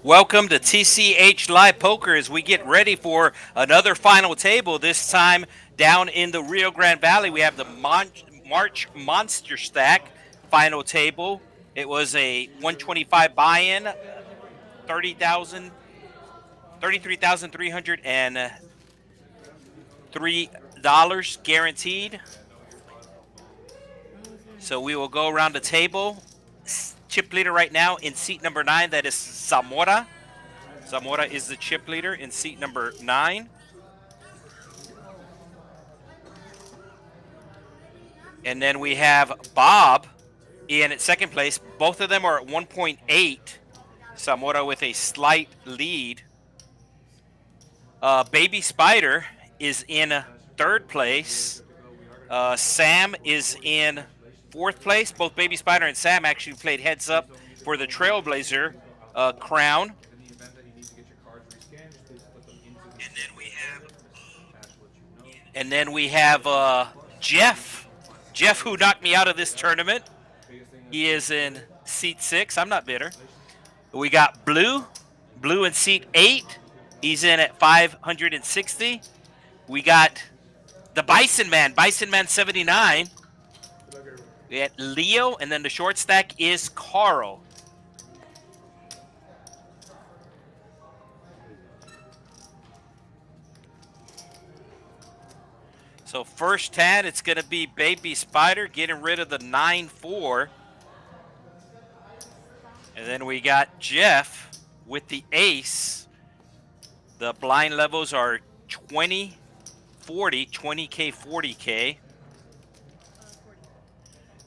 Welcome to TCH Live Poker as we get ready for another final table. This time down in the Rio Grande Valley, we have the March Monster Stack final table. It was a 125 buy-in, 30,000, $33,303 guaranteed. So we will go around the table. Chip leader right now in seat number 9, that is Zamora. Zamora is the chip leader in seat number 9. And then we have Bob in at second place. Both of them are at 1.8. Zamora with a slight lead. Baby Spider is in third place. Sam is in fourth place. Both Baby Spider and Sam actually played heads up for the Trailblazer crown. And then we have Jeff. Jeff, who knocked me out of this tournament. He is in seat 6. I'm not bitter. We got Blue. Blue in seat 8. He's in at 560. We got the Bison Man. Bison Man 79. We got Leo. And then the short stack is Carl. So first hand, it's going to be Baby Spider getting rid of the 9-4. And then we got Jeff with the ace. The blind levels are 20, 40, 20K, 40K.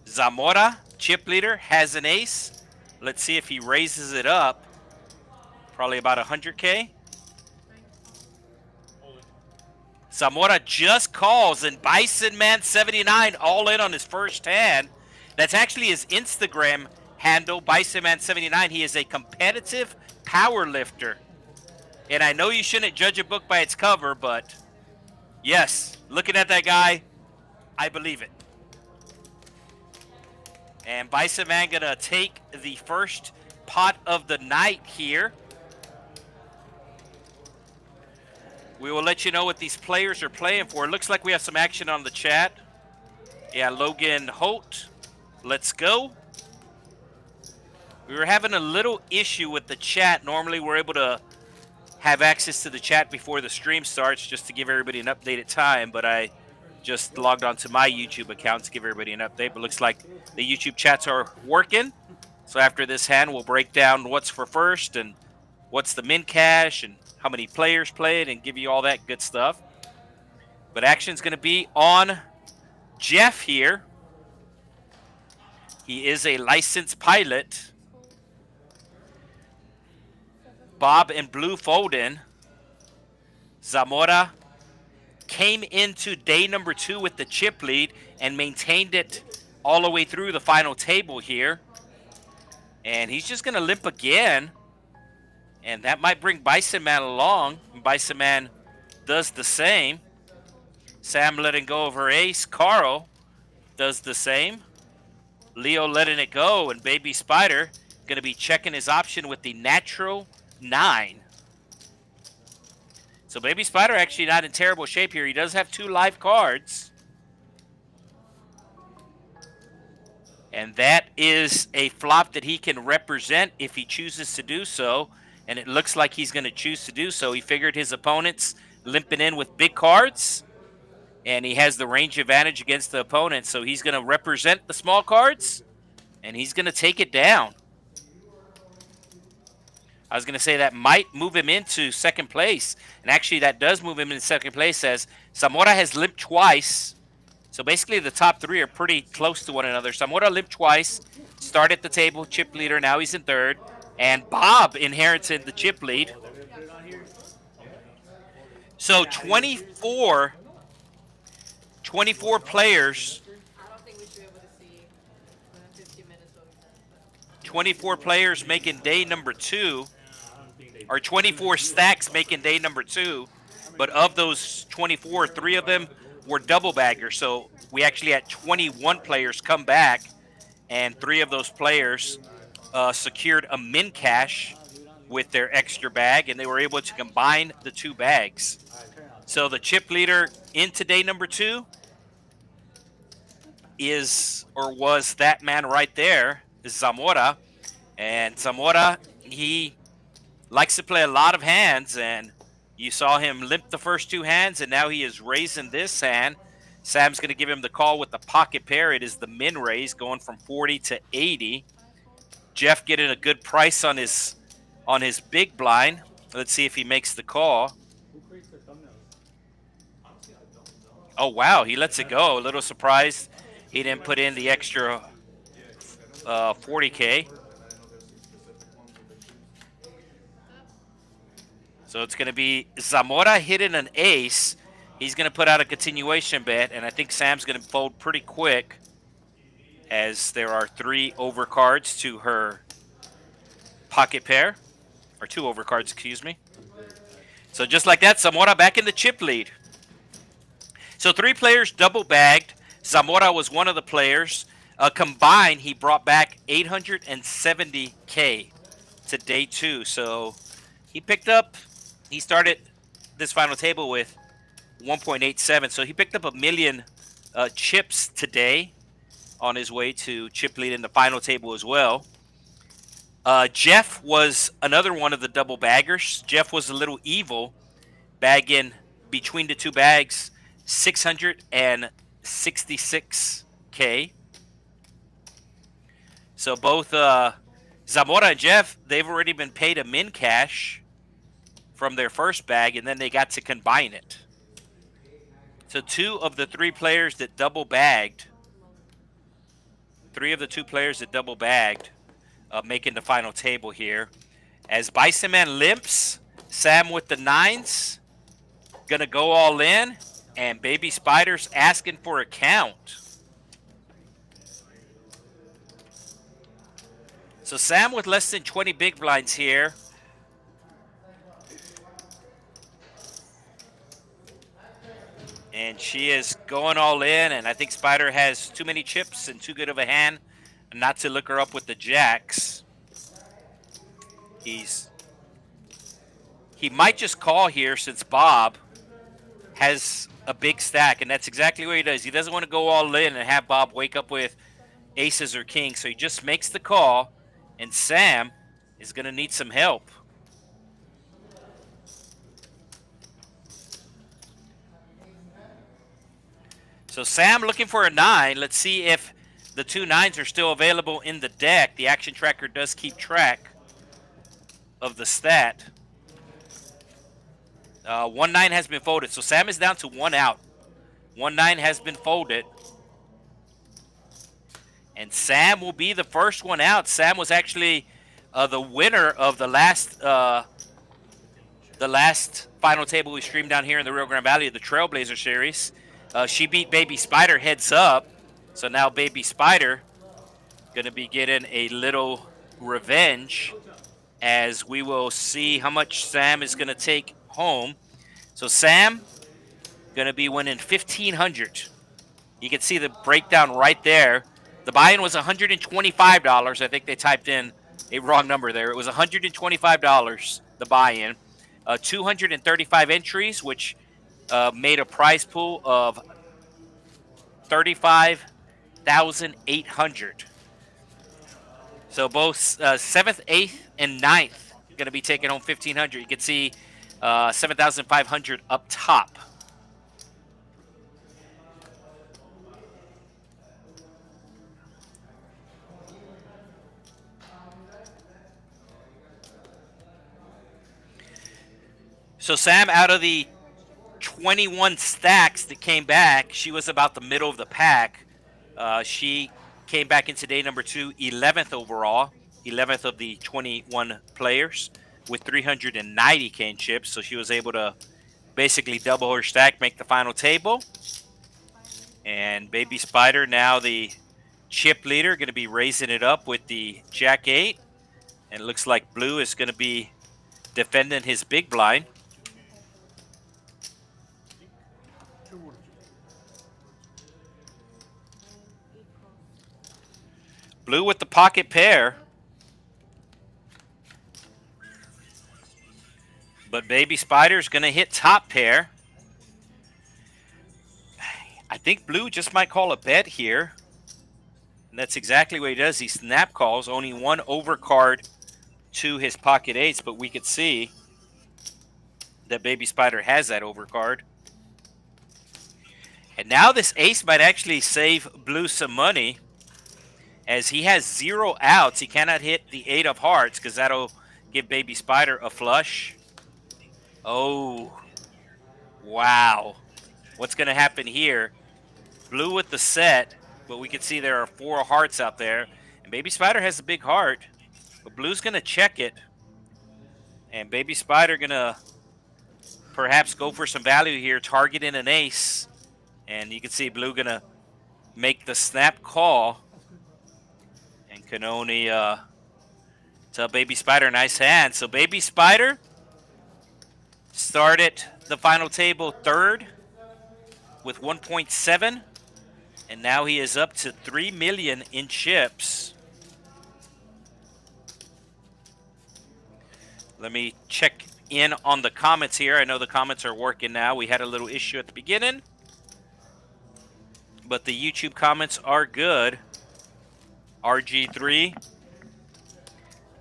Zamora, chip leader, has an ace. Let's see if he raises it up. Probably about 100K. Zamora just calls, and Bison Man 79 all in on his first hand. That's actually his Instagram handle, Bison Man 79. He is a competitive power lifter. And I know you shouldn't judge a book by its cover, but yes, looking at that guy, I believe it. And Bison Man gonna take the first pot of the night here. We will let you know what these players are playing for. It looks like we have some action on the chat. Yeah, Logan Holt, let's go. We were having a little issue with the chat. Normally we're able to have access to the chat before the stream starts just to give everybody an updated time, but I just logged onto my YouTube account to give everybody an update. But looks like the YouTube chats are working. So after this hand, we'll break down what's for first and what's the min cash and how many players played and give you all that good stuff. But action's going to be on Jeff here. He is a licensed pilot. Bob and Blue fold in. Zamora came into day number 2 with the chip lead and maintained it all the way through the final table here. And he's just going to limp again. And that might bring Bison Man along. Bison Man does the same. Sam letting go of her ace. Carl does the same. Leo letting it go. And Baby Spider going to be checking his option with the natural 9. So Baby Spider actually not in terrible shape here. He does have 2 live cards. And that is a flop that he can represent if he chooses to do so. And it looks like he's going to choose to do so. He figured his opponent's limping in with big cards. And he has the range advantage against the opponent. So he's going to represent the small cards. And he's going to take it down. I was going to say that might move him into second place. And actually that does move him into second place, as Zamora has limped twice. So basically the top 3 are pretty close to one another. Zamora limped twice. Started the table, chip leader. Now he's in third. And Bob inherited the chip lead. So 24 players. 24 players making day number 2. Or 24 stacks making day number 2. But of those 24, 3 of them were double baggers. So we actually had 21 players come back. And 3 of those players secured a min cash with their extra bag, and they were able to combine the two bags. So the chip leader into day number 2 is, or was, that man right there, is Zamora. And Zamora, he likes to play a lot of hands, and you saw him limp the first 2 hands, and now he is raising this hand. Sam's going to give him the call with the pocket pair. It is the min raise, going from 40 to 80. Jeff getting a good price on his big blind. Let's see if he makes the call. Oh, wow, he lets it go. A little surprised he didn't put in the extra 40K. So it's going to be Zamora hitting an ace. He's going to put out a continuation bet, and I think Sam's going to fold pretty quick, as there are 3 overcards to her pocket pair, or 2 overcards, excuse me. So just like that, Zamora back in the chip lead. So 3 players double bagged. Zamora was one of the players. Combined, he brought back 870K to day 2. So he started this final table with 1.87. So he picked up 1 million chips today on his way to chip lead in the final table as well. Jeff was another one of the double baggers. Jeff was a little evil, bagging between the 2 bags 666K. So both Zamora and Jeff, they've already been paid a min cash from their first bag, and then they got to combine it. So 2 of the 3 players that double bagged, 3 of the 2 players that double bagged, making the final table here. As Bison Man limps, Sam with the 9s, gonna go all in, and Baby Spider's asking for a count. So Sam with less than 20 big blinds here. And she is going all in, and I think Spider has too many chips and too good of a hand not to look her up with the jacks. He might just call here, since Bob has a big stack, and that's exactly what he does. He doesn't want to go all in and have Bob wake up with aces or kings, so he just makes the call, and Sam is going to need some help. So Sam looking for a 9. Let's see if the 2 9s are still available in the deck. The action tracker does keep track of the stat. 1 9 has been folded, so Sam is down to 1 out. 1 9 has been folded, and Sam will be the first one out. Sam was actually the winner of the last final table we streamed down here in the Rio Grande Valley, the Trailblazer series. She beat Baby Spider heads up, so now Baby Spider going to be getting a little revenge, as we will see how much Sam is going to take home. So Sam going to be winning $1,500. You can see the breakdown right there. The buy-in was $125. I think they typed in a wrong number there. It was $125, the buy-in. 235 entries, which made a prize pool of $35,800. So both 7th, 8th, and 9th going to be taking home $1,500. You can see 7,500 up top. So Sam, out of the 21 stacks that came back, she was about the middle of the pack. She came back into day number 2, 11th overall, 11th of the 21 players with 390 cane chips. So she was able to basically double her stack, make the final table. And Baby Spider, now the chip leader, going to be raising it up with the Jack 8. And it looks like Blue is going to be defending his big blind. Blue with the pocket pair. But Baby Spider's going to hit top pair. I think Blue just might call a bet here. And that's exactly what he does. He snap calls, only one overcard to his pocket eights, but we could see that Baby Spider has that overcard. And now this ace might actually save Blue some money, as he has 0 outs. He cannot hit the 8 of hearts because that'll give Baby Spider a flush. Oh, wow. What's going to happen here? Blue with the set, but we can see there are 4 hearts out there. And Baby Spider has a big heart, but Blue's going to check it. And Baby Spider going to perhaps go for some value here, targeting an ace. And you can see Blue going to make the snap call. And can only tell Baby Spider nice hand. So Baby Spider started the final table third with 1.7. And now he is up to 3 million in chips. Let me check in on the comments here. I know the comments are working now. We had a little issue at the beginning, but the YouTube comments are good. RG3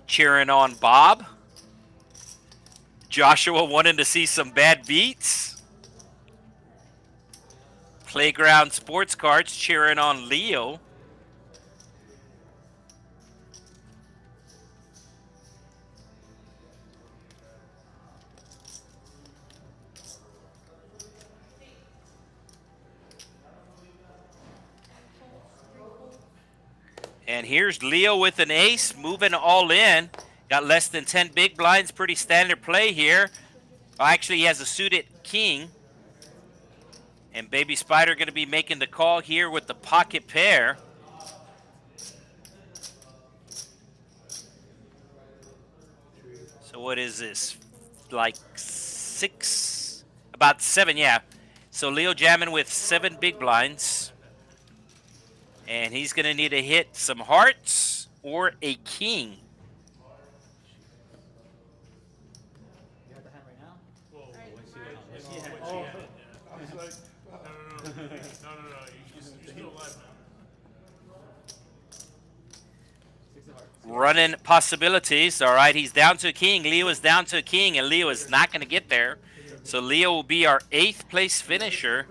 cheering on Bob. Joshua wanting to see some bad beats. Playground Sports Cards cheering on Leo. And here's Leo with an ace, moving all in. Got less than 10 big blinds, pretty standard play here. Actually, he has a suited king. And Baby Spider going to be making the call here with the pocket pair. So what is this? Like 6? About 7, yeah. So Leo jamming with 7 big blinds. And he's going to need to hit some hearts or a king. You have the hand right now? Whoa, Oh. I was like, no. You're still alive now. 6 of hearts. Running possibilities. All right, he's down to a king. Leo is down to a king, and Leo is not going to get there. So Leo will be our 8th place finisher,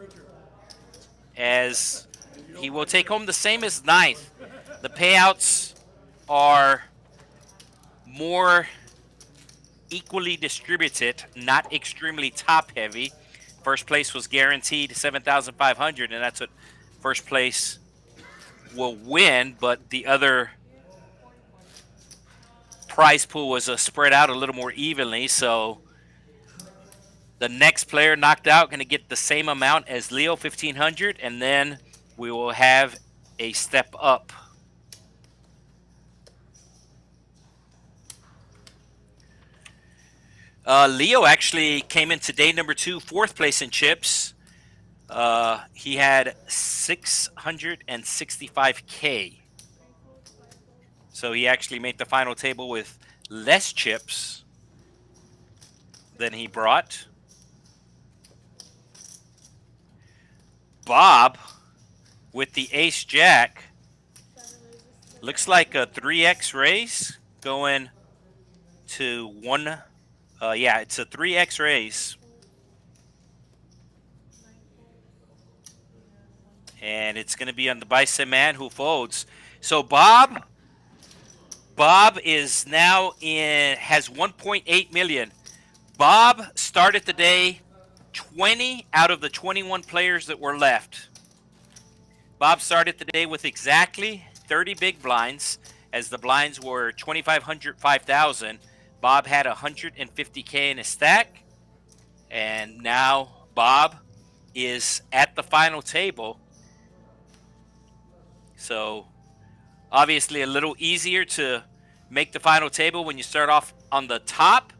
as he will take home the same as 9th. The payouts are more equally distributed, not extremely top heavy. First place was guaranteed 7,500, and that's what first place will win, but the other prize pool was spread out a little more evenly. So the next player knocked out going to get the same amount as Leo, 1,500, and then we will have a step up. Leo actually came into day number 2, 4th place in chips. He had 665K. So he actually made the final table with less chips than he brought. Bob with the ace jack. Looks like a 3x raise going to 1. Yeah, it's a 3x raise. And it's going to be on the Bison Man, who folds. So Bob is now has 1.8 million. Bob started the day 20 out of the 21 players that were left. Bob started the day with exactly 30 big blinds, as the blinds were 2,500, 5,000. Bob had 150K in his stack, and now Bob is at the final table. So obviously a little easier to make the final table when you start off on the top,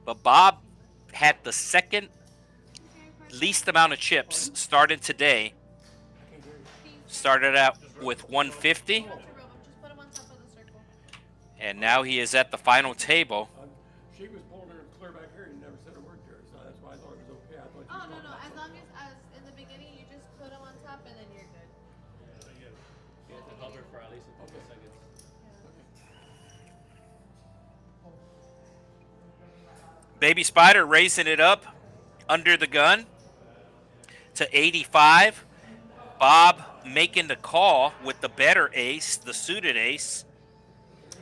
but Bob had the second least amount of chips starting today. Started out with 150, and now he is at the final table. She was pulling her clear back here and never said a word. Baby Spider raising it up under the gun to 85. Bob making the call with the better ace, the suited ace.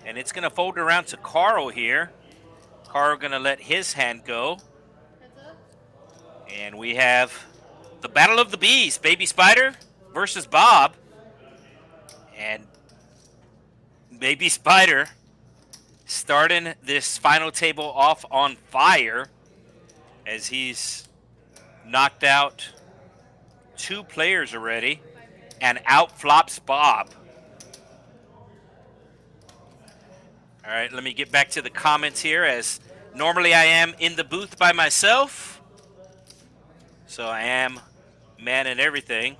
And it's going to fold around to Carl here. Carl going to let his hand go. And we have the Battle of the Bees, Baby Spider versus Bob. And Baby Spider starting this final table off on fire as he's knocked out 2 players already and out flops Bob. All right, let me get back to the comments here, as normally I am in the booth by myself. So I am man and everything.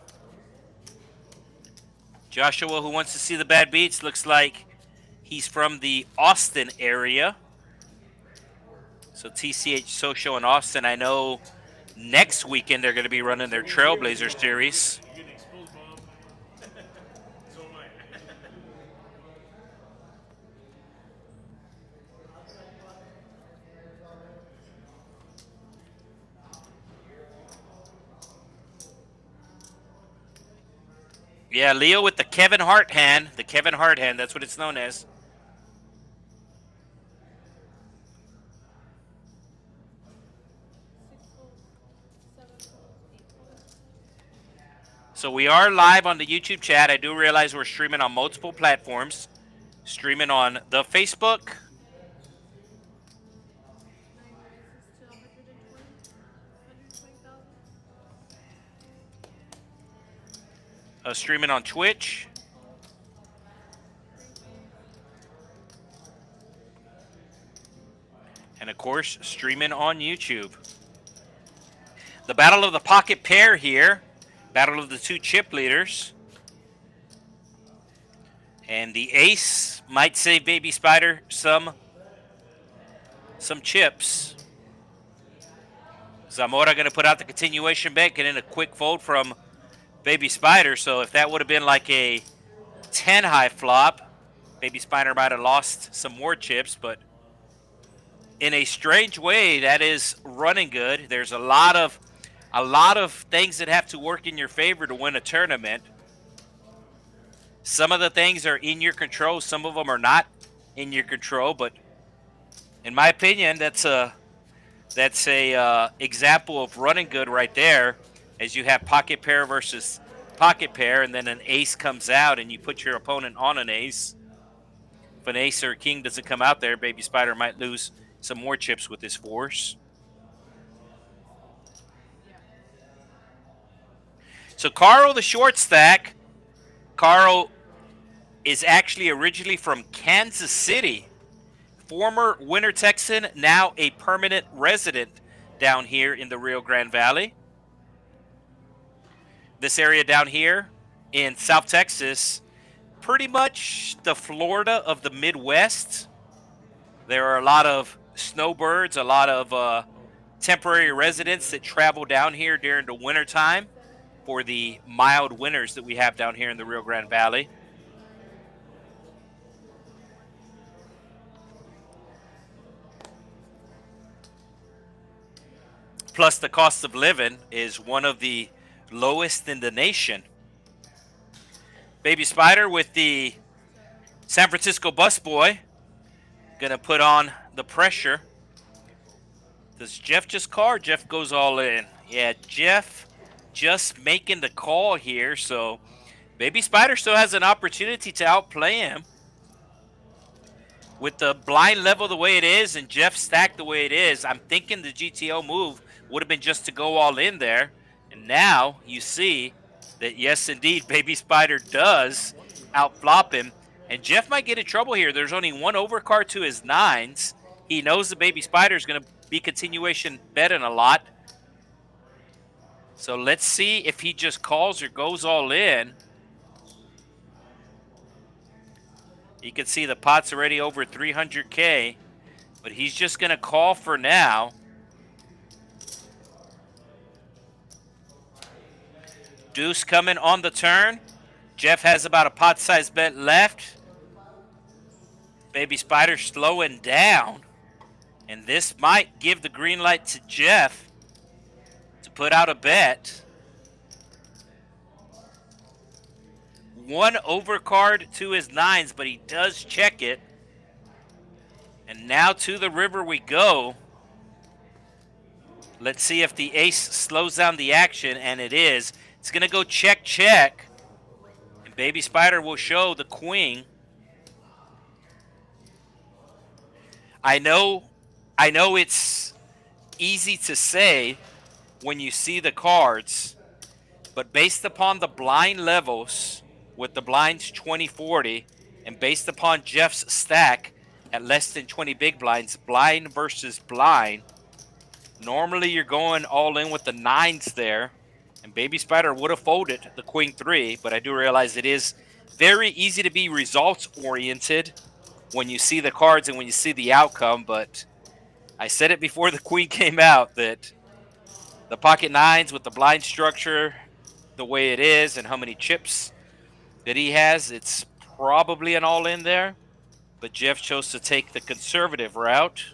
Joshua, who wants to see the bad beats, looks like he's from the Austin area. So TCH Social in Austin. I know next weekend they're going to be running their Trailblazer series. You're getting exposed, Bob. So am I. Yeah, Leo with the Kevin Hart hand. The Kevin Hart hand, that's what it's known as. So we are live on the YouTube chat. I do realize we're streaming on multiple platforms. Streaming on the Facebook. Streaming on Twitch. And of course, streaming on YouTube. The battle of the pocket pair here. Battle of the 2 chip leaders. And the ace might save Baby Spider some chips. Zamora going to put out the continuation bet, get in a quick fold from Baby Spider. So if that would have been like a 10 high flop, Baby Spider might have lost some more chips. But in a strange way, that is running good. There's a lot of things that have to work in your favor to win a tournament. Some of the things are in your control. Some of them are not in your control. But in my opinion, that's a example of running good right there, as you have pocket pair versus pocket pair, and then an ace comes out and you put your opponent on an ace. If an ace or a king doesn't come out there, Baby Spider might lose some more chips with his force. So Carl, the short stack. Carl is actually originally from Kansas City. Former Winter Texan, now a permanent resident down here in the Rio Grande Valley. This area down here in South Texas, pretty much the Florida of the Midwest. There are a lot of snowbirds, a lot of temporary residents that travel down here during the winter time for the mild winters that we have down here in the Rio Grande Valley. Plus, the cost of living is one of the lowest in the nation. Baby Spider with the San Francisco busboy. Gonna put on the pressure. Does Jeff just call or Jeff goes all in? Yeah, Jeff just making the call here. So Baby Spider still has an opportunity to outplay him. With the blind level the way it is and Jeff stacked the way it is, I'm thinking the GTO move would have been just to go all in there. And now you see that, yes, indeed, Baby Spider does outflop him. And Jeff might get in trouble here. There's only one overcard to his nines. He knows the Baby Spider is going to be continuation betting a lot. So let's see if he just calls or goes all in. You can see the pot's already over 300K, but he's just going to call for now. Deuce coming on the turn. Jeff has about a pot-sized bet left. Baby Spider slowing down. And this might give the green light to Jeff to put out a bet. One overcard to his nines, but he does check it. And now to the river we go. Let's see if the ace slows down the action, and it is. It's going to go check, check. And Baby Spider will show the queen. I know it's easy to say when you see the cards, but based upon the blind levels with the blinds 20-40 and based upon Jeff's stack at less than 20 big blinds, blind versus blind, normally you're going all in with the nines there, and Baby Spider would have folded the queen 3, but I do realize it is very easy to be results oriented when you see the cards and when you see the outcome. But I said it before the queen came out that the pocket nines with the blind structure the way it is and how many chips that he has, it's probably an all-in there. But Jeff chose to take the conservative route.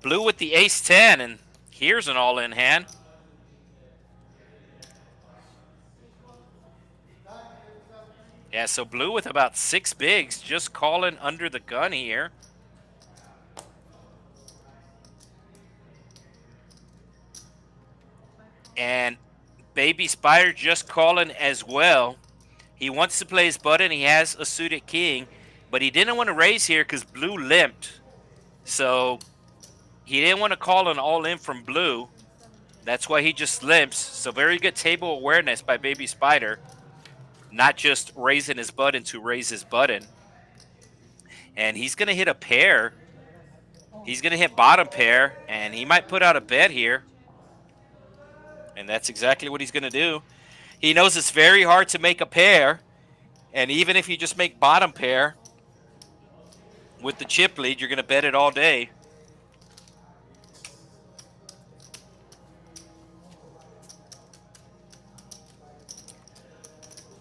Blue with the ace-10, and here's an all-in hand. Yeah, so blue with about 6 bigs, just calling under the gun here. And Baby Spider just calling as well. He wants to play his button. He has a suited king, but he didn't want to raise here because blue limped. So he didn't want to call an all-in from blue. That's why he just limps. So very good table awareness by Baby Spider. Not just raising his button to raise his button. And he's going to hit a pair. He's going to hit bottom pair, and he might put out a bet here. And that's exactly what he's going to do. He knows it's very hard to make a pair. And even if you just make bottom pair with the chip lead, you're going to bet it all day.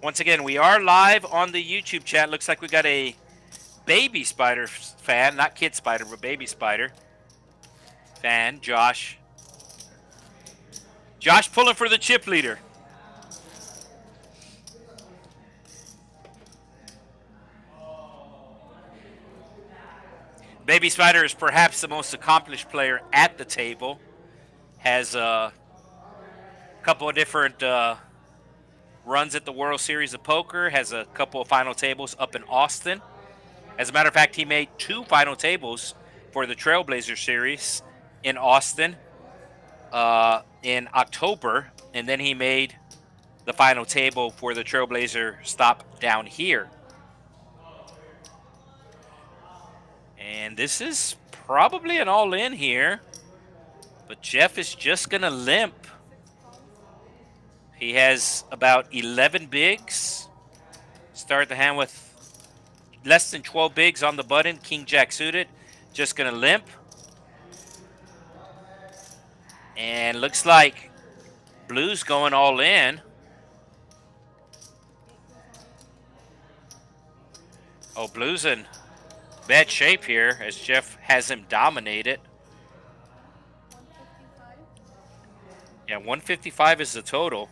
Once again, we are live on the YouTube chat. Looks like we got a Baby Spider fan. Not Kid Spider, but Baby Spider fan, Josh. Josh pulling for the chip leader. Baby Spider is perhaps the most accomplished player at the table. Has a couple of different runs at the World Series of Poker. Has a couple of final tables up in Austin. As a matter of fact, he made 2 final tables for the Trailblazer Series in Austin in October. And then he made the final table for the Trailblazer stop down here. And this is probably an all-in here. But Jeff is just going to limp. He has about 11 bigs. Start the hand with less than 12 bigs on the button. King Jack suited. Just going to limp. And looks like blue's going all in. Oh, blue's in bad shape here as Jeff has him dominated. Yeah, 155 is the total.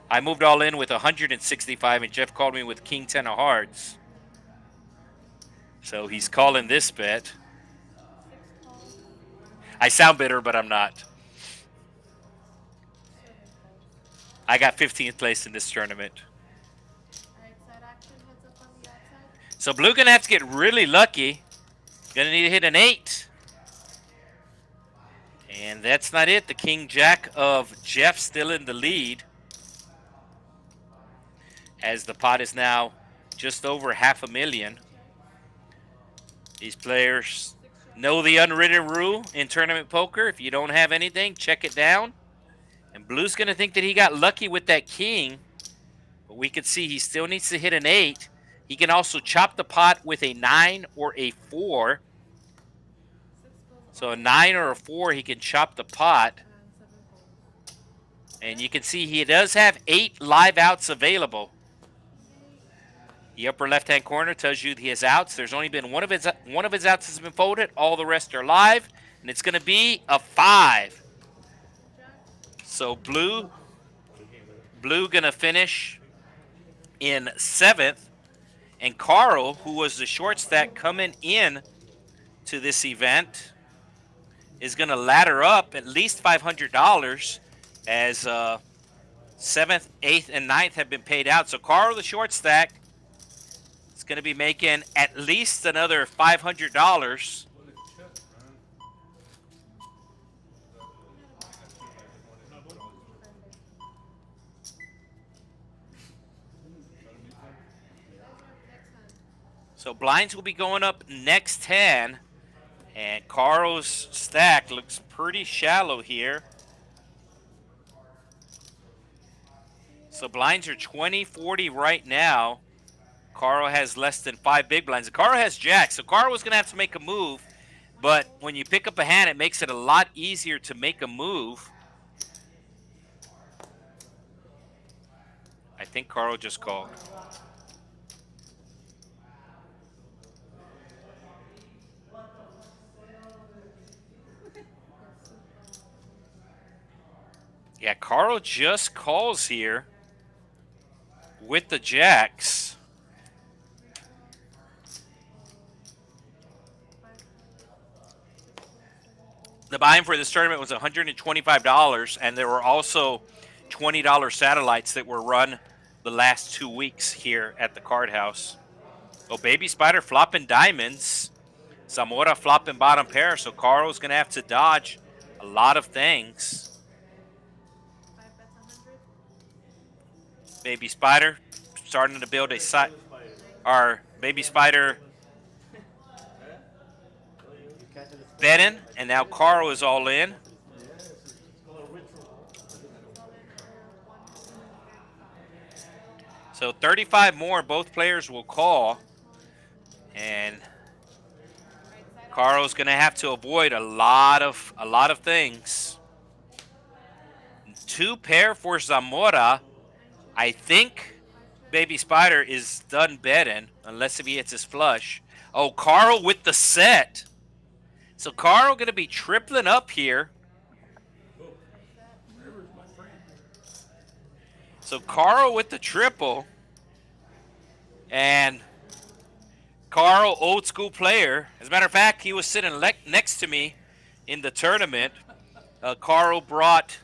I moved all in with 165, and Jeff called me with King 10 of hearts. So he's calling this bet. I sound bitter, but I'm not. I got 15th place in this tournament. So blue going to have to get really lucky. Going to need to hit an 8. And that's not it. The King Jack of Jeff still in the lead. As the pot is now just over $500,000. These players know the unwritten rule in tournament poker. If you don't have anything, check it down. And blue's going to think that he got lucky with that king. But we can see he still needs to hit an 8. He can also chop the pot with a 9 or a 4. So a 9 or a 4, he can chop the pot. And you can see he does have 8 live outs available. The upper left-hand corner tells you his outs. There's only been one of his outs has been folded. All the rest are live, and it's going to be a 5. So blue going to finish in 7th, and Carl, who was the short stack coming in to this event, is going to ladder up at least $500 as 7th, 8th, and 9th have been paid out. So Carl, the short stack, is going to be making at least another $500. So blinds will be going up next 10, and Carl's stack looks pretty shallow here. So blinds are 20-40 right now. Carl has less than 5 big blinds. And Carl has jacks, so Carl was going to have to make a move. But when you pick up a hand, it makes it a lot easier to make a move. I think Carl just called. Yeah, Carl just calls here with the jacks. The buy-in for this tournament was $125, and there were also $20 satellites that were run the last 2 weeks here at the card house. Oh, Baby Spider flopping diamonds. Zamora flopping bottom pair, so Carl's going to have to dodge a lot of things. Baby Spider starting to build a side. Our Baby Spider betting, and now Carl is all in. So 35 more, both players will call, and Carl's going to have to avoid a lot of things. 2 pair for Zamora. I think Baby Spider is done betting, unless if he hits his flush. Oh, Carl with the set. So Carl going to be tripling up here. So Carl with the triple. And Carl, old school player. As a matter of fact, he was sitting next to me in the tournament. Carl brought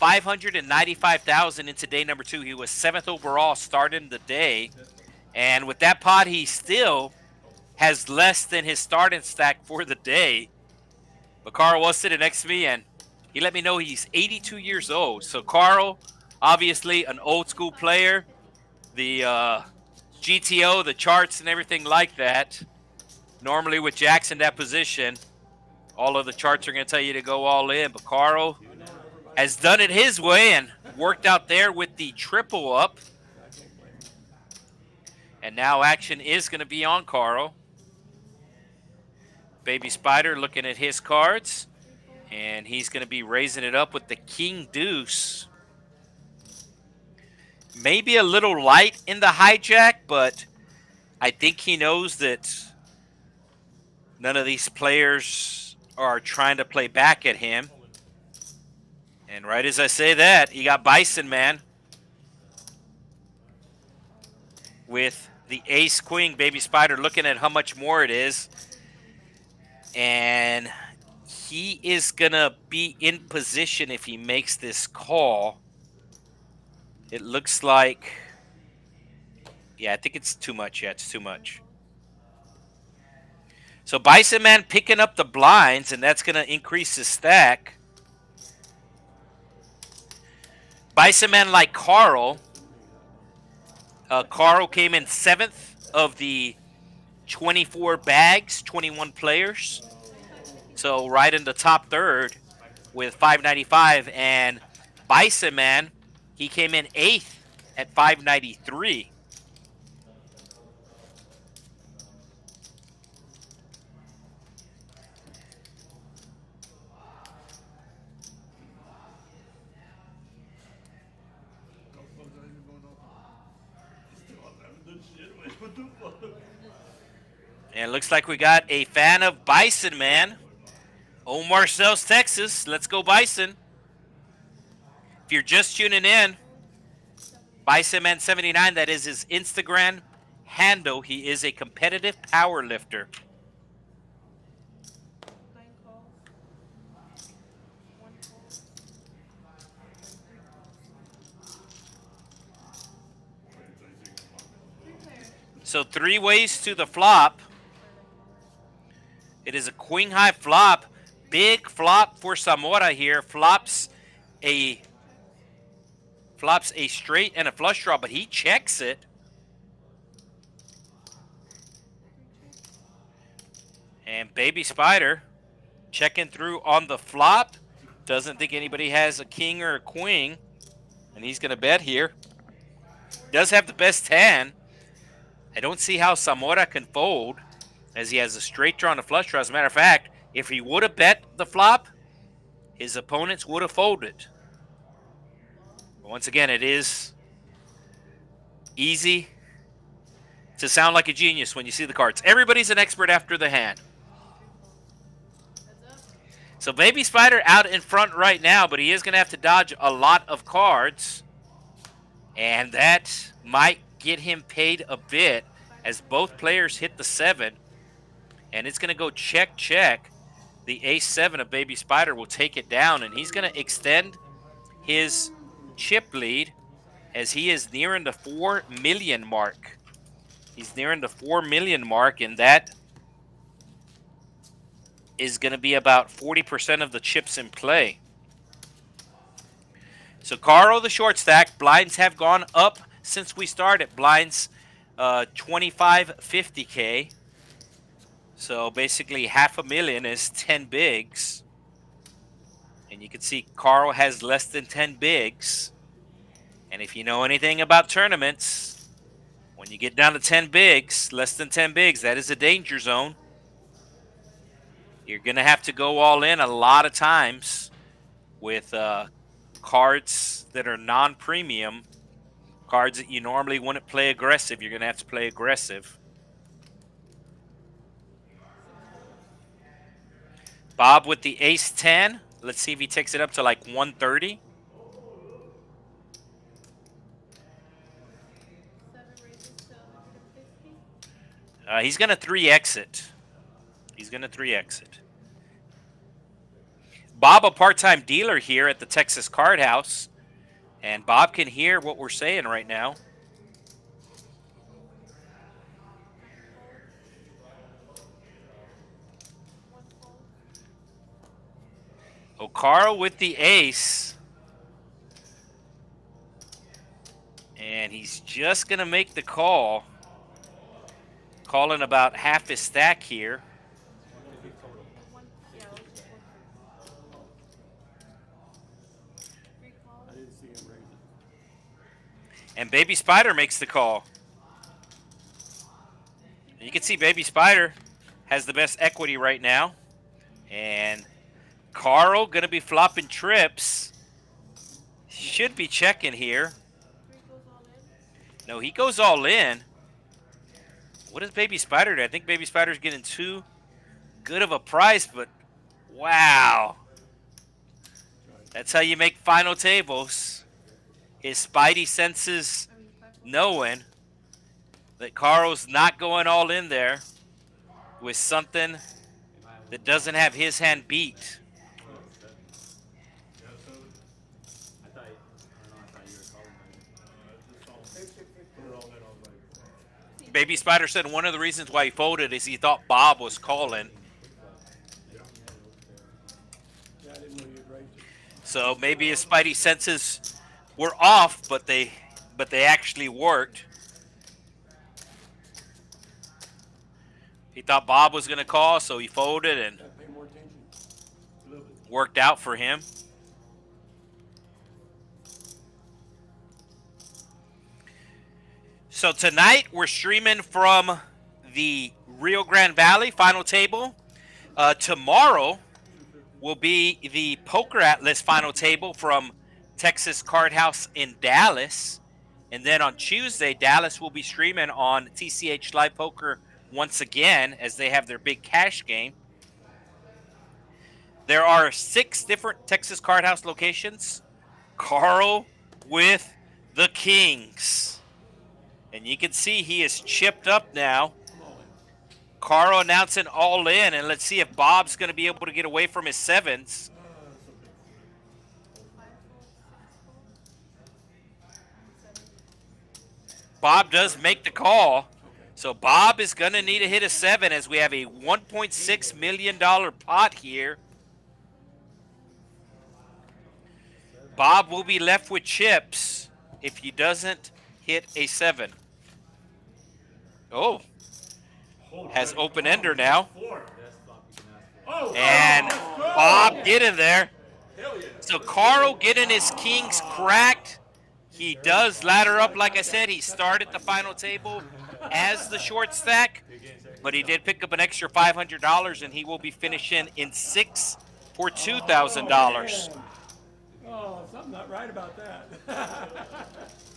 $595,000 into day number 2. He was 7th overall starting the day. And with that pot, he still has less than his starting stack for the day. But Carl was sitting next to me, and he let me know he's 82 years old. So Carl, obviously an old school player. The GTO, the charts and everything like that. Normally with jacks in that position, all of the charts are going to tell you to go all in. But Carl has done it his way and worked out there with the triple up. And now action is going to be on Carl. Baby Spider looking at his cards, and he's going to be raising it up with the King Deuce. Maybe a little light in the hijack, but I think he knows that none of these players are trying to play back at him. And right as I say that, you got Bison Man with the ace queen. Baby Spider looking at how much more it is. And he is going to be in position if he makes this call. It looks like, yeah, I think it's too much. Yeah, it's too much. So Bison Man picking up the blinds, and that's going to increase his stack. Bison Man like Carl. Carl came in 7th of the 24 bags, 21 players. So right in the top third with 595. And Bison Man, he came in 8th at 593. And it looks like we got a fan of Bison Man. Omar Sells, Texas. Let's go Bison. If you're just tuning in, Bison Man 79, that is his Instagram handle. He is a competitive power lifter. So 3 ways to the flop. It is a queen high flop. Big flop for Zamora here. Flops a straight and a flush draw, but he checks it. And Baby Spider checking through on the flop. Doesn't think anybody has a king or a queen. And he's going to bet here. Does have the best hand. I don't see how Zamora can fold, as he has a straight draw and a flush draw. As a matter of fact, if he would have bet the flop, his opponents would have folded. But once again, it is easy to sound like a genius when you see the cards. Everybody's an expert after the hand. So Baby Spider out in front right now, but he is going to have to dodge a lot of cards. And that might get him paid a bit as both players hit the 7. And it's going to go check, check. The ace-7 of Baby Spider will take it down, and he's going to extend his chip lead as he is nearing the 4 million mark. He's nearing the 4 million mark, and that is going to be about 40% of the chips in play. So Carl, the short stack, blinds have gone up since we started. Blinds 25.50K. So basically $500,000 is 10 bigs. And you can see Carl has less than 10 bigs. And if you know anything about tournaments, when you get down to 10 bigs, less than 10 bigs, that is a danger zone. You're going to have to go all in a lot of times with cards that are non-premium, cards that you normally wouldn't play aggressive. You're going to have to play aggressive. Bob with the ace-10. Let's see if he takes it up to like 130. He's going to 3-exit. He's going to 3-exit. Bob, a part-time dealer here at the Texas Card House. And Bob can hear what we're saying right now. Oh, Carl with the ace. And he's just going to make the call. Calling about half his stack here. And Baby Spider makes the call. You can see Baby Spider has the best equity right now. And Carl going to be flopping trips. Should be checking here. No, he goes all in. What does Baby Spider do? I think Baby Spider's getting too good of a price, but wow. That's how you make final tables. His spidey senses knowing that Carl's not going all in there with something that doesn't have his hand beat. Baby Spider said one of the reasons why he folded is he thought Bob was calling. So maybe his spidey senses were off, but they actually worked. He thought Bob was going to call, so he folded and worked out for him. So tonight we're streaming from the Rio Grande Valley final table. Tomorrow will be the Poker Atlas final table from Texas Card House in Dallas. And then on Tuesday, Dallas will be streaming on TCHLive Poker once again as they have their big cash game. There are 6 different Texas Card House locations. Carl with the Kings. And you can see he is chipped up now. Carl announcing all in, and let's see if Bob's going to be able to get away from his 7s. Bob does make the call. So Bob is going to need to hit a 7 as we have a $1.6 million pot here. Bob will be left with chips if he doesn't hit a 7. Oh, has open ender now. And Bob getting there. So Carl getting his kings cracked. He does ladder up, like I said. He started the final table as the short stack, but he did pick up an extra $500, and he will be finishing in 6 for $2,000. Oh, something not right about that.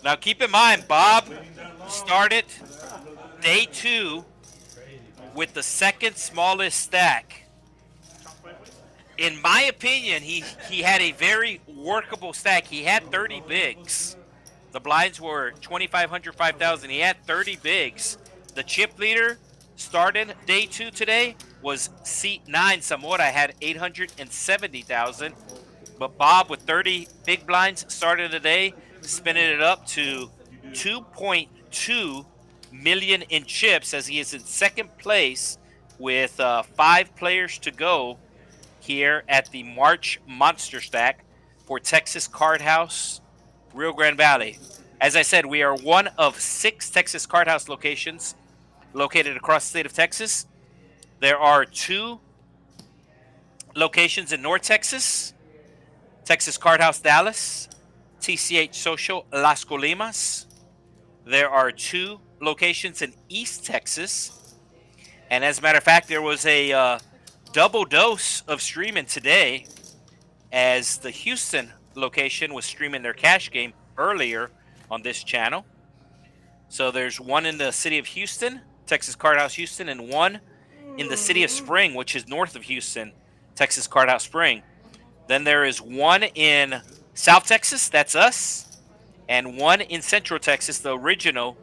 Now keep in mind, Bob started day 2 with the second smallest stack. In my opinion, he had a very workable stack. He had 30 bigs. The blinds were 2,500, 5,000. He had 30 bigs. The chip leader started day 2 today was seat 9. Zamora had 870,000. But Bob with 30 big blinds started the day, spinning it up to 2.2 million in chips as he is in second place with 5 players to go here at the March Monster Stack for Texas Card House, Rio Grande Valley. As I said, we are one of 6 Texas Card House locations located across the state of Texas. There are 2 locations in North Texas, Texas Card House Dallas, TCH Social Las Colimas. There are 2 locations in East Texas. And as a matter of fact, there was a double dose of streaming today as the Houston location was streaming their cash game earlier on this channel. So there's one in the city of Houston, Texas Card House Houston, and one in the city of Spring, which is north of Houston, Texas Card House Spring. Then there is one in South Texas, that's us, and one in Central Texas, the original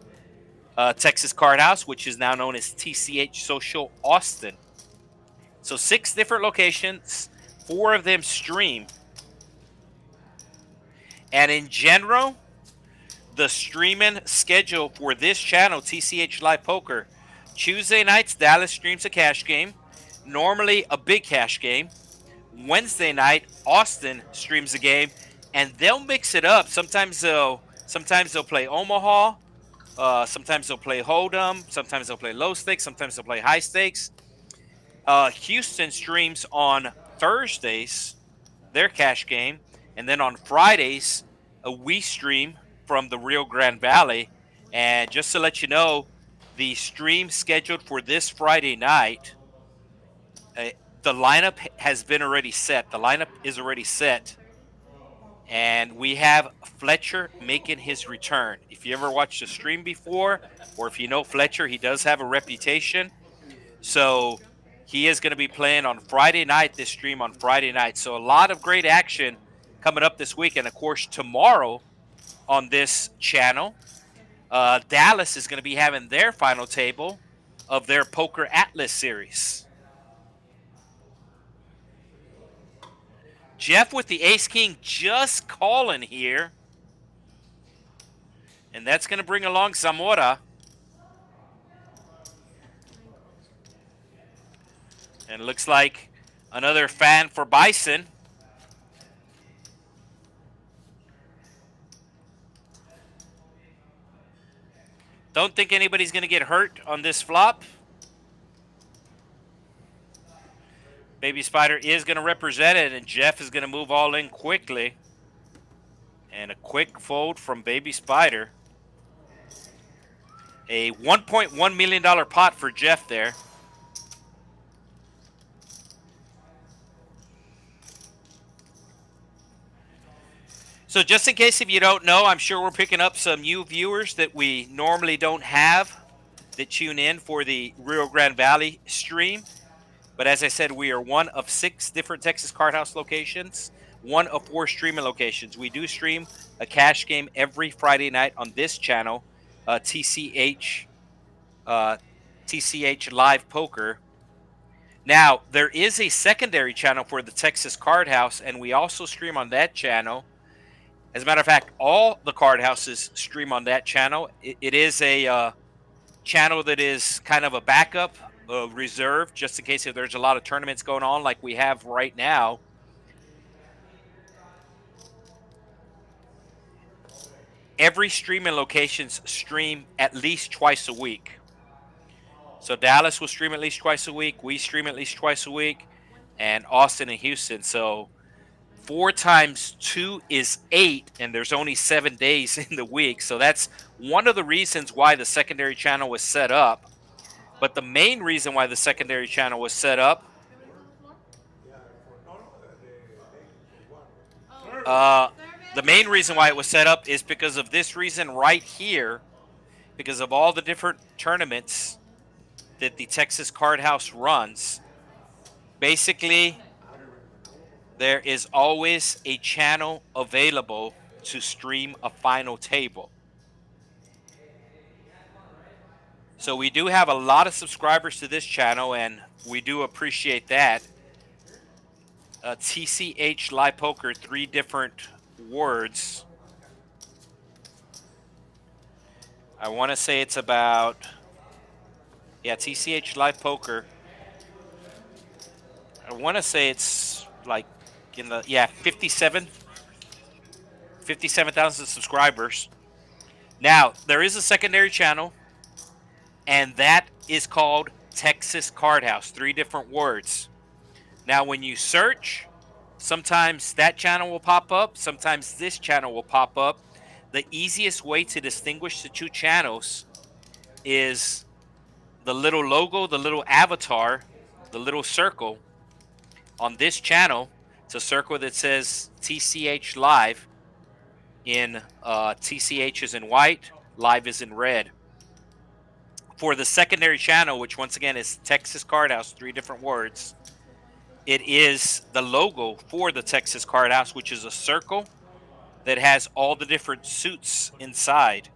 Texas Card House, which is now known as TCH Social Austin. So 6 different locations, 4 of them stream. And in general, the streaming schedule for this channel, TCHLive Poker, Tuesday nights, Dallas streams a cash game, normally a big cash game. Wednesday night, Austin streams a game, and they'll mix it up. Sometimes they'll play Omaha, sometimes they'll play Hold'em, sometimes they'll play low stakes, sometimes they'll play high stakes. Houston streams on Thursdays, their cash game, and then on Fridays, we stream from the Rio Grande Valley. And just to let you know, the stream scheduled for this Friday night, the lineup has been already set. The lineup is already set. And we have Fletcher making his return. If you ever watched the stream before, or if you know Fletcher, he does have a reputation. So he is going to be playing on Friday night, this stream on Friday night. So a lot of great action coming up this week. And, of course, tomorrow on this channel, Dallas is going to be having their final table of their Poker Atlas series. Jeff with the ace-king just calling here. And that's going to bring along Zamora. And it looks like another fan for Bison. Don't think anybody's going to get hurt on this flop. Baby Spider is going to represent it, and Jeff is going to move all in quickly. And a quick fold from Baby Spider. A $1.1 million pot for Jeff there. So just in case if you don't know, I'm sure we're picking up some new viewers that we normally don't have that tune in for the Rio Grande Valley stream. But as I said, we are one of 6 different Texas Card House locations, one of 4 streaming locations. We do stream a cash game every Friday night on this channel, TCH, TCHLive Poker. Now, there is a secondary channel for the Texas Card House, and we also stream on that channel. As a matter of fact, all the card houses stream on that channel. It is a channel that is kind of a backup, reserve, just in case if there's a lot of tournaments going on like we have right now. Every streaming locations stream at least twice a week. So Dallas will stream at least twice a week. We stream at least twice a week. And Austin and Houston. So 4 times 2 is 8, and there's only 7 days in the week. So that's one of the reasons why the secondary channel was set up. But the main reason why the secondary channel was set up, the main reason why it was set up is because of this reason right here, because of all the different tournaments that the Texas Card House runs. Basically, there is always a channel available to stream a final table. So we do have a lot of subscribers to this channel, and we do appreciate that. TCHLive Poker, 3 different words. I want to say it's about, TCHLive Poker. I want to say it's like in the, 57,000 subscribers. Now, there is a secondary channel, and that is called Texas Card House, 3 different words. Now, when you search, sometimes that channel will pop up, sometimes this channel will pop up. The easiest way to distinguish the 2 channels is the little logo, the little avatar, the little circle on this channel. It's a circle that says TCH Live in TCH is in white, Live is in red. For the secondary channel, which once again is Texas Card House, 3 different words, it is the logo for the Texas Card House, which is a circle that has all the different suits inside.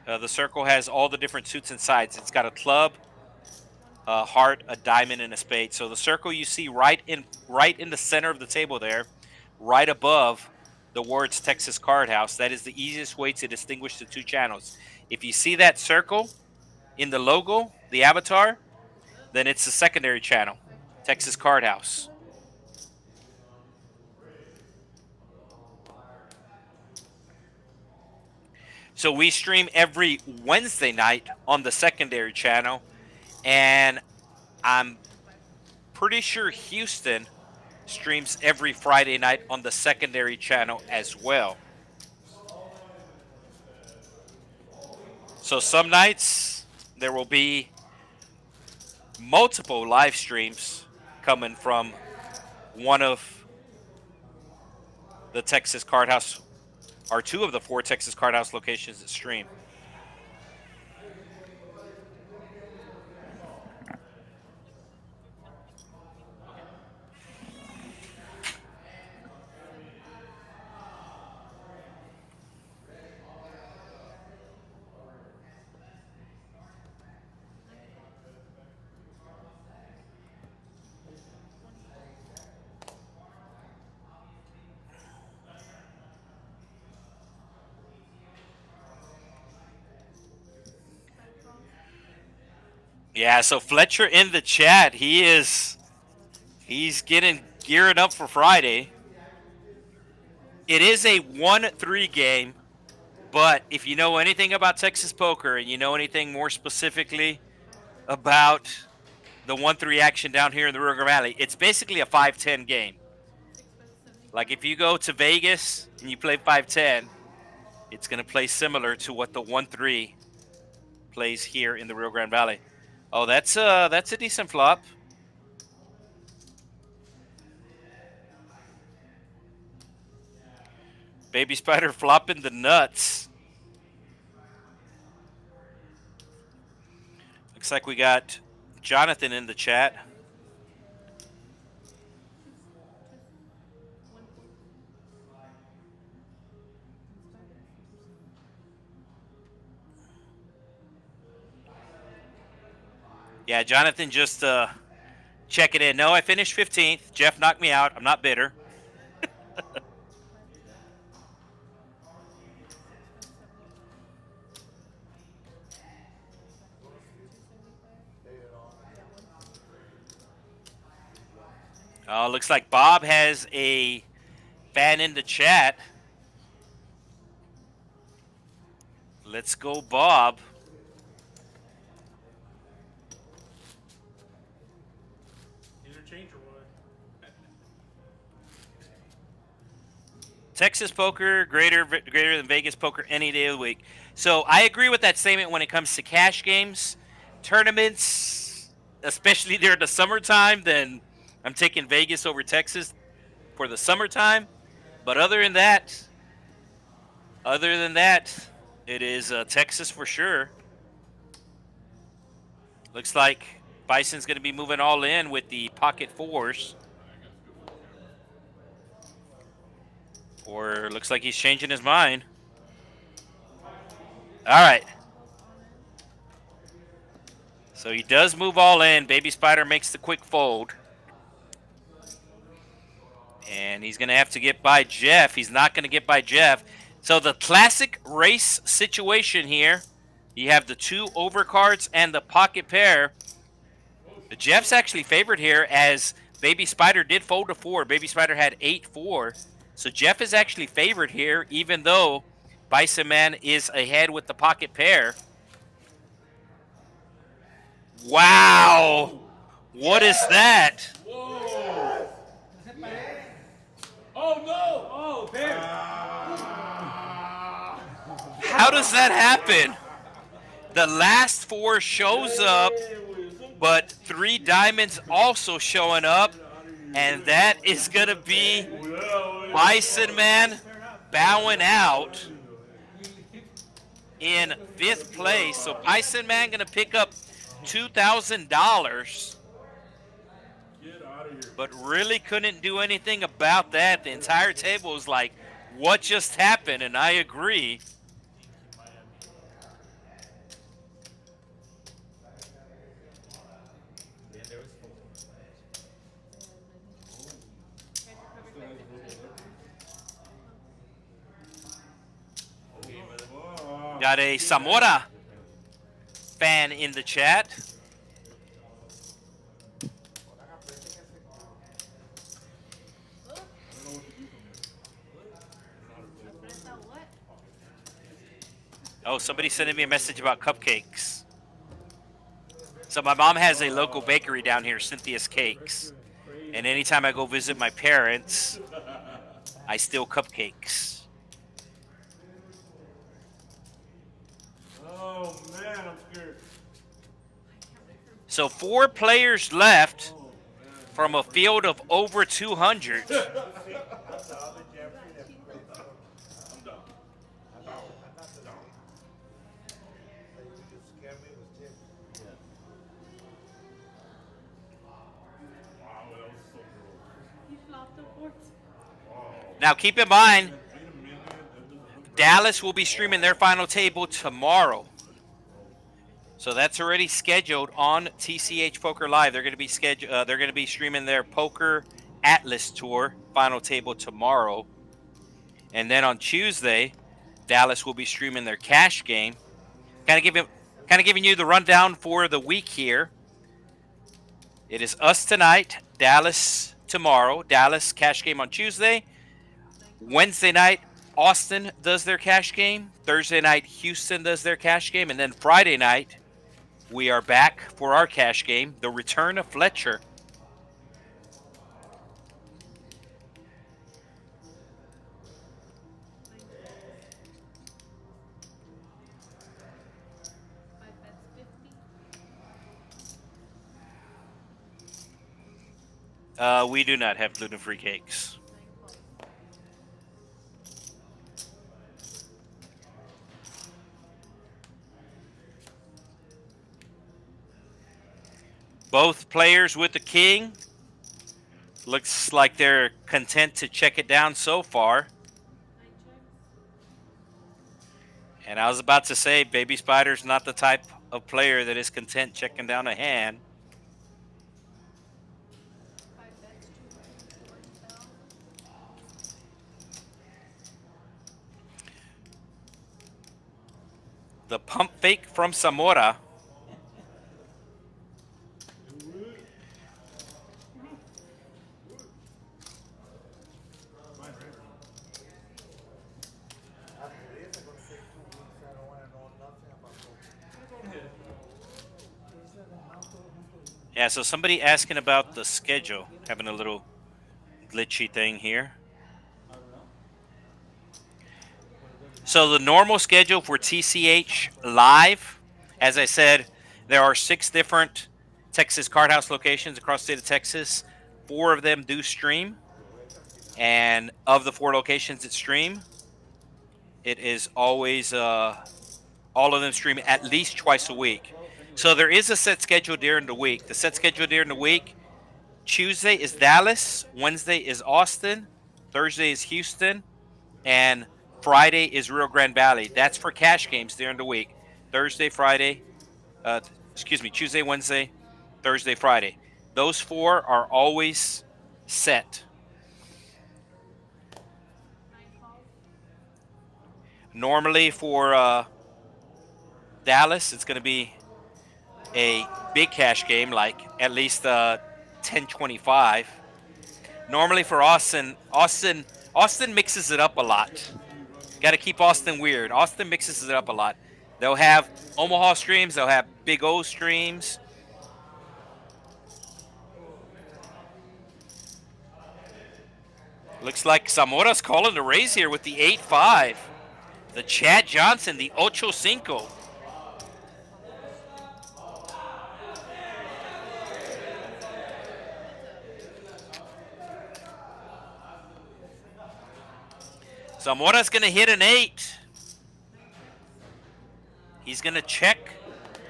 The circle has all the different suits inside. It's got a club, a heart, a diamond, and a spade. So the circle you see right in the center of the table there, right above the words Texas Card House, that is the easiest way to distinguish the 2 channels. If you see that circle in the logo, the avatar, then it's the secondary channel, Texas Card House. So we stream every Wednesday night on the secondary channel, and I'm pretty sure Houston streams every Friday night on the secondary channel as well. So some nights there will be multiple live streams coming from one of the Texas Card House, or 2 of the 4 Texas Card House locations that stream. Yeah, so Fletcher in the chat, he's getting geared up for Friday. It is a 1-3 game, but if you know anything about Texas poker and you know anything more specifically about the 1-3 action down here in the Rio Grande Valley, it's basically a 5-10 game. Like if you go to Vegas and you play 5-10, it's going to play similar to what the 1-3 plays here in the Rio Grande Valley. Oh, that's a decent flop. Baby Spider flopping the nuts. Looks like we got Jonathan in the chat. Yeah, Jonathan just checking in. No, I finished 15th. Jeff knocked me out. I'm not bitter. Looks like Bob has a fan in the chat. Let's go, Bob. Interchange or what? Texas poker greater than Vegas poker any day of the week. So I agree with that statement when it comes to cash games, tournaments, especially during the summertime. Then I'm taking Vegas over Texas for the summertime. But other than that, it is Texas for sure. Looks like Bison's going to be moving all in with the pocket fours. Or looks like he's changing his mind. All right. So he does move all in. Baby Spider makes the quick fold. And he's going to have to get by Jeff. He's not going to get by Jeff. So the classic race situation here. You have the two overcards and the pocket pair. Jeff's actually favored here as Baby Spider did fold to 4. Baby Spider had 8-4. So Jeff is actually favored here, even though Bison Man is ahead with the pocket pair. Wow! What is that? Whoa! Oh no! Oh, pair. How does that happen? The last 4 shows up, but 3 diamonds also showing up, and that is going to be Bison Man bowing out in 5th place. So Bison Man going to pick up $2,000, Get out of here. but really couldn't do anything about that. The entire table was like, what just happened? And I agree. Got a Zamora fan in the chat. Oh, somebody's sending me a message about cupcakes. So my mom has a local bakery down here, Cynthia's Cakes. And anytime I go visit my parents, I steal cupcakes. Oh man, I'm scared. So 4 players left from a field of over 200. Now keep in mind, Dallas will be streaming their final table tomorrow. So that's already scheduled on TCH Poker Live. They're going to be they're going to be streaming their Poker Atlas Tour final table tomorrow. And then on Tuesday, Dallas will be streaming their cash game. Kind of giving you the rundown for the week here. It is us tonight, Dallas tomorrow, Dallas cash game on Tuesday. Wednesday night, Austin does their cash game. Thursday night, Houston does their cash game. And then Friday night, we are back for our cash game, the return of Fletcher. We do not have gluten-free cakes. Both players with the king. Looks like they're content to check it down so far. And I was about to say, Baby Spider's not the type of player that is content checking down a hand. The pump fake from Zamora. Yeah, so somebody asking about the schedule, having a little glitchy thing here. So the normal schedule for TCHLive, as I said, there are 6 different Texas Card House locations across the state of Texas. 4 of them do stream. And of the 4 locations that stream, it is always all of them stream at least twice a week. So there is a set schedule during the week. The set schedule during the week, Tuesday is Dallas, Wednesday is Austin, Thursday is Houston, and Friday is Rio Grande Valley. That's for cash games during the week. Tuesday, Wednesday, Thursday, Friday. Those 4 are always set. Normally for Dallas, it's going to be a big cash game, like at least 10-25. Normally for Austin mixes it up a lot. Got to keep Austin weird. Austin mixes it up a lot. They'll have Omaha streams. They'll have Big O streams. Looks like Zamora's calling the raise here with the 8-5. The Chad Johnson, the 8-5. Zamora's going to hit an 8. He's going to check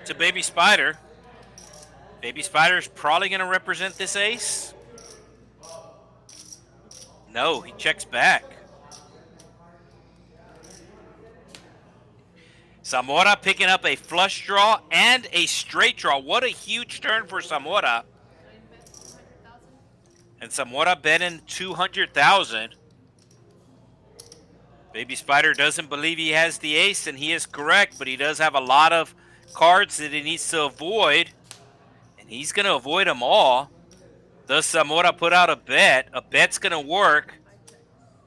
to Baby Spider. Baby Spider's probably going to represent this ace. No, he checks back. Zamora picking up a flush draw and a straight draw. What a huge turn for Zamora. And Zamora betting 200,000. Baby Spider doesn't believe he has the ace, and he is correct, but he does have a lot of cards that he needs to avoid, and he's going to avoid them all. Does Zamora put out a bet? A bet's going to work,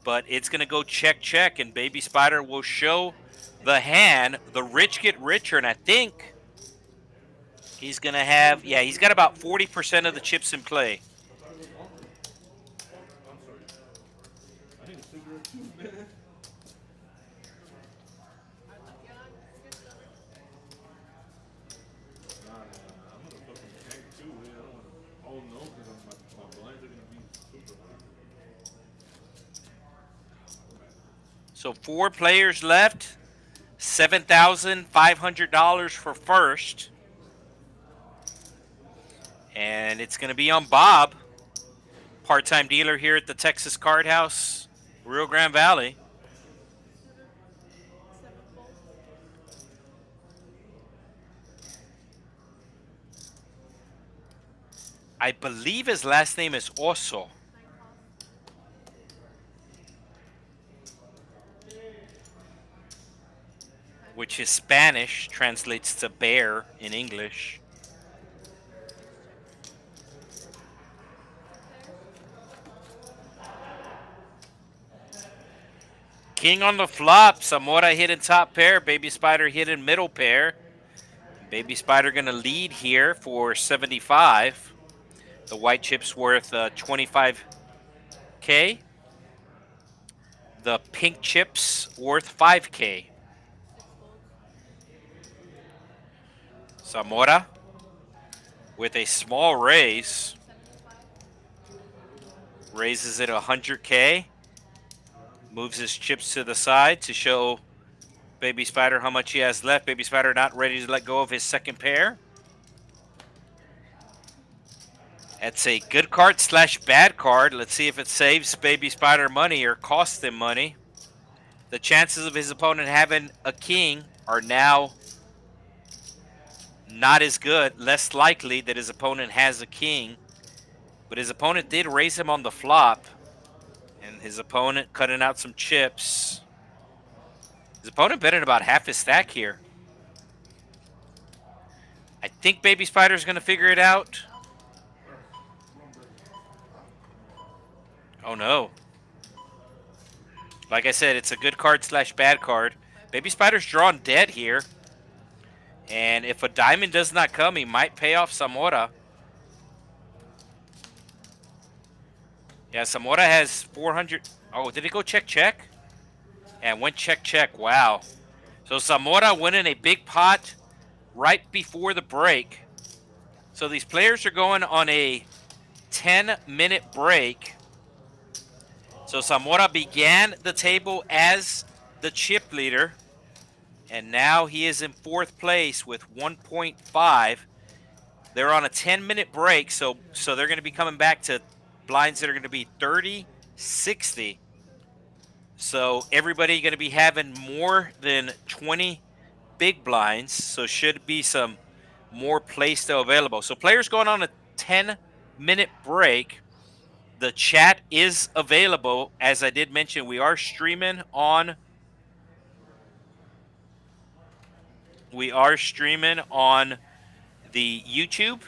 but it's going to go check, check, and Baby Spider will show the hand. The rich get richer, and I think he's going to have, yeah, he's got about 40% of the chips in play. So 4 players left, $7,500 for first. And it's going to be on Bob, part-time dealer here at the Texas Card House, Rio Grande Valley. I believe his last name is Oso. Which is Spanish, translates to bear in English. King on the flop. Zamora hitting top pair. Baby Spider hitting middle pair. Baby Spider going to lead here for 75. The white chip's worth 25K. The pink chip's worth 5K. Zamora with a small raise. Raises it 100K. Moves his chips to the side to show Baby Spider how much he has left. Baby Spider not ready to let go of his second pair. It's a good card slash bad card. Let's see if it saves Baby Spider money or costs him money. The chances of his opponent having a king are now not as good, less likely that his opponent has a king. But his opponent did raise him on the flop. And his opponent cutting out some chips. His opponent betting about half his stack here. I think Baby Spider's going to figure it out. Oh, no. Like I said, it's a good card slash bad card. Baby Spider's drawn dead here. And if a diamond does not come, he might pay off Zamora. Yeah, Zamora has 400. Oh, did it go check, check? And went check, check. Wow. So Zamora winning a big pot right before the break. So these players are going on a 10-minute break. So Zamora began the table as the chip leader. And now he is in 4th place with 1.5. They're on a 10-minute break, so they're going to be coming back to blinds that are going to be 30, 60. So everybody going to be having more than 20 big blinds, so should be some more play still available. So players going on a 10-minute break. The chat is available. As I did mention, we are streaming on the YouTube.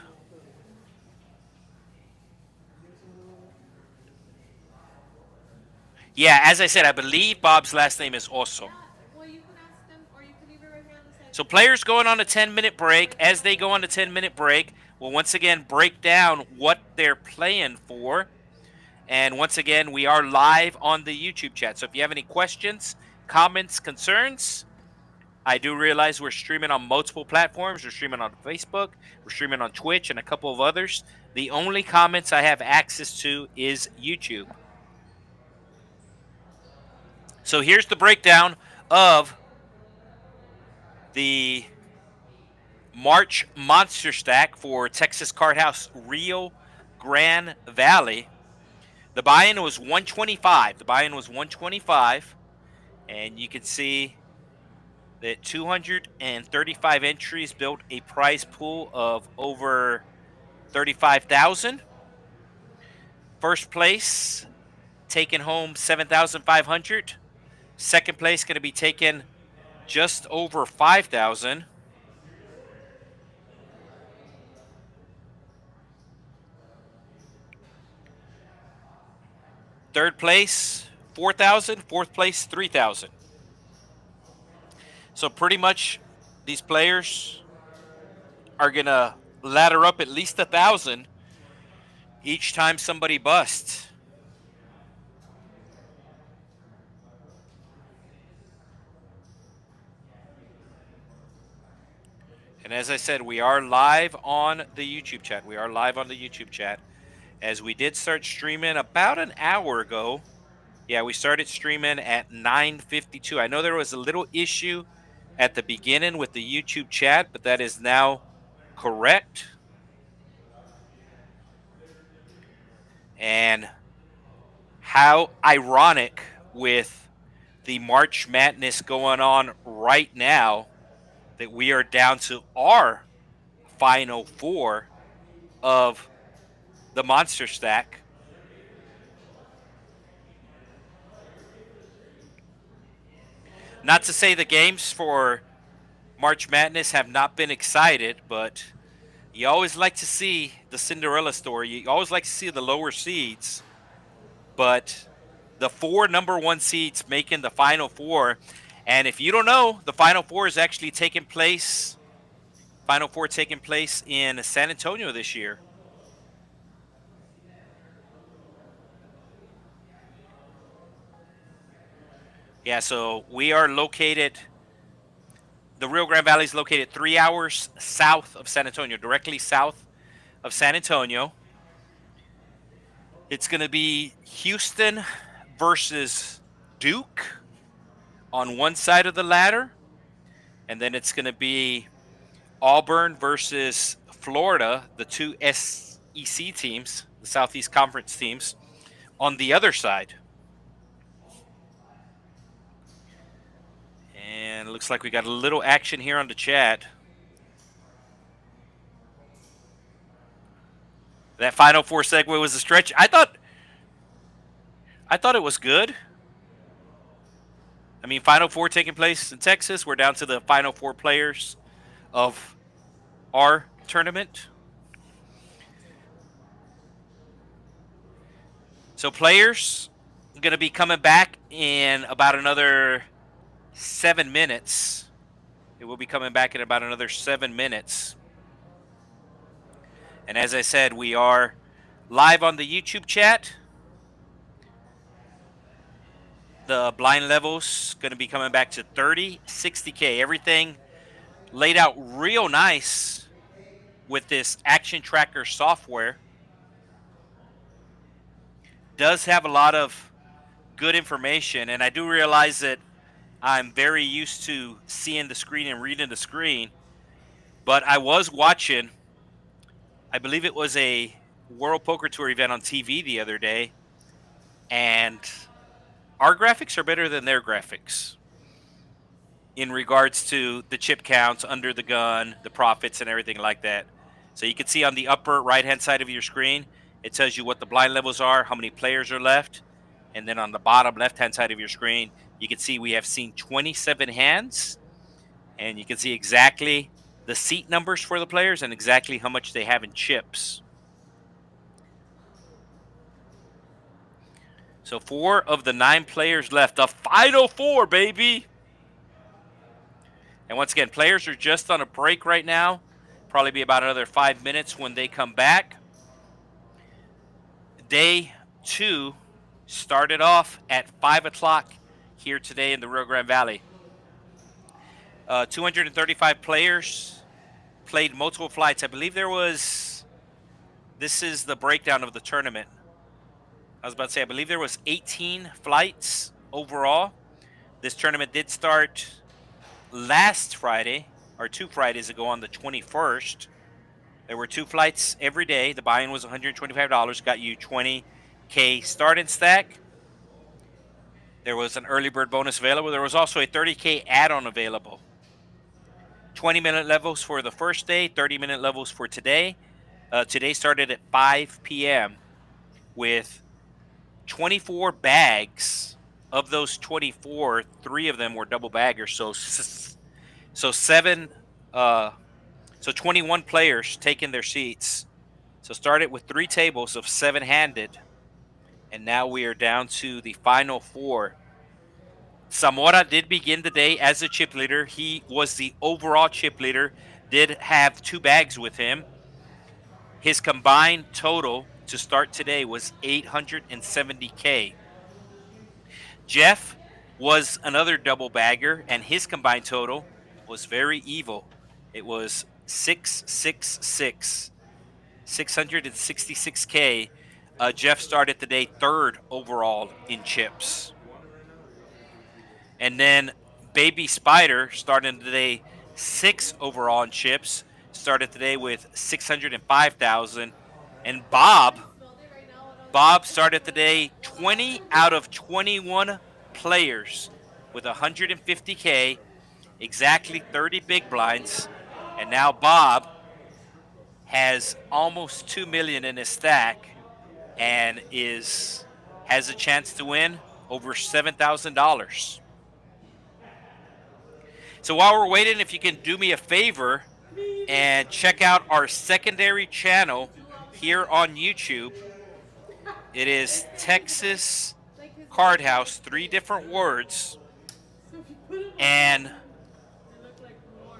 Yeah, as I said, I believe Bob's last name is also. So players going on a 10-minute break. As they go on a 10-minute break, we'll once again break down what they're playing for. And once again, we are live on the YouTube chat. So if you have any questions, comments, concerns, I do realize we're streaming on multiple platforms. We're streaming on Facebook. We're streaming on Twitch and a couple of others. The only comments I have access to is YouTube. So here's the breakdown of the March Monster Stack for Texas Card House Rio Grande Valley. The buy-in was 125. The buy-in was 125. And you can see that 235 entries built a prize pool of over 35,000. First place taking home 7,500. Second place going to be taking just over 5,000. Third place 4,000. Fourth place 3,000. So pretty much these players are going to ladder up at least 1,000 each time somebody busts. And as I said, we are live on the YouTube chat. We are live on the YouTube chat. As we did start streaming about an hour ago. Yeah, we started streaming at 9:52. I know there was a little issue at the beginning with the YouTube chat, but that is now correct. And how ironic with the March Madness going on right now that we are down to our final 4 of the Monster Stack. Not to say the games for March Madness have not been excited, but you always like to see the Cinderella story. You always like to see the lower seeds, but the 4 number 1 seeds making the Final 4. And if you don't know, the Final 4 is actually taking place. Final 4 taking place in San Antonio this year. Yeah, so we are located. The Rio Grande Valley is located 3 hours south of San Antonio, directly south of San Antonio. It's going to be Houston versus Duke on one side of the ladder. And then it's going to be Auburn versus Florida, the two SEC SEC teams, the Southeast Conference teams, on the other side. And it looks like we got a little action here on the chat. That Final Four segue was a stretch. I thought it was good. I mean, Final Four taking place in Texas. We're down to the Final Four players of our tournament. So players are going to be coming back in about another 7 minutes. It will be coming back in about another 7 minutes. And as I said, we are live on the YouTube chat. The blind levels going to be coming back to 30, 60K. Everything laid out real nice with this action tracker software. Does have a lot of good information, and I do realize that I'm very used to seeing the screen and reading the screen, but I was watching, I believe it was a World Poker Tour event on TV the other day, and our graphics are better than their graphics in regards to the chip counts, under the gun, the profits, and everything like that. So you can see on the upper right-hand side of your screen, it tells you what the blind levels are, how many players are left. And then on the bottom left-hand side of your screen, you can see we have seen 27 hands. And you can see exactly the seat numbers for the players and exactly how much they have in chips. So 4 of the 9 players left. The Final Four, baby! And once again, players are just on a break right now. Probably be about another 5 minutes when they come back. Day 2 started off at 5 o'clock here today in the Rio Grande Valley. 235 players played multiple flights. I believe this is the breakdown of the tournament. I was about to say, I believe there was 18 flights overall. This tournament did start last Friday, or 2 Fridays ago on the 21st. There were 2 flights every day. The buy-in was $125, got you 20K start and stack. There was an early bird bonus available. There was also a 30K add-on available. 20-minute levels for the first day, 30-minute levels for today. Today started at 5 p.m. with 24 bags. Of those 24, 3 of them were double baggers. So 21 players taking their seats. So started with 3 tables of 7-handed. And now we are down to the Final Four. Zamora did begin the day as a chip leader. He was the overall chip leader. Did have 2 bags with him. His combined total to start today was 870K. Jeff was another double bagger, and his combined total was very evil. It was 666K. Jeff started the day 3rd overall in chips. And then Baby Spider started the day 6th overall in chips. Started today with 605,000. And Bob started the day 20 out of 21 players with 150K, exactly 30 big blinds. And now Bob has almost 2 million in his stack and has a chance to win over $7,000. So while we're waiting, if you can do me a favor and check out our secondary channel here on YouTube. It is Texas Card House, 3 different words. And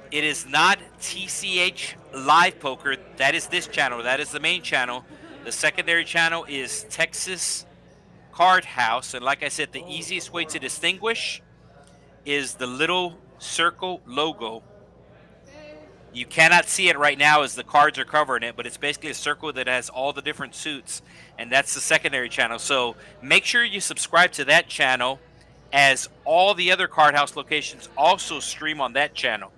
it is not TCH Live Poker. That is this channel. That is the main channel. The secondary channel is Texas Card House. And like I said, the easiest way to distinguish is the little circle logo. You cannot see it right now as the cards are covering it, but it's basically a circle that has all the different suits, and that's the secondary channel. So make sure you subscribe to that channel, as all the other Card House locations also stream on that channel.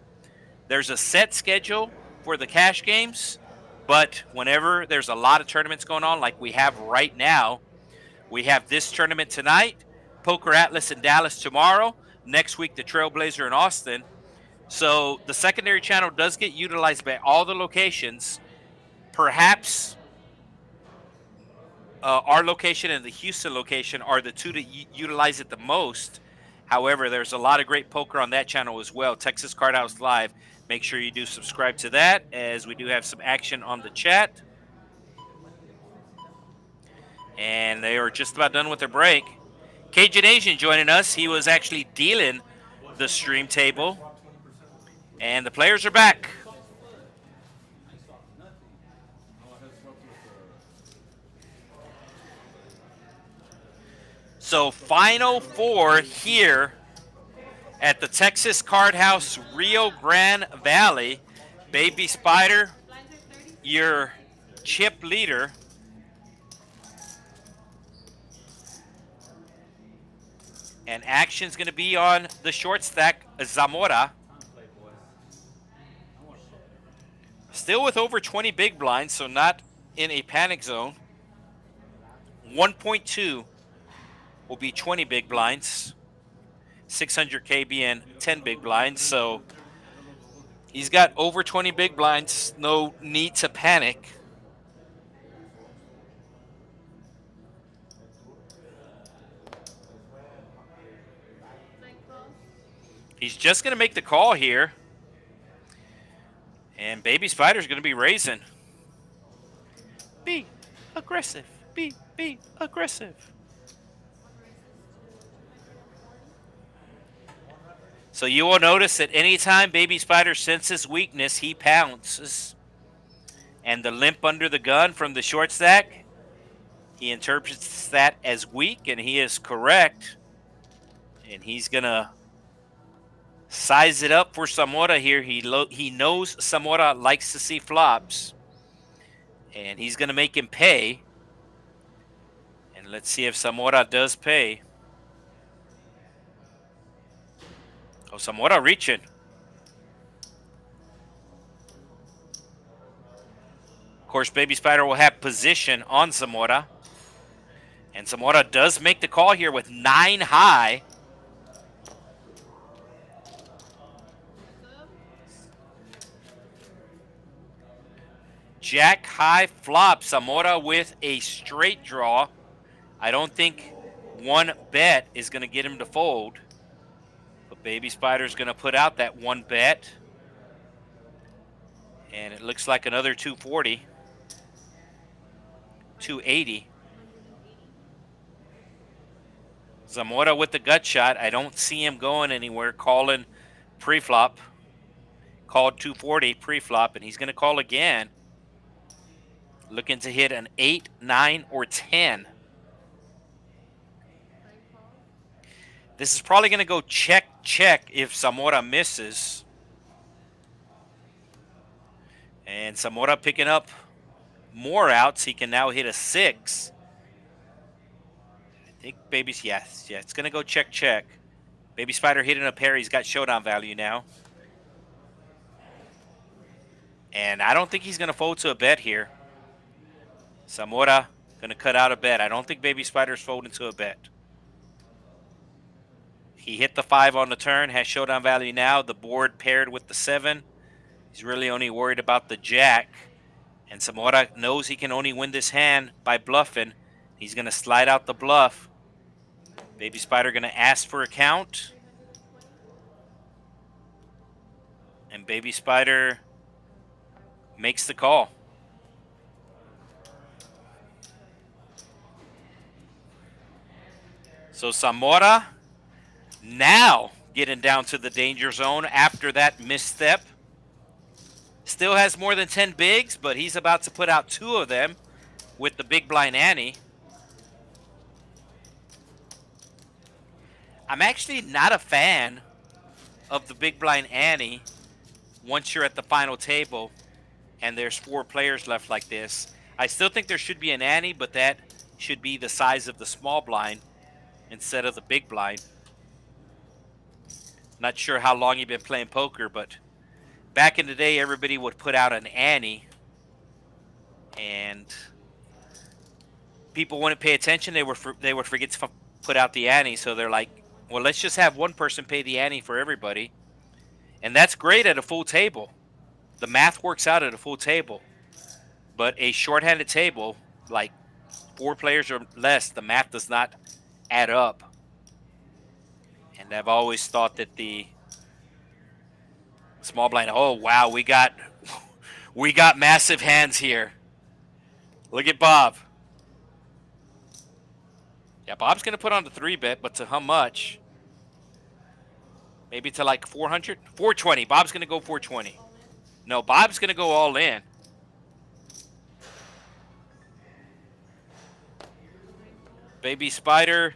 There's a set schedule for the cash games, But whenever there's a lot of tournaments going on, like we have right now, we have this tournament tonight, Poker Atlas in Dallas tomorrow, next week the Trailblazer in Austin. So the secondary channel does get utilized by all the locations. Perhaps our location and the Houston location are the two that utilize it the most. However, there's a lot of great poker on that channel as well. Texas Card House Live. Make sure you do subscribe to that, as we do have some action on the chat. And they are just about done with their break. Cajun Asian joining us. He was actually dealing the stream table. And the players are back. So final four here at the Texas Card House, Rio Grande Valley. Baby Spider, your chip leader. And action's going to be on the short stack, Zamora. Still with over 20 big blinds, so not in a panic zone. 1.2 will be 20 big blinds. 600K being 10 big blinds, so he's got over 20 big blinds. No need to panic. He's just going to make the call here. And Baby Spider's going to be raising. Be aggressive. Be aggressive. So you will notice that anytime Baby Spider senses weakness, he pounces. And the limp under the gun from the short stack, he interprets that as weak, and he is correct. And he's going to size it up for Zamora here. He knows Zamora likes to see flops. And he's going to make him pay. And let's see if Zamora does pay. Oh, Zamora reaching. Of course, Baby Spider will have position on Zamora. And Zamora does make the call here with 9 high. Jack high flop. Zamora with a straight draw. I don't think one bet is going to get him to fold. But Baby Spider's going to put out that one bet. And it looks like another 240. 280. Zamora with the gut shot. I don't see him going anywhere. Calling pre-flop. Called 240 pre-flop, and he's going to call again. Looking to hit an 8, 9, or 10. This is probably going to go check, check if Zamora misses. And Zamora picking up more outs. He can now hit a 6. I think Baby's, yes, yeah, it's going to go check, check. Baby Spider hitting a pair. He's got showdown value now. And I don't think he's going to fold to a bet here. Zamora going to cut out a bet. I don't think Baby Spider's folding to a bet. He hit the 5 on the turn, has showdown value now. The board paired with the 7. He's really only worried about the jack. And Zamora knows he can only win this hand by bluffing. He's going to slide out the bluff. Baby Spider going to ask for a count. And Baby Spider makes the call. So Zamora now getting down to the danger zone after that misstep. Still has more than 10 bigs, but he's about to put out 2 of them with the big blind ante. I'm actually not a fan of the big blind ante once you're at the final table and there's 4 players left like this. I still think there should be an ante, but that should be the size of the small blind instead of the big blind. Not sure how long you've been playing poker, but back in the day, everybody would put out an ante and people wouldn't pay attention. They would forget to put out the ante. So they're like, well, let's just have one person pay the ante for everybody, and that's great at a full table. The math works out at a full table, but a shorthanded table, like 4 players or less, the math does not add up. And I've always thought that the small blind. Oh wow, we got massive hands here. Look at Bob. Yeah, Bob's gonna put on the 3-bet, but to how much? Maybe to like 400, 420. Bob's gonna go 420. No, Bob's gonna go all in. Baby Spider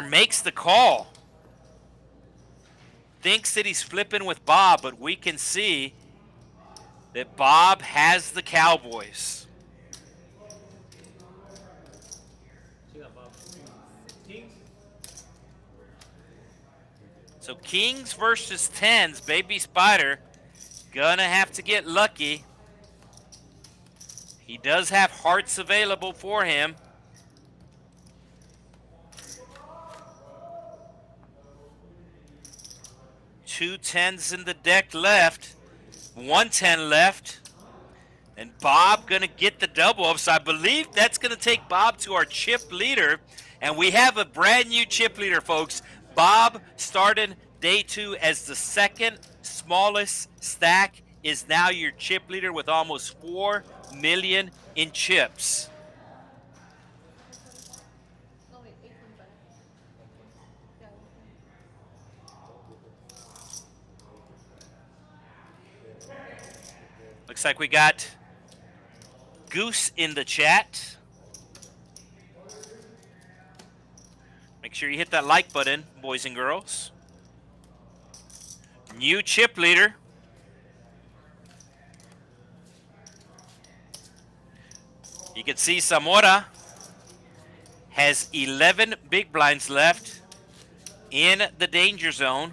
makes the call. Thinks that he's flipping with Bob, but we can see that Bob has the Cowboys. So Kings versus 10s. Baby Spider gonna have to get lucky. He does have hearts available for him. Two 10s in the deck left. 1 10 left. And Bob going to get the double up. So I believe that's going to take Bob to our chip leader. And we have a brand new chip leader, folks. Bob started day 2 as the second smallest stack, is now your chip leader with almost 4 million in chips. Looks like we got Goose in the chat. Make sure you hit that like button, boys and girls. New chip leader. You can see Zamora has 11 big blinds left in the danger zone.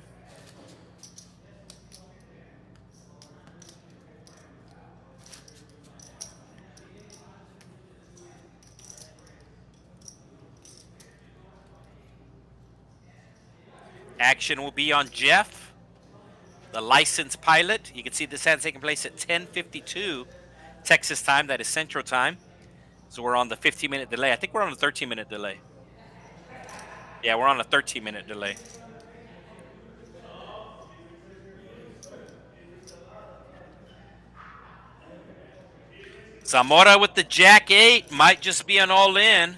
Action will be on Jeff, the licensed pilot. You can see this has taken place at 10:52 Texas time. That is Central time. So we're on the 15-minute delay. I think we're on a 13-minute delay. Yeah, we're on a 13-minute delay. Zamora with the Jack 8 might just be an all-in.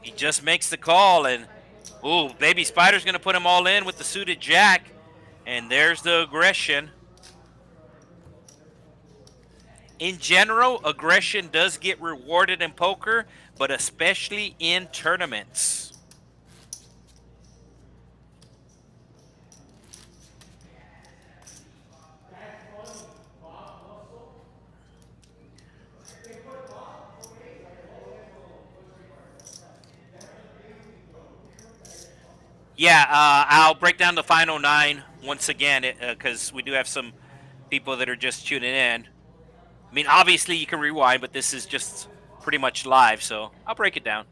He just makes the call, and ooh, Baby Spider's going to put him all in with the suited Jack. And there's the aggression. In general, aggression does get rewarded in poker, but especially in tournaments. Yeah, I'll break down the final 9 once again, because we do have some people that are just tuning in. I mean, obviously you can rewind, but this is just pretty much live, so I'll break it down.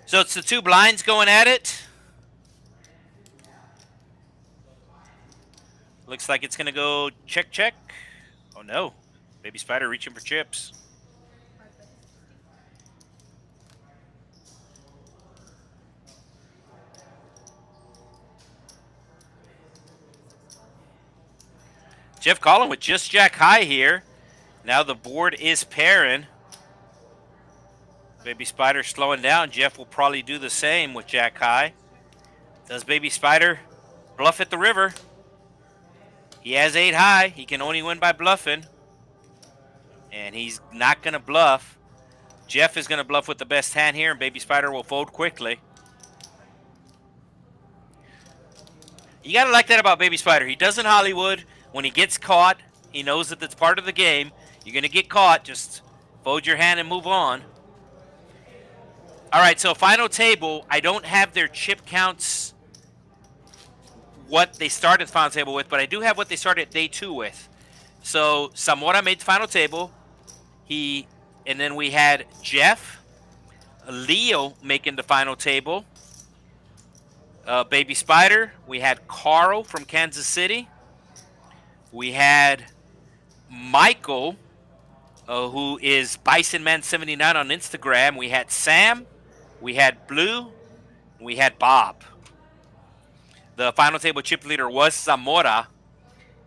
So it's the 2 blinds going at it. Looks like it's going to go check, check. Oh, no. Baby Spider reaching for chips. Jeff calling with just Jack high here. Now the board is pairing. Baby Spider slowing down. Jeff will probably do the same with Jack high. Does Baby Spider bluff at the river? He has 8 high. He can only win by bluffing. And he's not going to bluff. Jeff is going to bluff with the best hand here, and Baby Spider will fold quickly. You got to like that about Baby Spider. He doesn't Hollywood. When he gets caught, he knows that that's part of the game. You're going to get caught. Just fold your hand and move on. All right, so final table. I don't have their chip counts, what they started the final table with, but I do have what they started day 2 with. So Zamora made the final table. And then we had Jeff, Leo making the final table. Baby Spider. We had Carl from Kansas City. We had Michael, who is Bison Man 79 on Instagram. We had Sam. We had Blue. We had Bob. The final table chip leader was Zamora,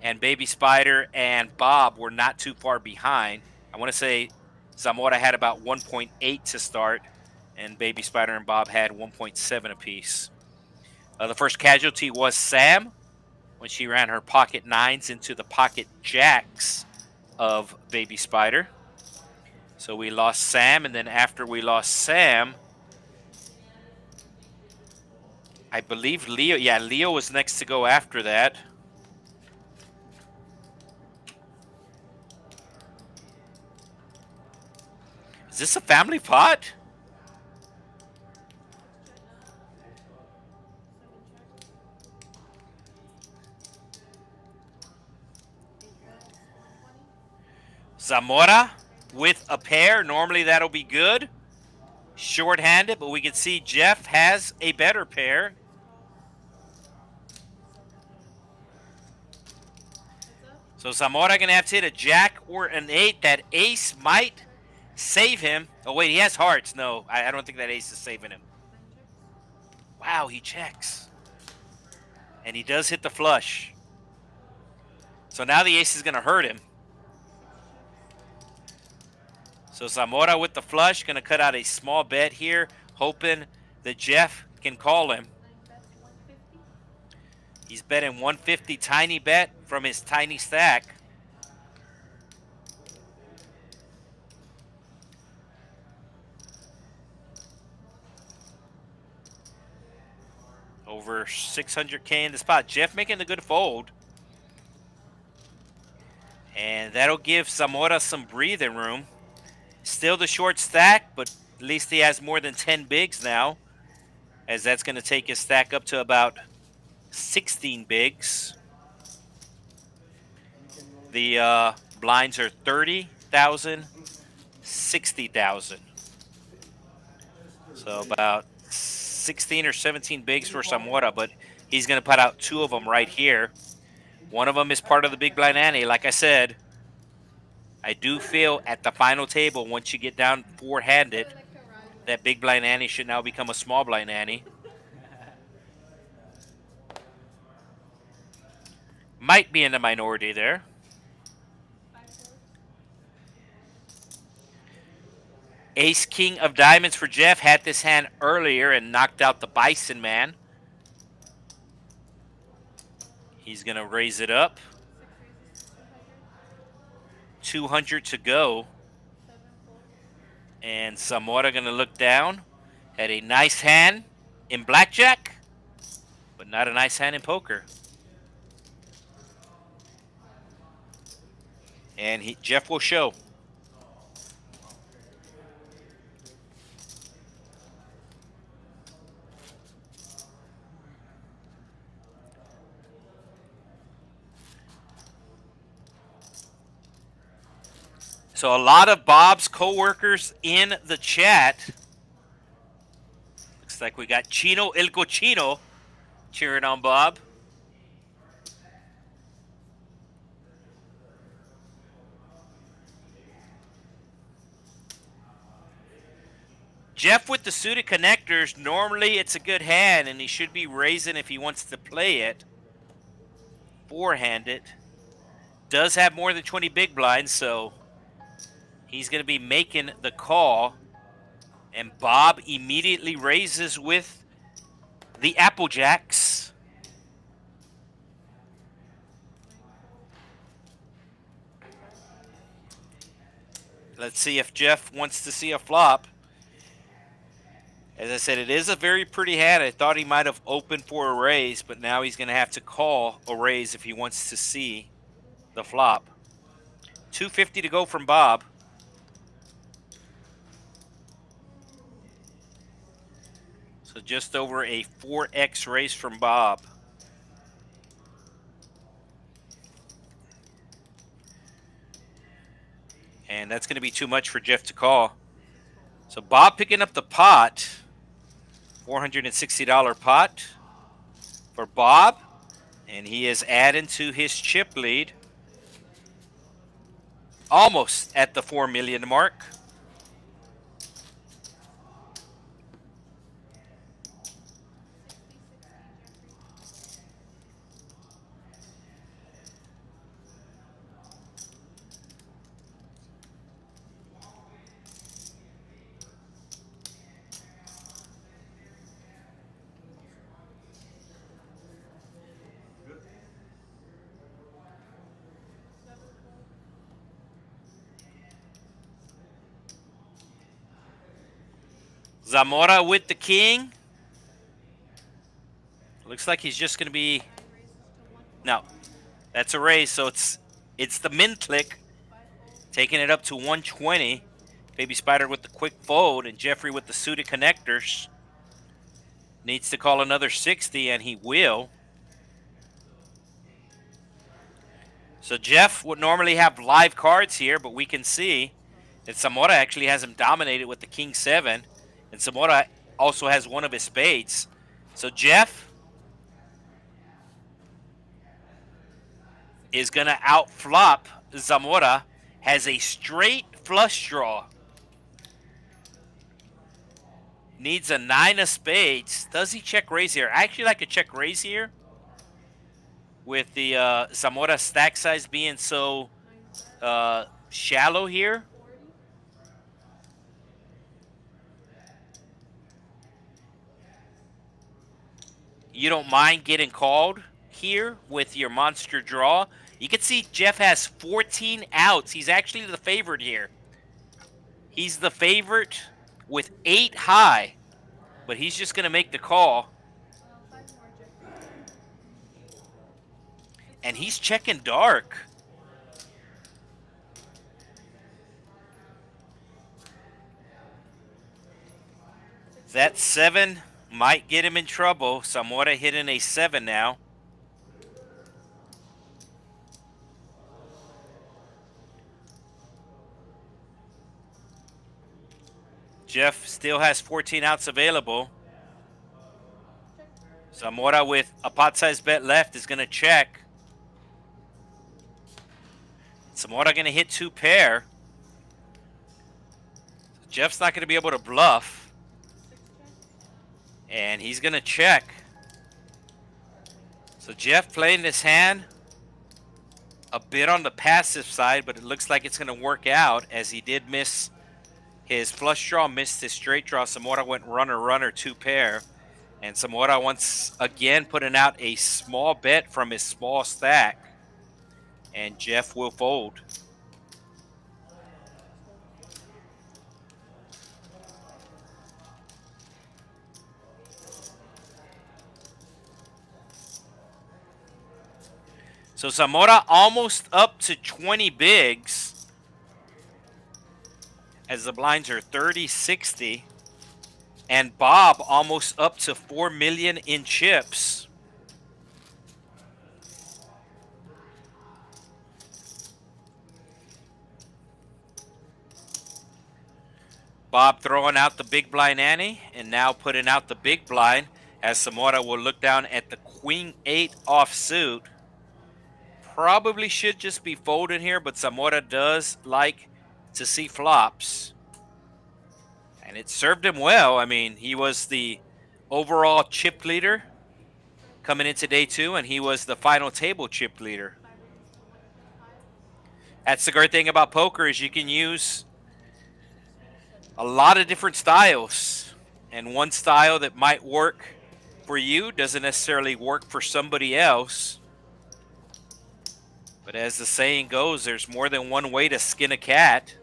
and Baby Spider and Bob were not too far behind. I want to say Zamora had about 1.8 to start, and Baby Spider and Bob had 1.7 apiece. The first casualty was Sam when she ran her pocket 9s into the pocket jacks of Baby Spider. So we lost Sam, and then after we lost Sam, I believe Leo, Leo was next to go after that. Is this a family pot? Zamora with a pair. Normally that'll be good. Short-handed, but we can see Jeff has a better pair. So Zamora going to have to hit a jack or an 8. That ace might save him. Oh, wait, he has hearts. No, I don't think that ace is saving him. Wow, he checks. And he does hit the flush. So now the ace is going to hurt him. So Zamora with the flush, going to cut out a small bet here, hoping that Jeff can call him. He's betting 150 tiny bet from his tiny stack. Over 600K in the spot. Jeff making the good fold. And that'll give Zamora some breathing room. Still the short stack, but at least he has more than 10 bigs now, as that's going to take his stack up to about 16 bigs. The blinds are 30,000, 60,000. So about 16 or 17 bigs for Zamora, but he's going to put out 2 of them right here. One of them is part of the big blind ante. Like I said, I do feel at the final table, once you get down 4-handed, that big blind ante should now become a small blind ante. Might be in the minority there. Ace King of Diamonds for Jeff. Had this hand earlier and knocked out the Bison Man. He's going to raise it up. 200 to go. And Zamora going to look down. Had a nice hand in blackjack, but not a nice hand in poker. And Jeff will show. So a lot of Bob's co-workers in the chat. Looks like we got Chino El Cochino cheering on Bob. Jeff with the suited connectors, normally it's a good hand, and he should be raising if he wants to play it. 4-handed. Does have more than 20 big blinds, so he's going to be making the call. And Bob immediately raises with the Applejacks. Let's see if Jeff wants to see a flop. As I said, it is a very pretty hand. I thought he might have opened for a raise, but now he's going to have to call a raise if he wants to see the flop. 250 to go from Bob. So just over a 4x raise from Bob. And that's going to be too much for Jeff to call. So Bob picking up the pot. $460 pot for Bob. And he is adding to his chip lead. Almost at the 4 million mark. Zamora with the king. Looks like he's just going to be... No, that's a raise, so it's the min click. Taking it up to 120. Baby Spider with the quick fold, and Jeffrey with the suited connectors. Needs to call another 60, and he will. So Jeff would normally have live cards here, but we can see that Zamora actually has him dominated with the King 7. And Zamora also has one of his spades. So Jeff is going to outflop Zamora. Has a straight flush draw. Needs a 9 of spades. Does he check raise here? I actually like a check raise here. With the Zamora stack size being so shallow here. You don't mind getting called here with your monster draw. You can see Jeff has 14 outs. He's actually the favorite here. He's the favorite with 8 high. But he's just going to make the call. And he's checking dark. That 7 might get him in trouble. Zamora hitting a 7 now. Jeff still has 14 outs available. Zamora with a pot-sized bet left is going to check. Zamora going to hit 2 pair. Jeff's not going to be able to bluff. And he's going to check. So Jeff playing this hand a bit on the passive side, but it looks like it's going to work out as he did miss his flush draw, missed his straight draw. Zamora went runner, runner, 2 pair. And Zamora once again putting out a small bet from his small stack. And Jeff will fold. So Zamora almost up to 20 bigs. As the blinds are 30-60. And Bob almost up to 4 million in chips. Bob throwing out the big blind ante and now putting out the big blind as Zamora will look down at the Queen 8 offsuit. Probably should just be folding here, but Zamora does like to see flops. And it served him well. I mean, he was the overall chip leader coming into day 2, and he was the final table chip leader. That's the great thing about poker is you can use a lot of different styles. And one style that might work for you doesn't necessarily work for somebody else. But as the saying goes, there's more than one way to skin a cat.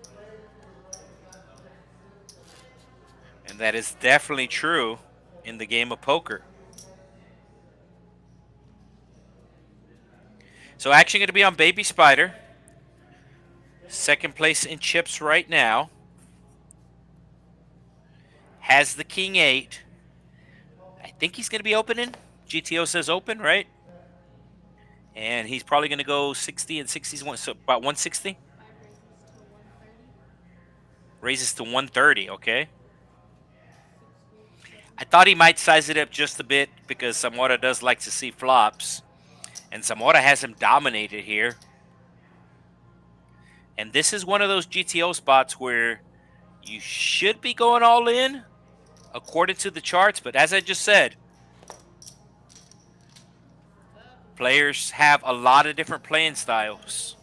And that is definitely true in the game of poker. So action going to be on Baby Spider. Second place in chips right now. Has the king 8. I think he's going to be opening. GTO says open, right? And he's probably going to go 60 and 60s, so about 160. Raises to 130, okay. I thought he might size it up just a bit because Zamora does like to see flops. And Zamora has him dominated here. And this is one of those GTO spots where you should be going all in according to the charts. But as I just said, players have a lot of different playing styles.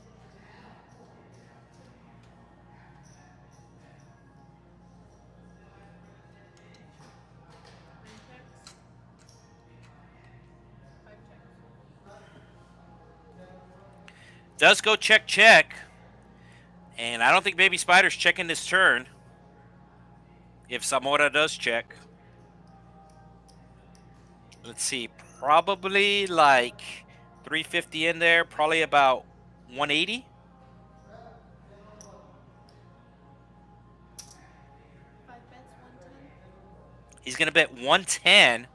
Does go check, check. And I don't think Baby Spider's checking this turn. If Zamora does check. Let's see. Probably like 350 in there. Probably about 180. He's going to bet 110.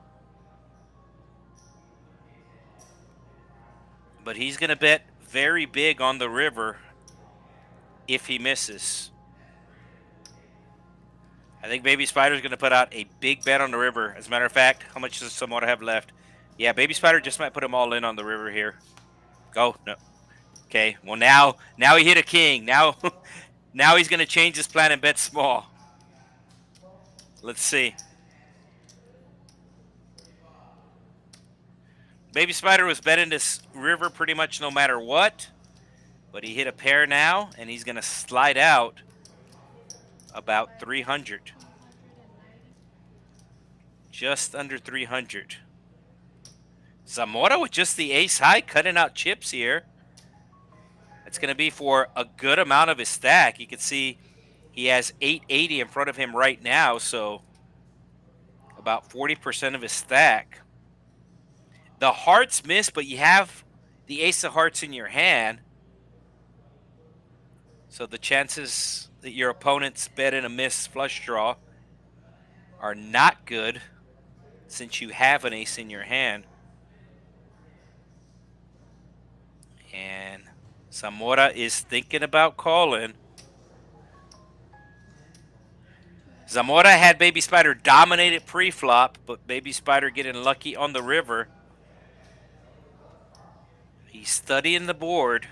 But he's going to bet very big on the river if he misses. I think Baby Spider's going to put out a big bet on the river. As a matter of fact, how much does Zamora have left? Yeah, Baby Spider just might put him all in on the river here. Go. No. Okay. Well, now he hit a king. Now he's going to change his plan and bet small. Let's see. Baby Spider was betting this river pretty much no matter what. But he hit a pair now, and he's going to slide out about 300. Just under 300. Zamora with just the ace high, cutting out chips here. It's going to be for a good amount of his stack. You can see he has 880 in front of him right now, so about 40% of his stack. The hearts miss, but you have the ace of hearts in your hand. So the chances that your opponent's betting a miss flush draw are not good since you have an ace in your hand. And Zamora is thinking about calling. Zamora had Baby Spider dominated pre-flop, but Baby Spider getting lucky on the river. He's studying the board.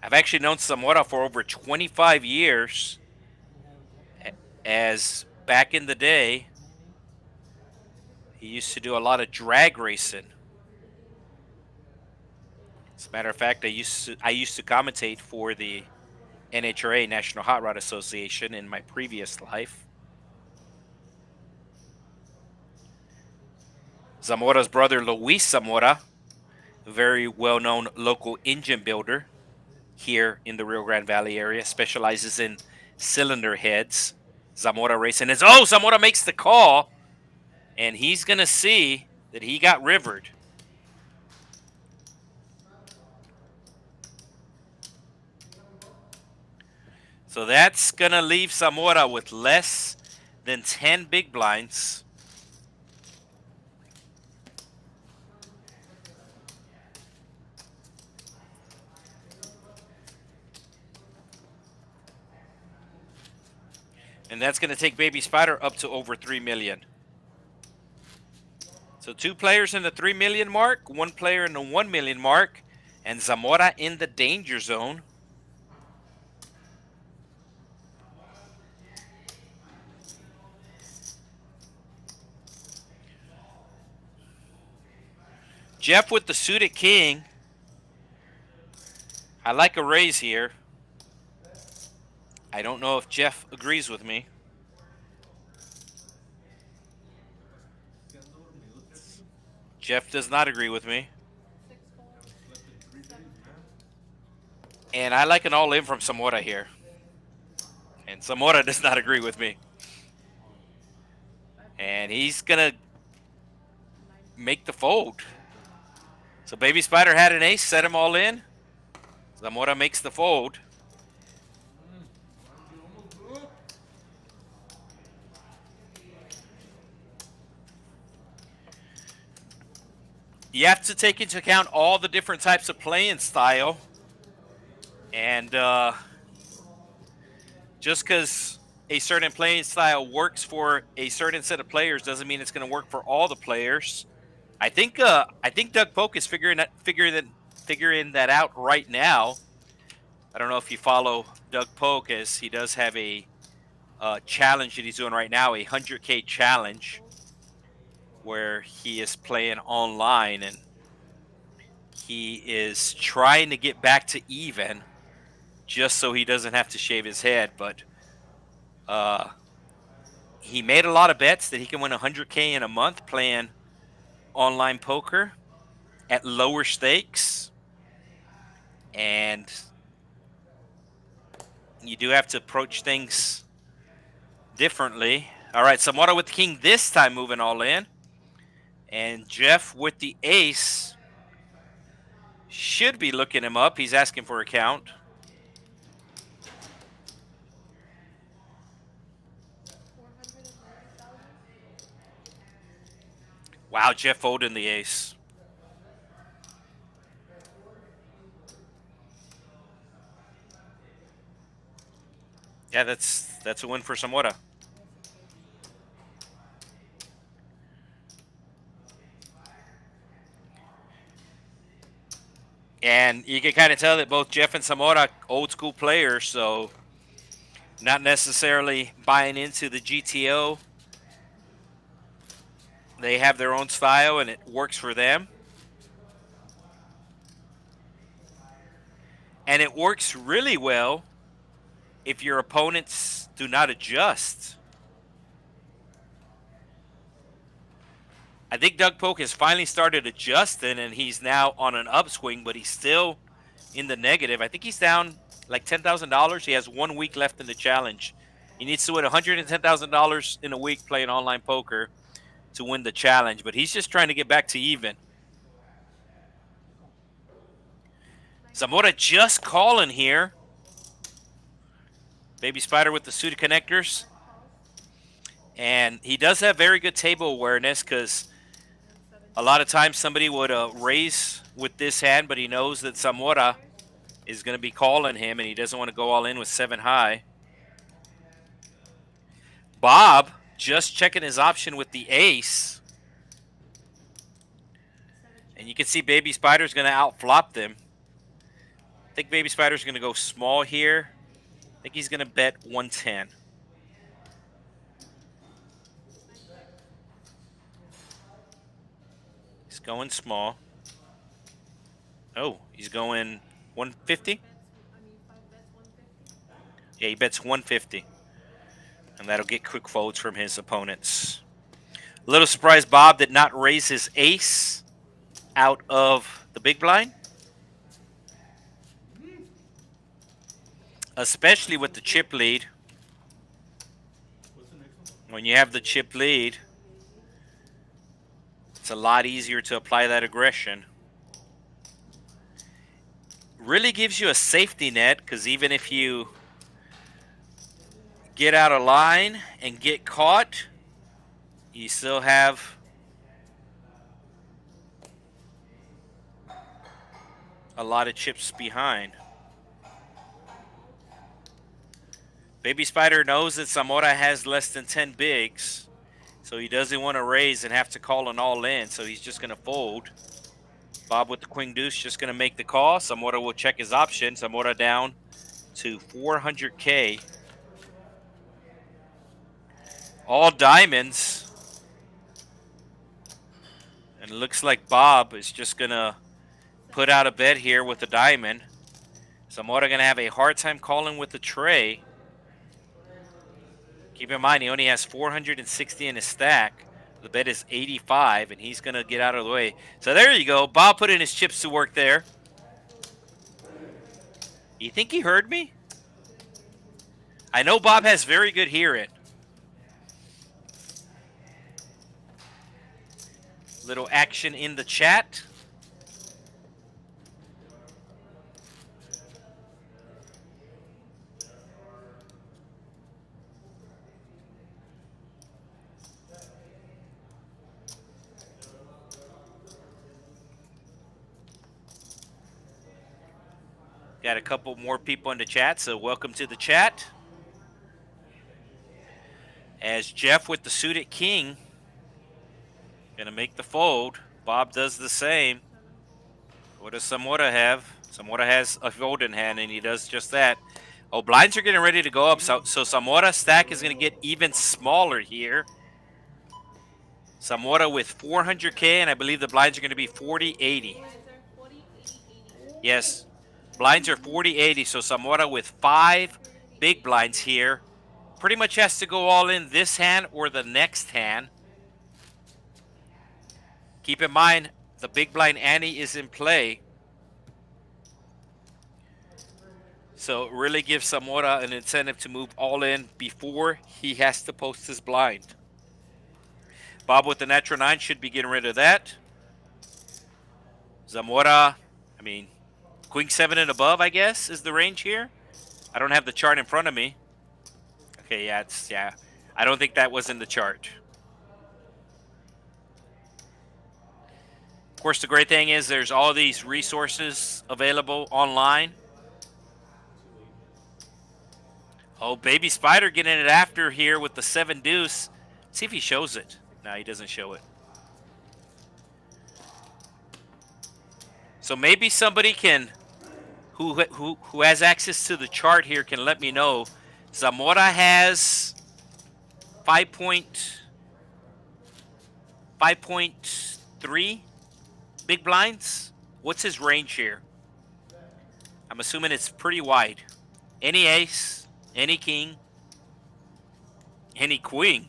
I've actually known Zamora for over 25 years. As back in the day, he used to do a lot of drag racing. As a matter of fact, I used to commentate for the NHRA, National Hot Rod Association, in my previous life. Zamora's brother, Luis Zamora, a very well-known local engine builder here in the Rio Grande Valley area, specializes in cylinder heads. Zamora racing is, oh, Zamora makes the call, and he's going to see that he got rivered. So that's going to leave Zamora with less than 10 big blinds. And that's going to take Baby Spider up to over 3 million. So 2 players in the 3 million mark, 1 player in the 1 million mark, and Zamora in the danger zone. Jeff with the suited king. I like a raise here. I don't know if Jeff agrees with me. Jeff does not agree with me. And I like an all-in from Zamora here. And Zamora does not agree with me. And he's going to make the fold. So Baby Spider had an ace, set him all in. Zamora makes the fold. You have to take into account all the different types of playing style. And just because a certain playing style works for a certain set of players doesn't mean it's going to work for all the players. I think Doug Polk is figuring that out right now. I don't know if you follow Doug Polk, as he does have a challenge that he's doing right now, a 100K challenge, where he is playing online and he is trying to get back to even just so he doesn't have to shave his head. But he made a lot of bets that he can win 100K in a month playing online poker at lower stakes. And you do have to approach things differently. All right, Zamora with the king this time moving all in. And Jeff with the ace should be looking him up. He's asking for a count. Wow, Jeff folding the ace. Yeah, that's a win for Zamora. And you can kind of tell that both Jeff and Zamora old school players, so not necessarily buying into the GTO. They have their own style and it works for them. And it works really well if your opponents do not adjust. I think Doug Polk has finally started adjusting, and he's now on an upswing, but he's still in the negative. I think he's down like $10,000. He has 1 week left in the challenge. He needs to win $110,000 in a week playing online poker to win the challenge, but he's just trying to get back to even. Zamora just calling here. Baby Spider with the suited connectors. And he does have very good table awareness, because a lot of times somebody would raise with this hand, but he knows that Zamora is going to be calling him, and he doesn't want to go all in with 7 high. Bob just checking his option with the ace. And you can see Baby Spider's going to outflop them. I think Baby Spider's going to go small here. I think he's going to bet 110. He's going small. Oh, he's going 150? Yeah, he bets 150. And that'll get quick folds from his opponents. A little surprised Bob did not raise his ace out of the big blind. Especially with the chip lead. When you have the chip lead, it's a lot easier to apply that aggression. Really gives you a safety net, because even if you get out of line and get caught, you still have a lot of chips behind. Baby Spider knows that Zamora has less than 10 bigs, so he doesn't want to raise and have to call an all-in, so he's just going to fold. Bob with the queen deuce just going to make the call. Zamora will check his option. Zamora down to 400K. All diamonds. And it looks like Bob is just going to put out a bet here with a diamond. Zamora going to have a hard time calling with the tray. Keep in mind, he only has 460 in his stack. The bet is 85, and he's going to get out of the way. So there you go. Bob put in his chips to work there. You think he heard me? I know Bob has very good hearing. Little action in the chat. Got a couple more people in the chat, so welcome to the chat. As Jeff with the suited king gonna make the fold. Bob does the same. What does Zamora have? Zamora has a fold in hand, and he does just that. Oh, blinds are getting ready to go up, so Zamora's stack is gonna get even smaller here. Zamora with 400K, and I believe the blinds are gonna be 40-80. Yes, blinds are 40-80, so Zamora with 5 big blinds here. Pretty much has to go all in this hand or the next hand. Keep in mind, the big blind ante is in play. So it really gives Zamora an incentive to move all in before he has to post his blind. Bob with the natural 9 should be getting rid of that. Zamora, I mean, queen 7 and above, I guess, is the range here. I don't have the chart in front of me. Okay, yeah. I don't think that was in the chart. Of course, the great thing is there's all these resources available online. Oh, Baby Spider getting it after here with the 7 deuce. See if he shows it. No, he doesn't show it. So maybe somebody can, who has access to the chart here, can let me know. Zamora has 5.3 big blinds. What's his range here? I'm assuming it's pretty wide. Any ace, any king, any queen.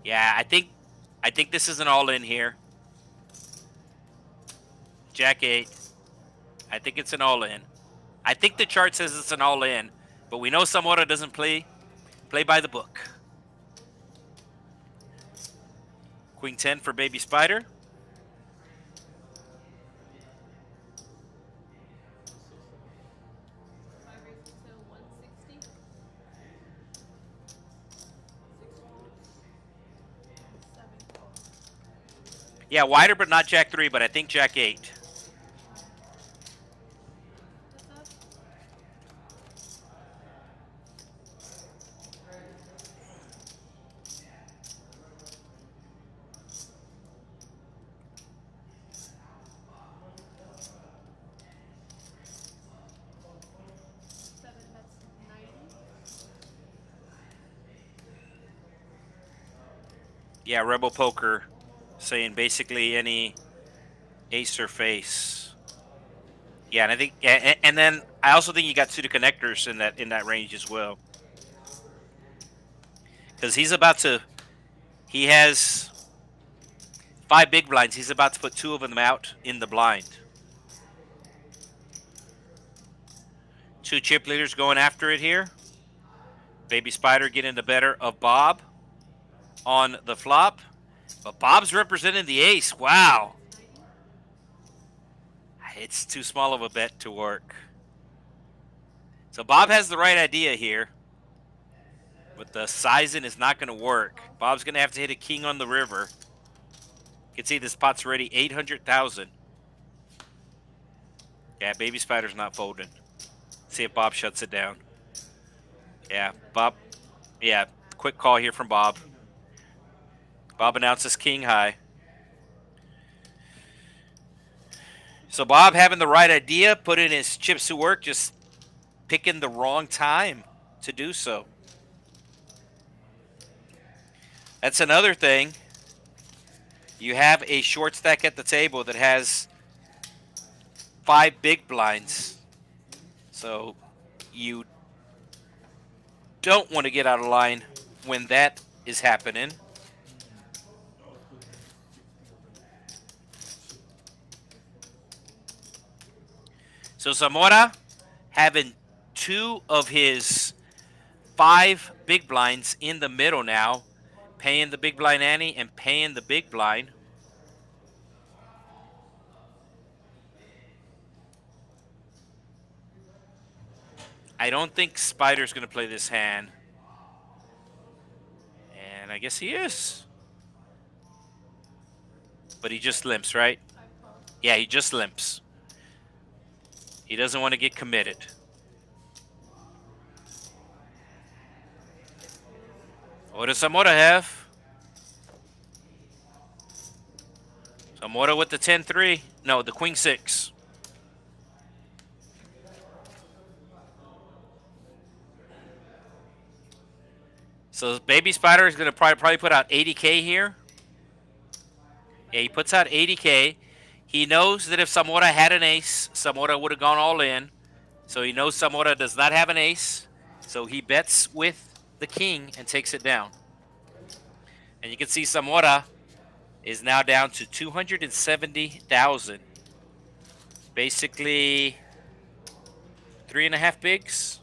Yeah, I think this is an all-in here. Jack 8. I think it's an all-in. I think the chart says it's an all-in, but we know Zamora doesn't play by the book. Queen 10 for Baby Spider. Yeah, wider, but not Jack 3, but I think Jack 8. Yeah, Rebel Poker saying basically any ace or face. Yeah, and I think, and then I also think you got suited connectors in that range as well, because he has 5 big blinds. He's about to put 2 of them out in the blind. 2 chip leaders going after it here. Baby Spider getting the better of Bob on the flop, but Bob's representing the ace. Wow. It's too small of a bet to work. So Bob has the right idea here, but the sizing is not going to work. Bob's going to have to hit a king on the river. You can see this pot's already 800,000. Yeah, Baby Spider's not folding. See if Bob shuts it down. Yeah, Bob. Yeah, quick call here from Bob. Bob announces king high. So Bob having the right idea, putting his chips to work, just picking the wrong time to do so. That's another thing. You have a short stack at the table that has 5 big blinds. So you don't want to get out of line when that is happening. So Zamora having 2 of his 5 big blinds in the middle now, paying the big blind ante and paying the big blind. I don't think Spider's going to play this hand. And I guess he is. But he just limps, right? Yeah, he just limps. He doesn't want to get committed. What does Zamora have? Zamora with the 10-3. No, the queen 6. So Baby Spider is going to probably put out 80K here. Yeah, he puts out 80K. He knows that if Zamora had an ace, Zamora would have gone all in. So he knows Zamora does not have an ace. So he bets with the king and takes it down. And you can see Zamora is now down to 270,000. Basically 3.5 bigs.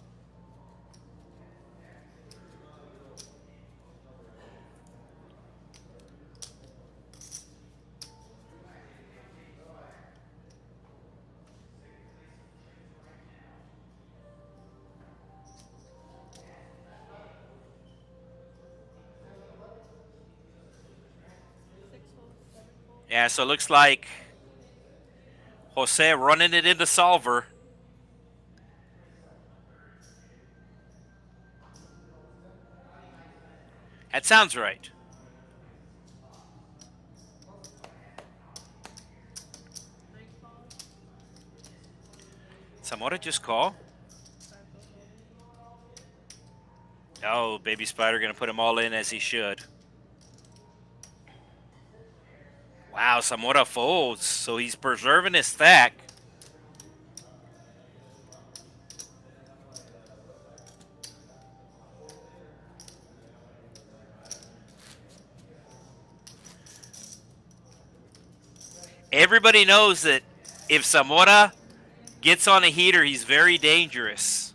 Yeah, so it looks like Jose running it into solver. That sounds right. Zamora just call. Oh, Baby Spider going to put him all in as he should. Wow, Zamora folds, so he's preserving his stack. Everybody knows that if Zamora gets on a heater, he's very dangerous.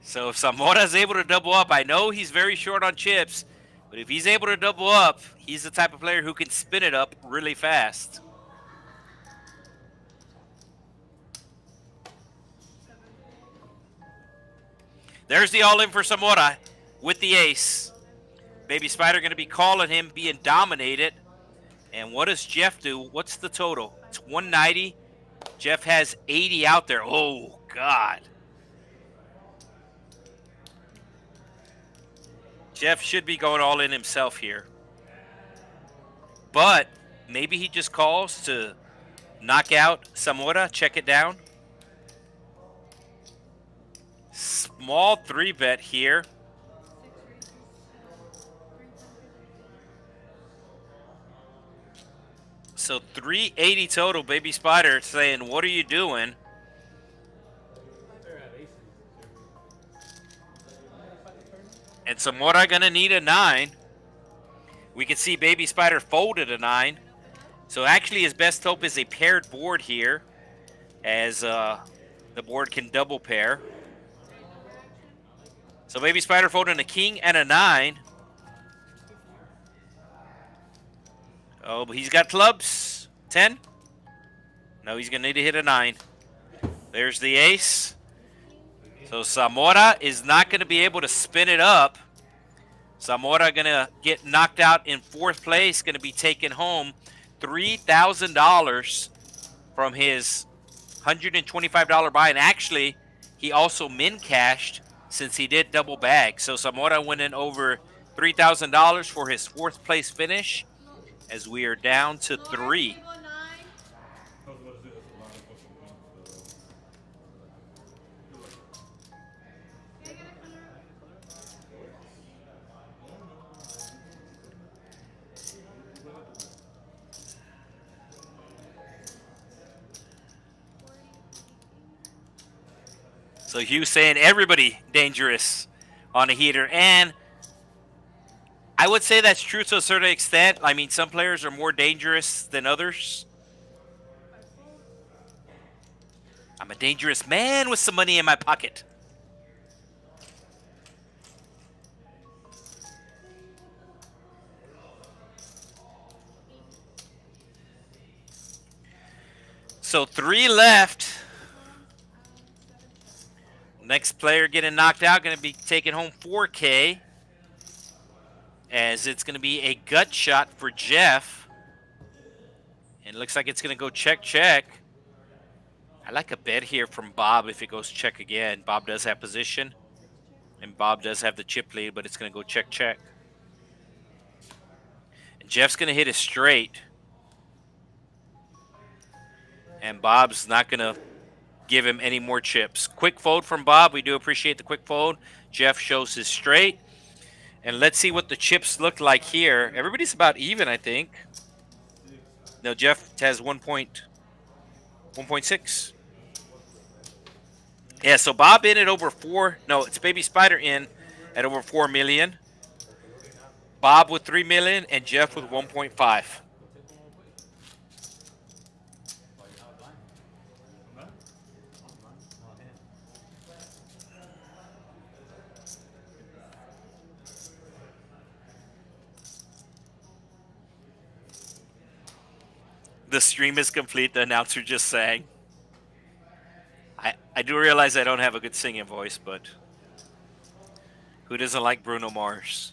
So if Zamora is able to double up, I know he's very short on chips, but if he's able to double up, he's the type of player who can spin it up really fast. There's the all-in for Zamora with the ace. Baby Spider going to be calling him, being dominated. And what does Jeff do? What's the total? It's 190. Jeff has 80 out there. Oh, God. Jeff should be going all in himself here. But maybe he just calls to knock out Zamora, check it down. Small 3-bet here. So 380 total. Baby Spider saying, what are you doing? And Zamora going to need a 9. We can see Baby Spider folded a 9. So actually his best hope is a paired board here, as the board can double pair. So Baby Spider folding a king and a 9. Oh, but he's got clubs. 10? No, he's going to need to hit a 9. There's the ace. So Zamora is not going to be able to spin it up. Zamora going to get knocked out in 4th place, going to be taking home $3,000 from his $125 buy. And actually, he also min cashed since he did double bag. So Zamora went in over $3,000 for his 4th place finish, as we are down to 3. So Hugh saying everybody dangerous on a heater. And I would say that's true to a certain extent. I mean, some players are more dangerous than others. I'm a dangerous man with some money in my pocket. So 3 left. Next player getting knocked out, going to be taking home 4K, as it's going to be a gut shot for Jeff. And And it looks like it's going to go check, check. I like a bet here from Bob if it goes check again. Bob does have position. And Bob does have the chip lead, but it's going to go check, check. And Jeff's going to hit a straight. And Bob's not going to give him any more chips. Quick fold from Bob. We do appreciate the quick fold. Jeff shows his straight. And let's see what the chips look like here. Everybody's about even, I think. No, Jeff has 1.6. Yeah, so Bob in at over 4. No, it's Baby Spider in at over 4 million. Bob with 3 million and Jeff with 1.5. The stream is complete, the announcer just sang. I do realize I don't have a good singing voice, but who doesn't like Bruno Mars?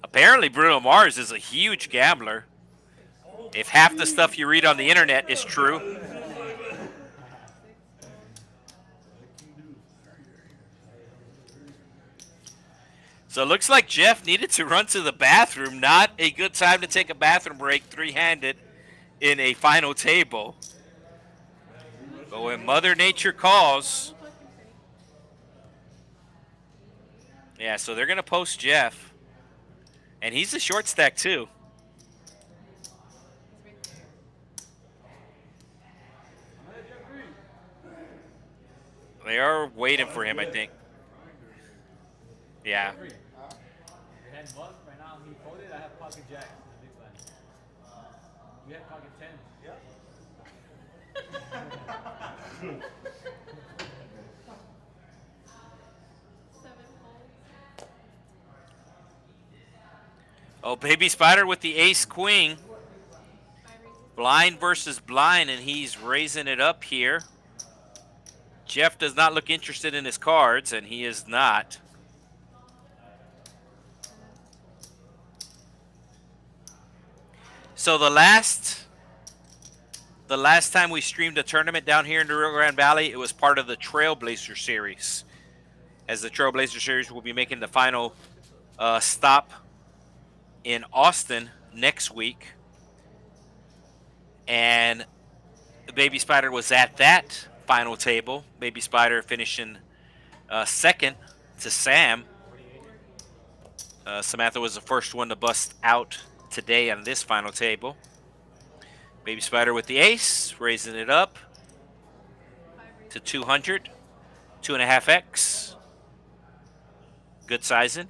Apparently Bruno Mars is a huge gambler. If half the stuff you read on the internet is true. So it looks like Jeff needed to run to the bathroom. Not a good time to take a bathroom break three-handed in a final table. But when Mother Nature calls. Yeah, so they're going to post Jeff. And he's a short stack too. They are waiting for him, I think. Yeah. Right now, he folded. I have pocket jack in the big blind. You have pocket 10. Yep. Oh, Baby Spider with the ace queen. Blind versus blind, and he's raising it up here. Jeff does not look interested in his cards, and he is not. So the last time we streamed a tournament down here in the Rio Grande Valley, it was part of the Trailblazer series. As the Trailblazer series will be making the final stop in Austin next week. And Baby Spider was at that final table. Baby Spider finishing second to Sam. Samantha was the first one to bust out today on this final table. Baby Spider with the ace, raising it up to 200, 2.5x. Good sizing.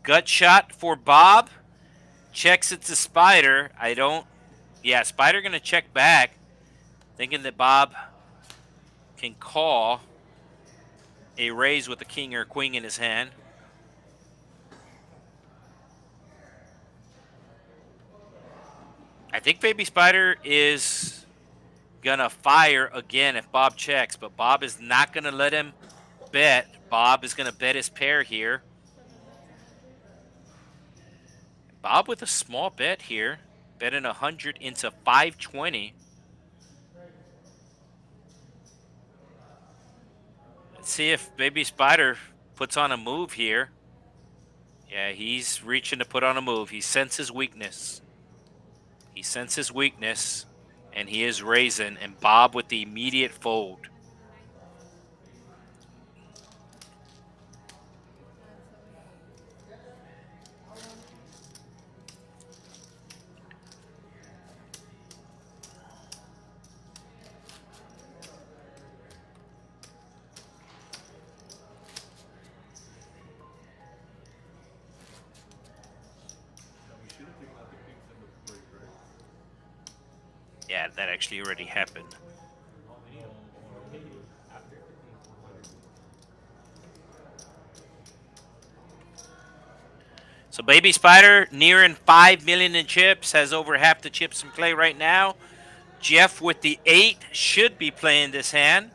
Gut shot for Bob. Checks it to Spider. Yeah, Spider going to check back. Thinking that Bob can call a raise with a king or a queen in his hand. I think Baby Spider is going to fire again if Bob checks, but Bob is not going to let him bet. Bob is going to bet his pair here. Bob with a small bet here, betting 100 into 520. Let's see if Baby Spider puts on a move here. Yeah, he's reaching to put on a move. He senses weakness. He senses weakness, and he is raising, and Bob with the immediate fold. Yeah, that actually already happened. Baby Spider nearing 5 million in chips, has over half the chips in play right now. Jeff with the 8 should be playing this hand.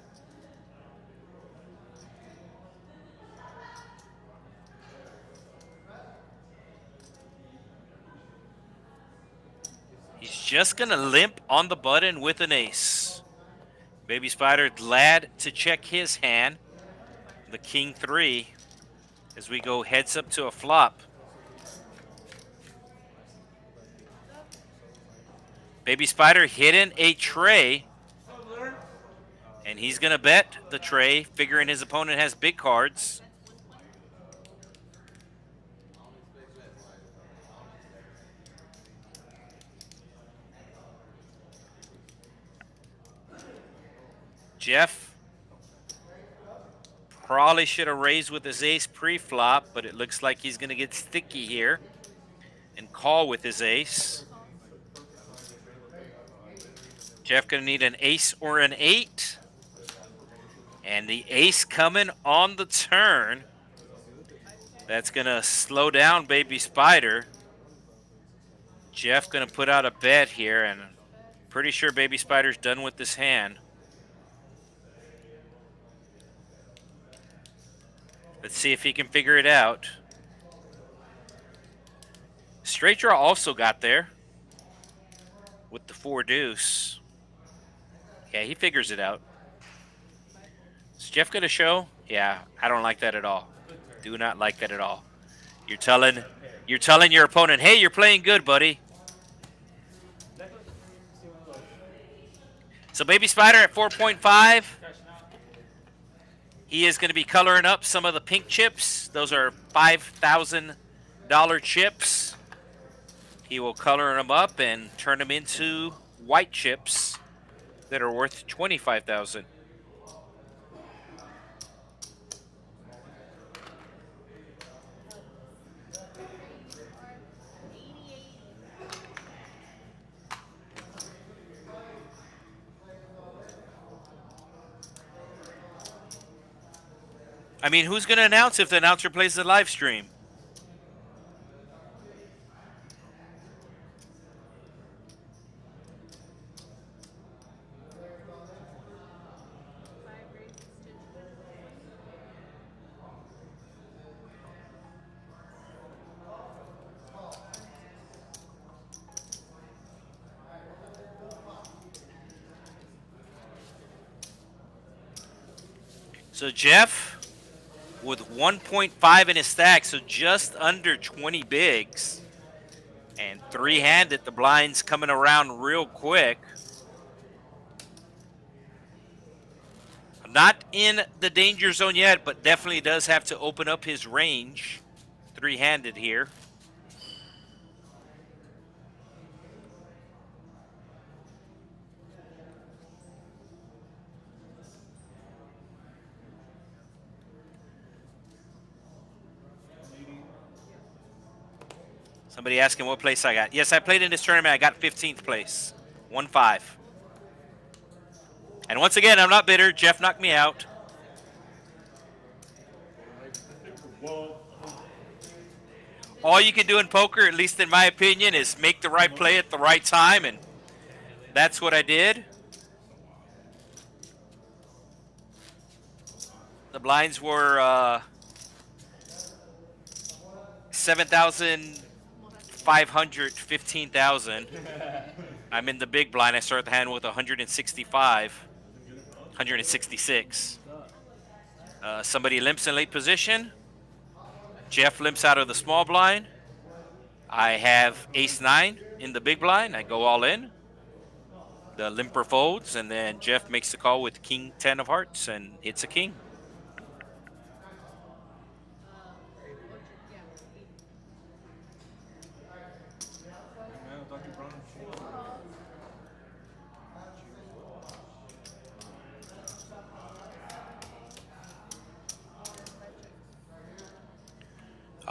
He's just going to limp on the button with an ace. Baby Spider glad to check his hand, the King 3, as we go heads up to a flop. Baby Spider hitting a tray, and he's going to bet the tray, figuring his opponent has big cards. Jeff probably should have raised with his ace pre-flop, but it looks like he's going to get sticky here and call with his ace. Jeff going to need an ace or an 8. And the ace coming on the turn. That's going to slow down Baby Spider. Jeff going to put out a bet here, and pretty sure Baby Spider's done with this hand. Let's see if he can figure it out. Straight draw also got there with the 4 deuce. Yeah, he figures it out. Is Jeff going to show? Yeah, I don't like that at all. Do not like that at all. You're telling your opponent, hey, you're playing good, buddy. So Baby Spider at 4.5. He is going to be coloring up some of the pink chips. Those are $5,000 chips. He will color them up and turn them into white chips that are worth $25,000. I mean, who's going to announce if the announcer plays the live stream? So Jeff with 1.5 in his stack, so just under 20 bigs. And 3-handed, the blinds coming around real quick. Not in the danger zone yet, but definitely does have to open up his range. 3-handed here. Somebody asking what place I got. Yes, I played in this tournament. I got 15th place. 1-5. And once again, I'm not bitter. Jeff knocked me out. All you can do in poker, at least in my opinion, is make the right play at the right time, and that's what I did. The blinds were 7,500, 15,000. I'm in the big blind. I start the hand with 165, 166. Somebody limps in late position. Jeff limps out of the small blind. I have ace-9 in the big blind. I go all in. The limper folds, and then Jeff makes the call with king-10 of hearts, and it's a king.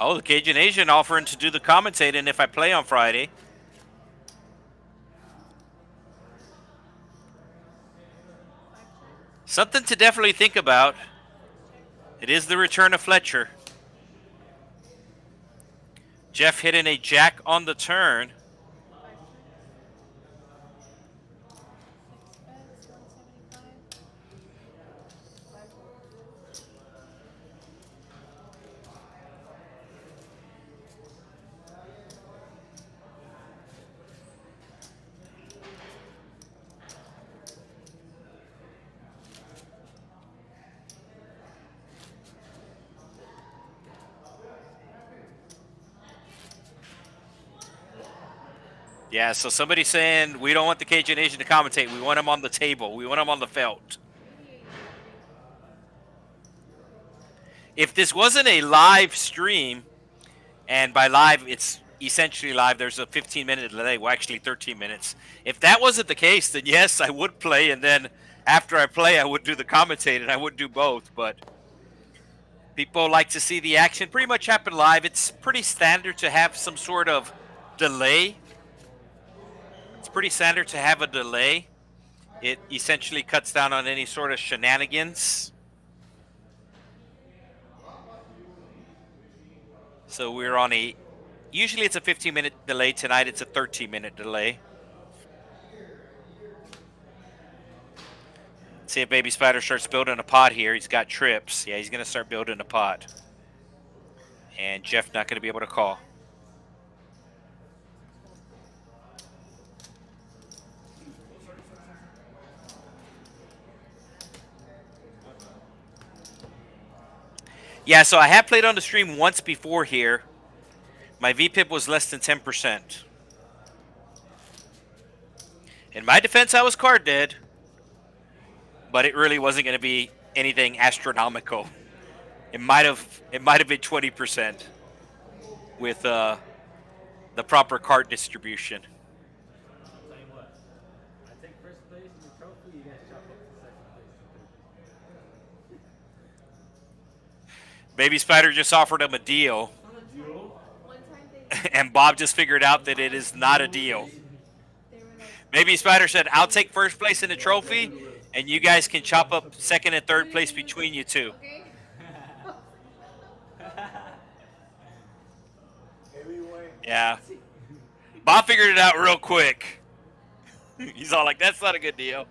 Oh, the Cajun Asian offering to do the commentating if I play on Friday. Something to definitely think about. It is the return of Fletcher. Jeff hitting a jack on the turn. Yeah, so somebody's saying we don't want the Cajun Nation to commentate. We want them on the table. We want them on the felt. If this wasn't a live stream, and by live, it's essentially live, there's a 15-minute delay. Well, actually 13 minutes. If that wasn't the case, then yes, I would play, and then after I play, I would do the commentate, and I would do both. But people like to see the action pretty much happen live. It's pretty standard to have some sort of delay. It's pretty standard to have a delay. It essentially cuts down on any sort of shenanigans. So we're on a, usually it's a 15-minute delay. Tonight it's a 13-minute delay. Let's see if Baby Spider starts building a pot here. He's got trips. Yeah, he's going to start building a pot. And Jeff not going to be able to call. Yeah, so I have played on the stream once before here. My VPIP was less than 10%. In my defense, I was card dead. But it really wasn't going to be anything astronomical. It might have been 20% with the proper card distribution. I'll tell you what. I take first place in the trophy. You guys chop up to second place. Baby Spider just offered him a deal. It's not a duel. And Bob just figured out that it is not a deal. Baby Spider said, I'll take first place in the trophy, and you guys can chop up second and third place between you two. Yeah. Bob figured it out real quick. He's all like, that's not a good deal.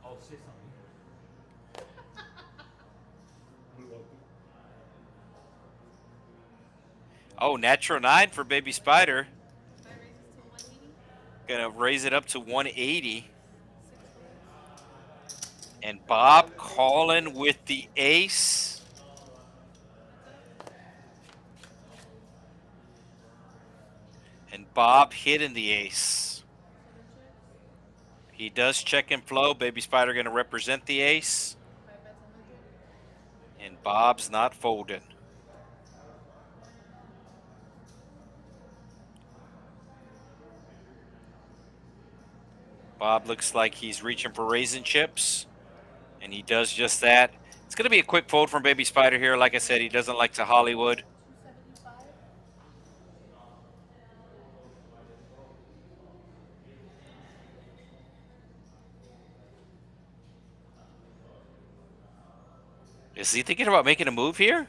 Oh, say something. Oh, natural 9 for Baby Spider. Gonna raise it up to 180. And Bob calling with the ace. And Bob hitting the ace. He does check and flow. Baby Spider gonna represent the ace. And Bob's not folding. Bob looks like he's reaching for raisin chips, and he does just that. It's going to be a quick fold from Baby Spider here. Like I said, he doesn't like to Hollywood. Is he thinking about making a move here?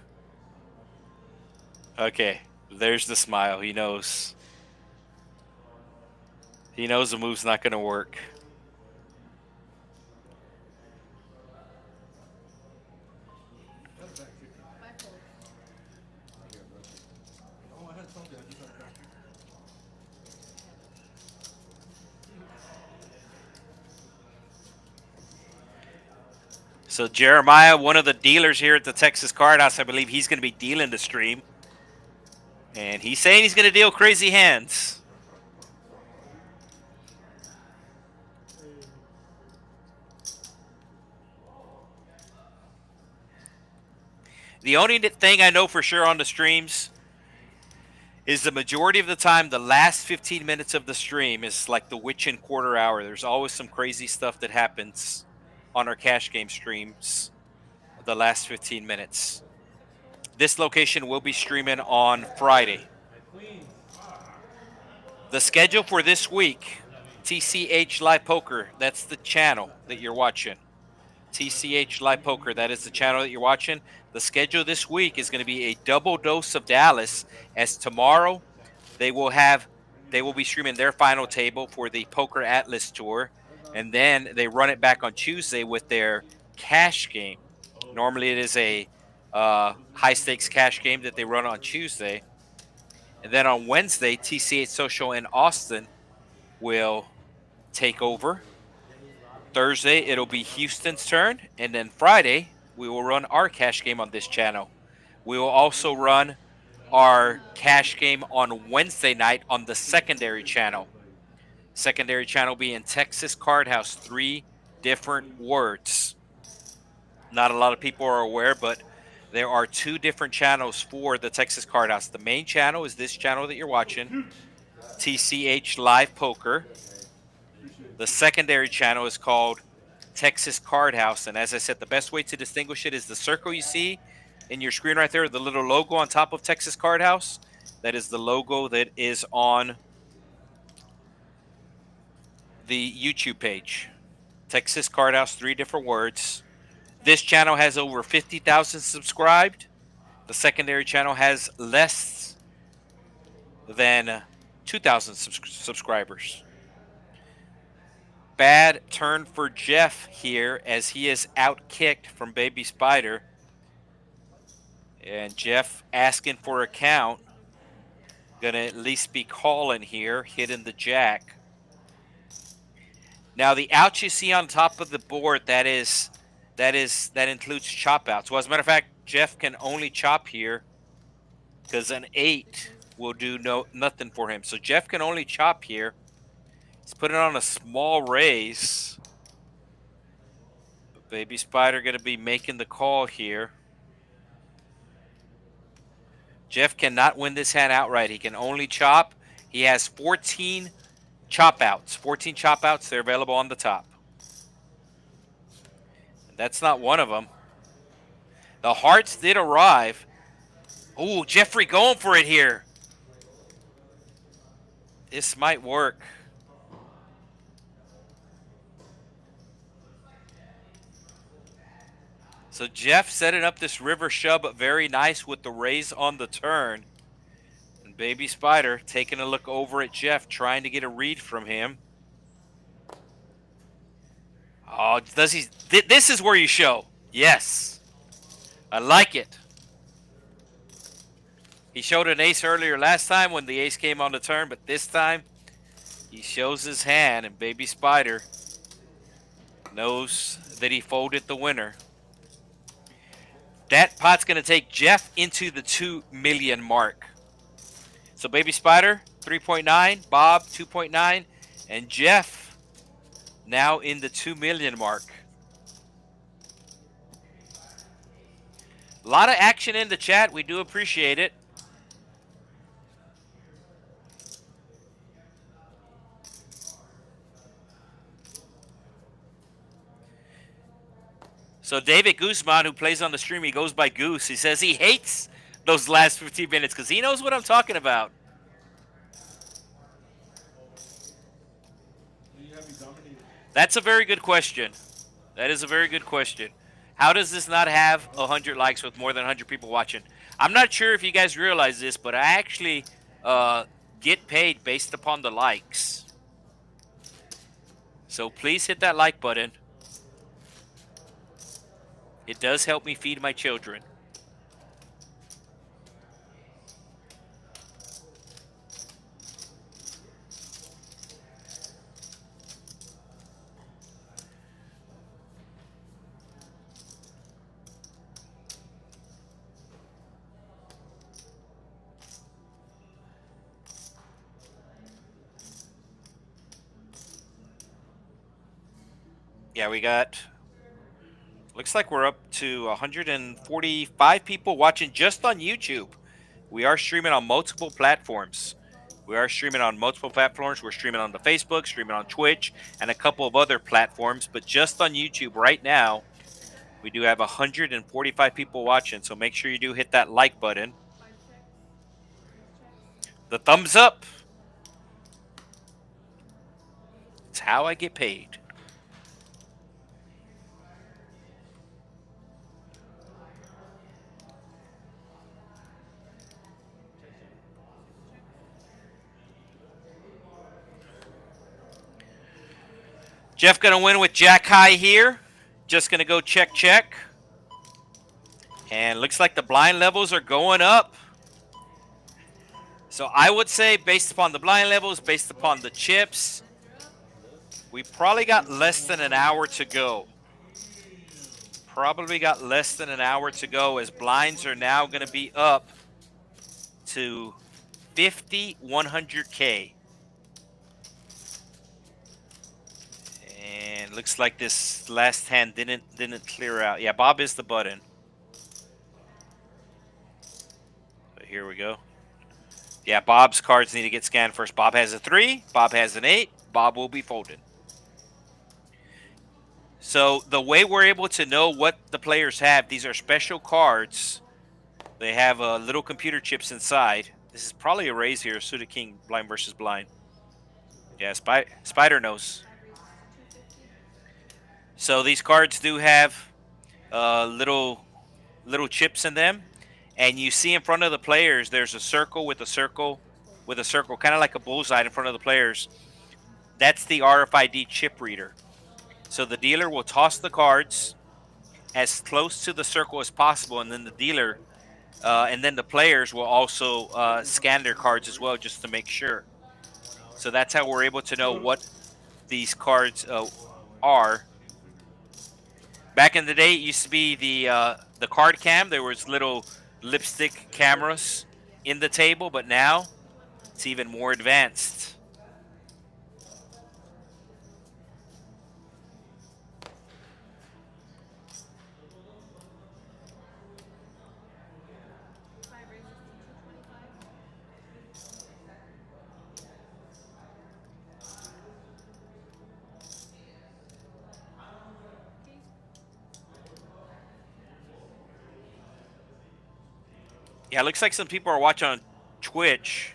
Okay, there's the smile. He knows. He knows the move's not going to work. So Jeremiah, one of the dealers here at the Texas Card House, I believe he's going to be dealing the stream. And he's saying he's going to deal crazy hands. The only thing I know for sure on the streams is the majority of the time, the last 15 minutes of the stream is like the witching quarter hour. There's always some crazy stuff that happens on our cash game streams the last 15 minutes. This location will be streaming on Friday. The schedule for this week, TCHLive Poker, that's the channel that you're watching. TCHLive Poker, that is the channel that you're watching. The schedule this week is going to be a double dose of Dallas, as tomorrow They will be streaming their final table for the Poker Atlas Tour, and then they run it back on Tuesday with their cash game. Normally, it is a high stakes cash game that they run on Tuesday, and then on Wednesday, TCH Social in Austin will take over. Thursday, it'll be Houston's turn, and then Friday, we will run our cash game on this channel. We will also run our cash game on Wednesday night on the secondary channel. Secondary channel being Texas Card House, 3 different words. Not a lot of people are aware, but there are 2 different channels for the Texas Card House. The main channel is this channel that you're watching, TCHLive Poker. The secondary channel is called Texas Card House, and as I said, the best way to distinguish it is the circle you see in your screen right there, the little logo on top of Texas Card House. That is the logo that is on the YouTube page. Texas Card House, 3 different words. This channel has over 50,000 subscribed. The secondary channel has less than 2,000 subscribers. Bad turn for Jeff here as he is outkicked from Baby Spider. And Jeff asking for a count. Gonna at least be calling here, hitting the jack. Now the out you see on top of the board, that includes chop outs. Well, as a matter of fact, Jeff can only chop here because an 8 will do nothing for him. So Jeff can only chop here. He's putting on a small raise. But Baby Spider gonna be making the call here. Jeff cannot win this hand outright. He can only chop. He has 14 chop outs. 14 chop outs. They're available on the top. And that's not one of them. The hearts did arrive. Ooh, Jeffrey going for it here. This might work. So Jeff setting up this river shove very nice with the raise on the turn. And Baby Spider taking a look over at Jeff, trying to get a read from him. Oh, does he? This is where you show. Yes. I like it. He showed an ace earlier last time when the ace came on the turn, but this time he shows his hand, and Baby Spider knows that he folded the winner. That pot's going to take Jeff into the 2 million mark. So Baby Spider, 3.9, Bob, 2.9, and Jeff now in the 2 million mark. A lot of action in the chat. We do appreciate it. So David Guzman, who plays on the stream, he goes by Goose. He says he hates those last 15 minutes because he knows what I'm talking about. That's a very good question. That is a very good question. How does this not have 100 likes with more than 100 people watching? I'm not sure if you guys realize this, but I actually get paid based upon the likes. So please hit that like button. It does help me feed my children. Yeah, we got, looks like we're up to 145 people watching just on YouTube. We are streaming on multiple platforms. We're streaming on the Facebook, streaming on Twitch, and a couple of other platforms. But just on YouTube right now, we do have 145 people watching. So make sure you do hit that like button. The thumbs up. It's how I get paid. Jeff going to win with Jack High here. Just going to go check, check. And looks like the blind levels are going up. So I would say based upon the blind levels, based upon the chips, we probably got less than an hour to go. Probably got less than an hour to go as blinds are now going to be up to 5,100K. And looks like this last hand didn't clear out. Yeah, Bob is the button. But here we go. Yeah, Bob's cards need to get scanned first. Bob has a 3. Bob has an 8. Bob will be folded. So the way we're able to know what the players have, these are special cards. They have little computer chips inside. This is probably a raise here. Suited King, blind versus blind. Yeah, Spider knows. So these cards do have little chips in them. And you see in front of the players, there's a circle with a circle with a circle, kind of like a bullseye in front of the players. That's the RFID chip reader. So the dealer will toss the cards as close to the circle as possible, and then the dealer, and then the players will also scan their cards as well, just to make sure. So that's how we're able to know what these cards are. Back in the day, it used to be the card cam. There was little lipstick cameras in the table, but now it's even more advanced. Yeah, it looks like some people are watching on Twitch.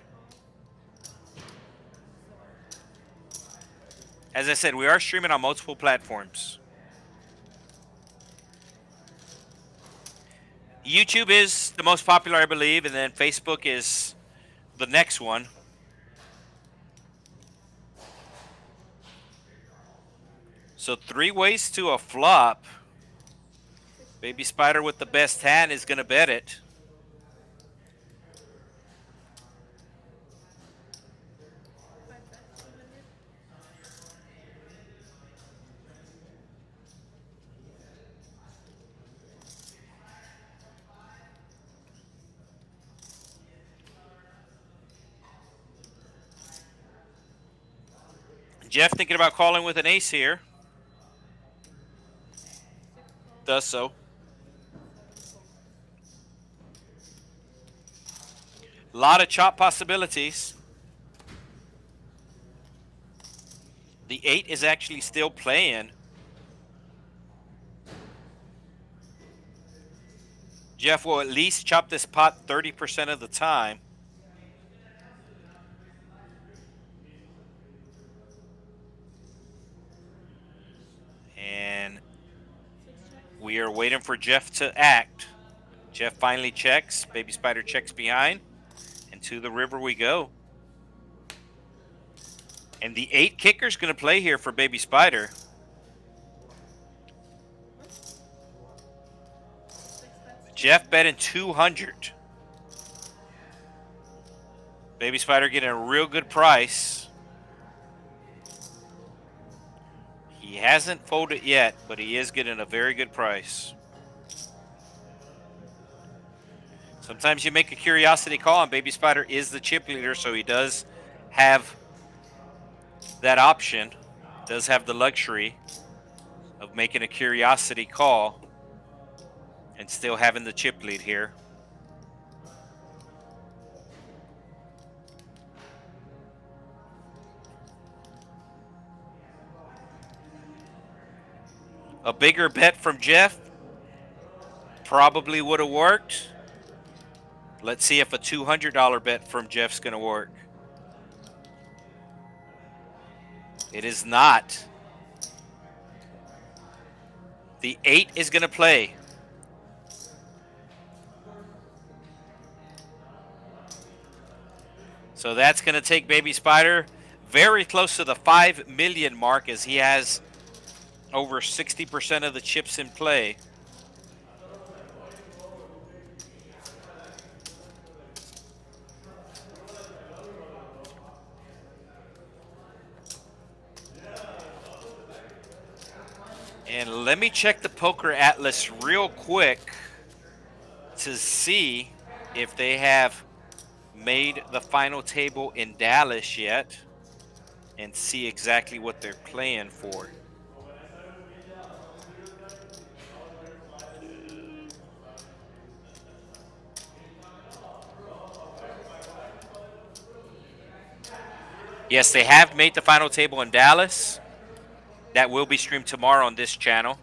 As I said, we are streaming on multiple platforms. YouTube is the most popular, I believe, and then Facebook is the next one. So 3 ways to a flop. Baby Spider with the best hand is going to bet it. Jeff thinking about calling with an ace here. Does so. A lot of chop possibilities. The 8 is actually still playing. Jeff will at least chop this pot 30% of the time. And we are waiting for Jeff to act. Jeff finally checks. Baby Spider checks behind. And to the river we go. And the 8 kicker is going to play here for Baby Spider. Jeff betting 200. Baby Spider getting a real good price. He hasn't folded yet, but he is getting a very good price. Sometimes you make a curiosity call, and Baby Spider is the chip leader, so he does have that option. Does have the luxury of making a curiosity call and still having the chip lead here. A bigger bet from Jeff probably would have worked. Let's see if a $200 bet from Jeff's going to work. It is not. The 8 is going to play. So that's going to take Baby Spider very close to the 5 million mark, as he has over 60% of the chips in play. And let me check the Poker Atlas real quick to see if they have made the final table in Dallas yet and see exactly what they're playing for. Yes, they have made the final table in Dallas. That will be streamed tomorrow on this channel.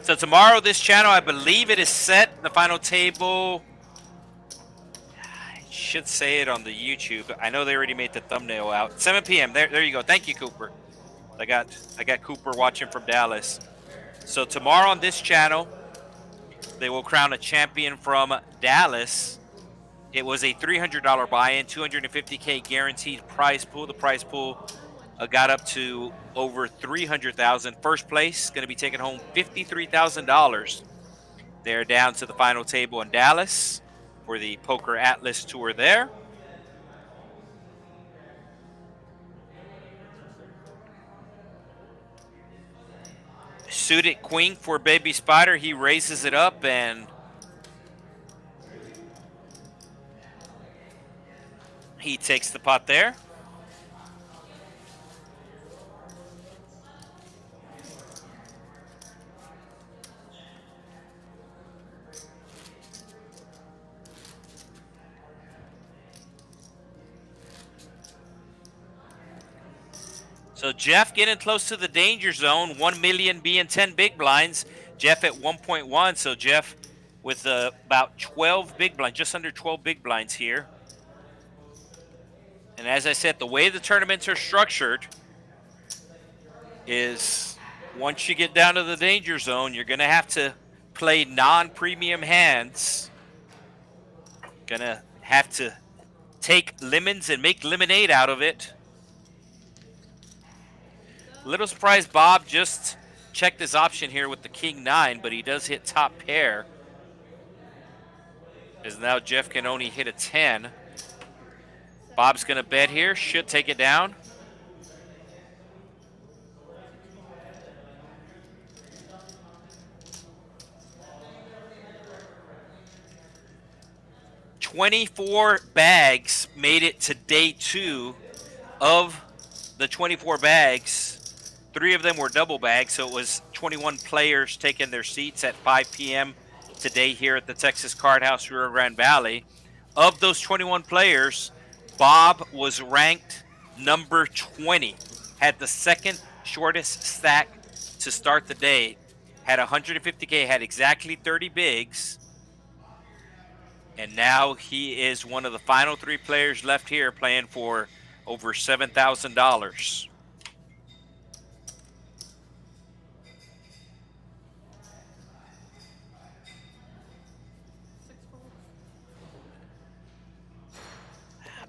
So tomorrow, this channel, I believe it is set. The final table, I should say it on the YouTube. I know they already made the thumbnail out. 7 p.m. There you go. Thank you, Cooper. I got Cooper watching from Dallas. So tomorrow on this channel, they will crown a champion from Dallas. It was a $300 buy-in, $250K guaranteed prize pool. The prize pool got up to over $300,000. First place going to be taking home $53,000. They're down to the final table in Dallas for the Poker Atlas Tour there. Suited queen for Baby Spider. He raises it up and he takes the pot there. So Jeff getting close to the danger zone. 1 million being 10 big blinds. Jeff at 1.1. So Jeff with about 12 big blinds, just under 12 big blinds here. And as I said, the way the tournaments are structured is once you get down to the danger zone, you're going to have to play non-premium hands. Going to have to take lemons and make lemonade out of it. Little surprised Bob just checked his option here with the King 9, but he does hit top pair. As now Jeff can only hit a 10. Bob's going to bet here, should take it down. "24 bags made it to day 2 of the 24 bags. 3 of them were double bags, so it was 21 players taking their seats at 5 p.m. today here at the Texas Card House, Rio Grande Valley. Of those 21 players, Bob was ranked number 20, had the second shortest stack to start the day, had 150K, had exactly 30 bigs, and now he is one of the final 3 players left here playing for over $7,000.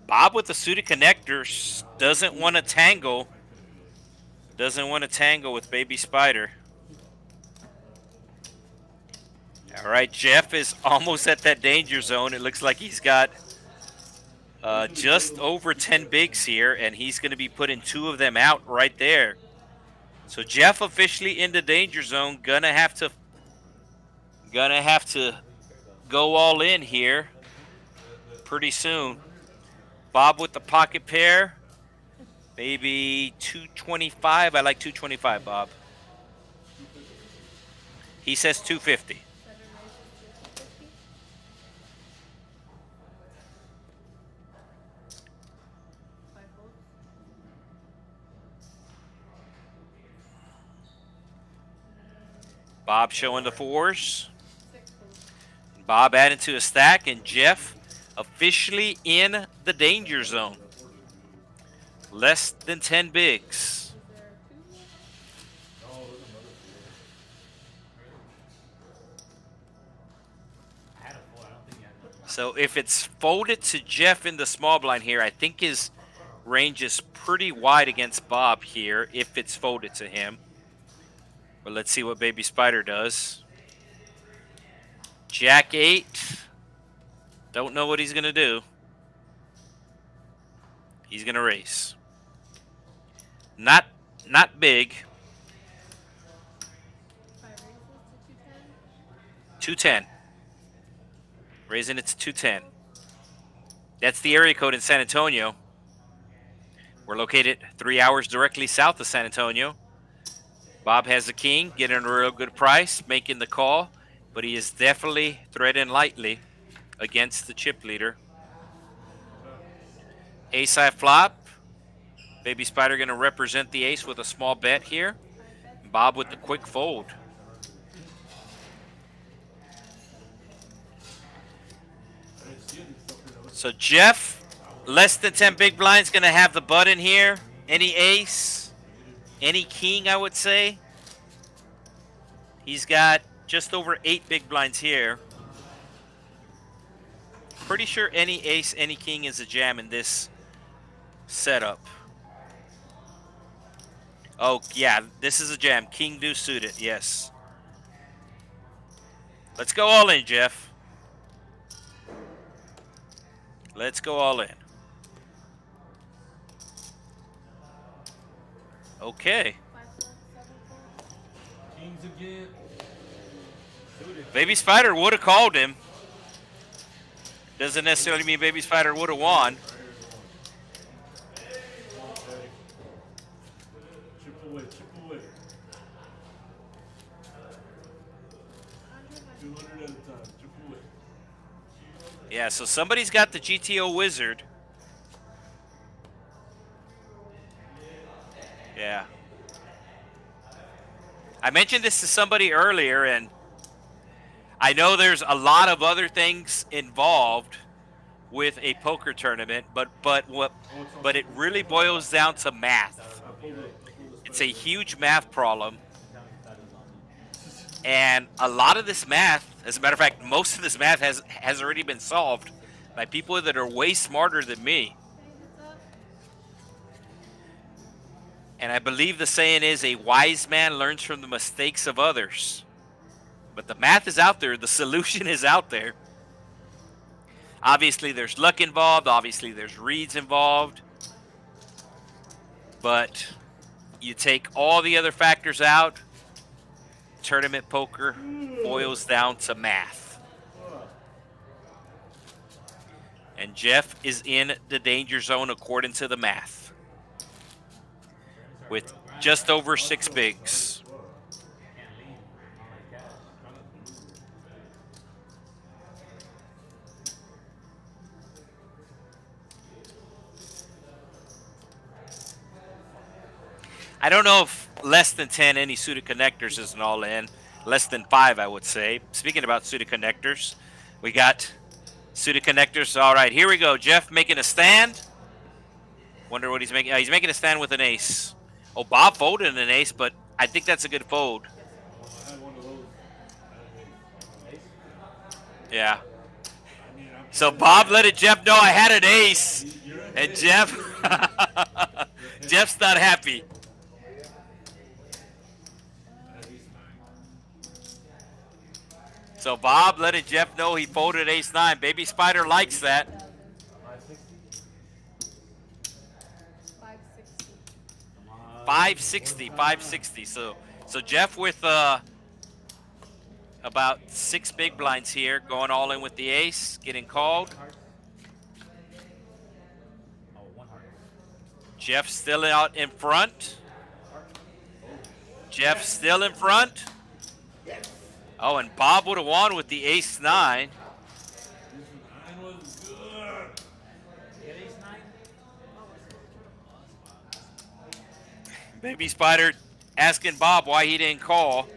Bob with the suited connectors doesn't want to tangle. Doesn't want to tangle with Baby Spider. All right, Jeff is almost at that danger zone. It looks like he's got just over 10 bigs here, and he's going to be putting 2 of them out right there. So Jeff officially in the danger zone. Gonna have to go all in here pretty soon. Bob with the pocket pair, maybe 225. I like 225, Bob. He says 250. Bob showing the 4s. Bob added to a stack, and Jeff officially in the danger zone. Less than 10 bigs. So if it's folded to Jeff in the small blind here, I think his range is pretty wide against Bob here if it's folded to him. But let's see what Baby Spider does. Jack 8. Don't know what he's going to do. He's going to raise. Not big. 210. Raising it to 210. That's the area code in San Antonio. We're located 3 hours directly south of San Antonio. Bob has the king, getting a real good price, making the call, but he is definitely threading lightly against the chip leader. Ace high flop. Baby Spider going to represent the ace with a small bet here. Bob with the quick fold. So Jeff, less than 10 big blinds, going to have the button here. Any ace, any king, I would say. He's got just over 8 big blinds here. Pretty sure any ace, any king is a jam in this setup. Oh, yeah, this is a jam. King deuce suited, yes. Let's go all in, Jeff. Let's go all in. Okay. Kings again. Baby Spider would have called him. Doesn't necessarily mean Baby Spider would have won. Chip away, chip away. 200 at a time, chip away. Yeah, so somebody's got the GTO Wizard. Yeah. I mentioned this to somebody earlier, and I know there's a lot of other things involved with a poker tournament, but it really boils down to math. It's a huge math problem. And a lot of this math, as a matter of fact, most of this math has already been solved by people that are way smarter than me. And I believe the saying is, a wise man learns from the mistakes of others. But the math is out there. The solution is out there. Obviously, there's luck involved. Obviously, there's reads involved. But you take all the other factors out, tournament poker boils down to math. And Jeff is in the danger zone according to the math, with just over 6 bigs. I don't know if less than 10 any suited connectors is an all-in. Less than 5, I would say. Speaking about suited connectors, we got suited connectors. All right, here we go. Jeff making a stand. Wonder what he's making. He's making a stand with an ace. Oh, Bob folded an ace, but I think that's a good fold. Yeah. So Bob let Jeff know I had an ace, and Jeff's not happy. So Bob let Jeff know he folded ace-9. Baby Spider likes that. 560. So Jeff with about 6 big blinds here, going all in with the ace, getting called. Jeff still out in front. Jeff still in front. Oh, and Bob would have won with the ace-9. Baby Spider asking Bob why he didn't call.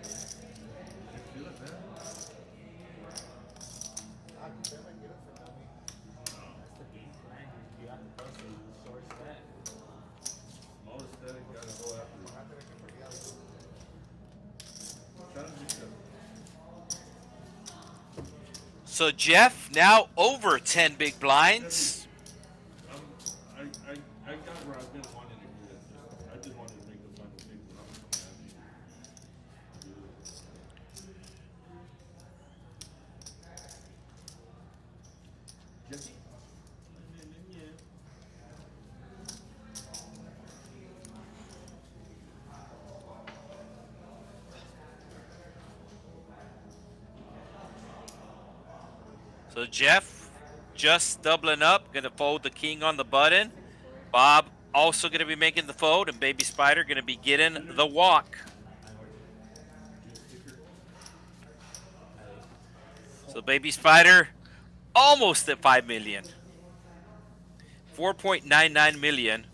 So Jeff now over 10 big blinds. I got where I've been wanting to do that. I just wanted to make the final table. I'm happy. Jesse? Yeah. So Jeff just doubling up, gonna fold the king on the button. Bob also gonna be making the fold, and Baby Spider gonna be getting the walk. So Baby Spider almost at 5 million. 4.99 million.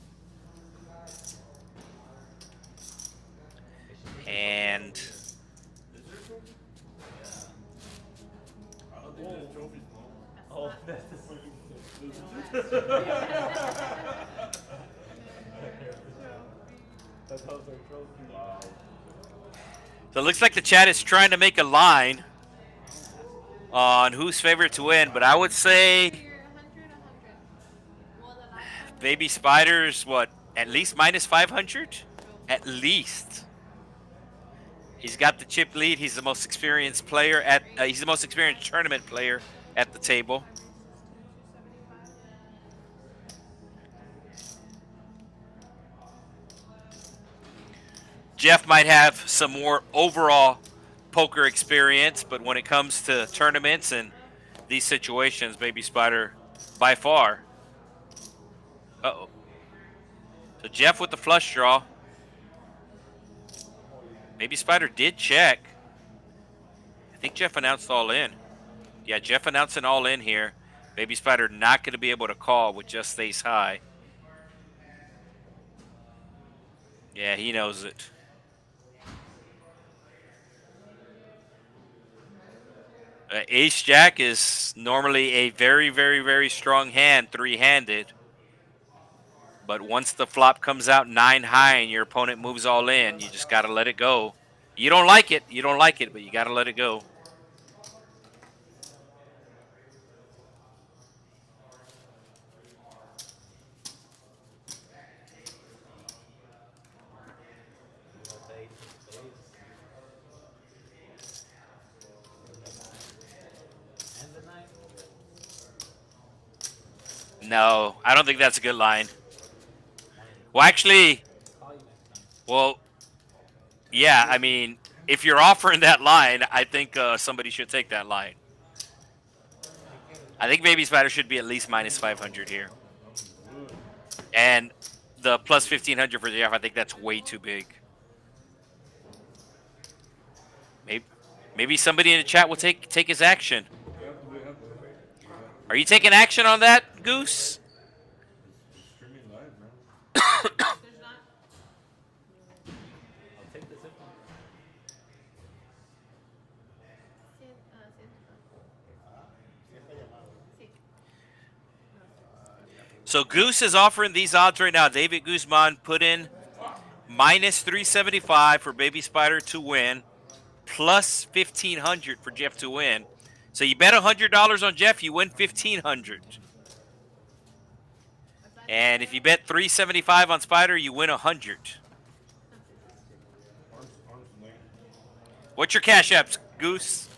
And Oh, that's the That's how their trophy. Wow. so it looks like the chat is trying to make a line on who's favorite to win, but I would say Baby Spider's what, at least minus 500? At least. He's got the chip lead. He's the most experienced player at. He's the most experienced tournament player at the table. Jeff might have some more overall poker experience, but when it comes to tournaments and these situations, Baby Spider by far. Uh-oh. So Jeff with the flush draw. Baby Spider did check. I think Jeff announced all in. Yeah, Jeff announced an all in here. Baby Spider not going to be able to call with just ace high. Yeah, he knows it. Ace Jack is normally a very, very, very strong hand, three-handed. But once the flop comes out 9 high and your opponent moves all in, you just got to let it go. You don't like it, but you got to let it go. No, I don't think that's a good line. Well, actually, well, yeah, I mean, if you're offering that line, I think somebody should take that line. I think Baby Spider should be at least minus 500 here. And the plus 1,500 for Jeff, I think that's way too big. Maybe somebody in the chat will take his action. Are you taking action on that, Goose? Streaming live, man. I'll take this. So Goose is offering these odds right now. David Guzman put in minus 375 for Baby Spider to win, plus 1,500 for Jeff to win. So you bet $100 on Jeff, you win 1,500. And if you bet 375 on Spider, you win 100. What's your cash apps, Goose?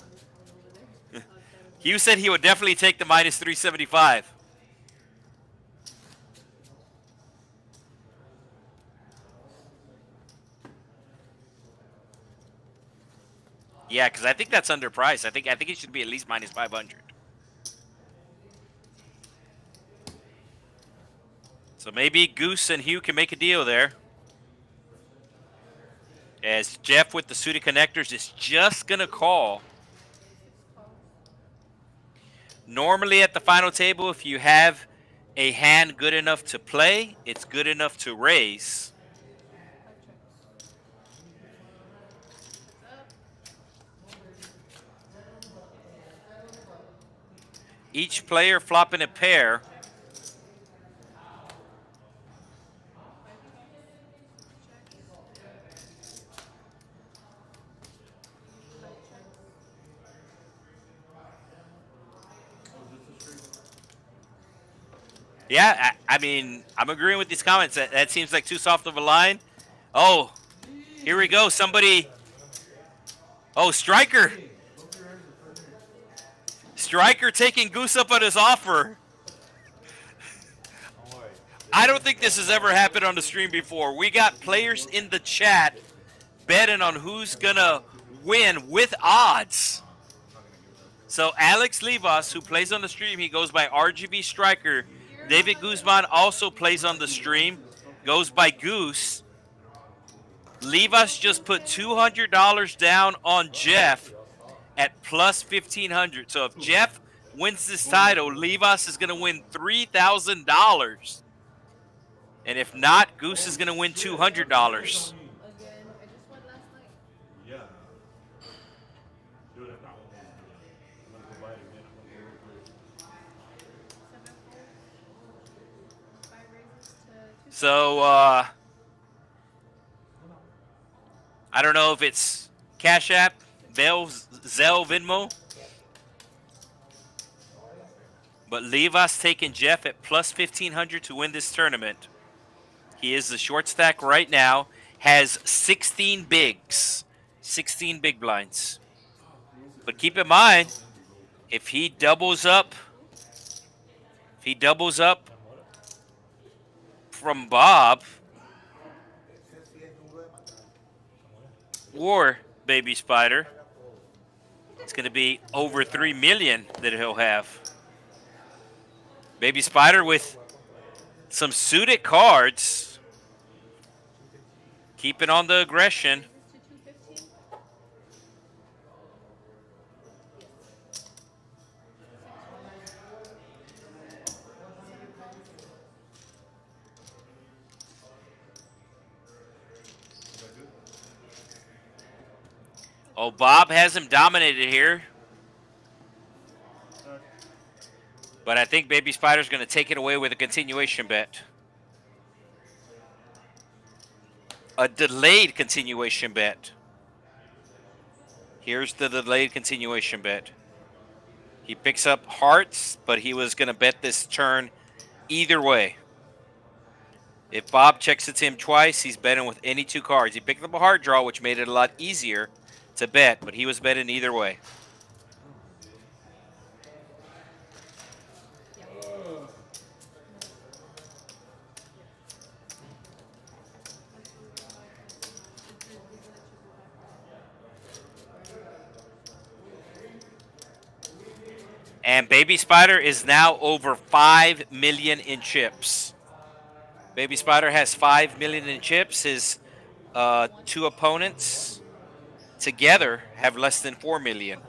Hugh said he would definitely take the minus 375. Yeah, because I think that's underpriced. I think it should be at least minus 500. So maybe Goose and Hugh can make a deal there. As Jeff with the suited connectors is just going to call. Normally at the final table, if you have a hand good enough to play, it's good enough to raise. Each player flopping a pair. Yeah, I mean, I'm agreeing with these comments. That seems like too soft of a line. Oh, here we go. Somebody. Oh, Striker. Striker taking Goose up on his offer. Don't worry. I don't think this has ever happened on the stream before. We got players in the chat betting on who's gonna win with odds. So Alex Livas, who plays on the stream, he goes by RGV Striker. David Guzman also plays on the stream, goes by Goose. Livas just put $200 down on Jeff at plus 1,500. So if Jeff wins this title, Livas is going to win $3,000. And if not, Goose is going to win $200. Again, I just went last night. Yeah. Do it at that one. I'm gonna go buy it again. I'm gonna go real quick. 7 folds, 5 raises to 2. So, I don't know if it's Cash App, Zelle, Venmo. But Livas taking Jeff at plus 1,500 to win this tournament. He is the short stack right now. Has 16 bigs. 16 big blinds. But keep in mind, if he doubles up from Bob or Baby Spider, it's going to be over 3 million that he'll have. Baby Spider with some suited cards, keeping on the aggression. Raises to 215. Oh, Bob has him dominated here. But I think Baby Spider's going to take it away with a continuation bet. A delayed continuation bet. Here's the delayed continuation bet. He picks up hearts, but he was going to bet this turn either way. If Bob checks it to him twice, he's betting with any 2 cards. He picked up a heart draw, which made it a lot easier to bet, but he was betting either way. And Baby Spider is now over 5 million in chips. Baby Spider has 5 million in chips. His 2 opponents together have less than 4 million.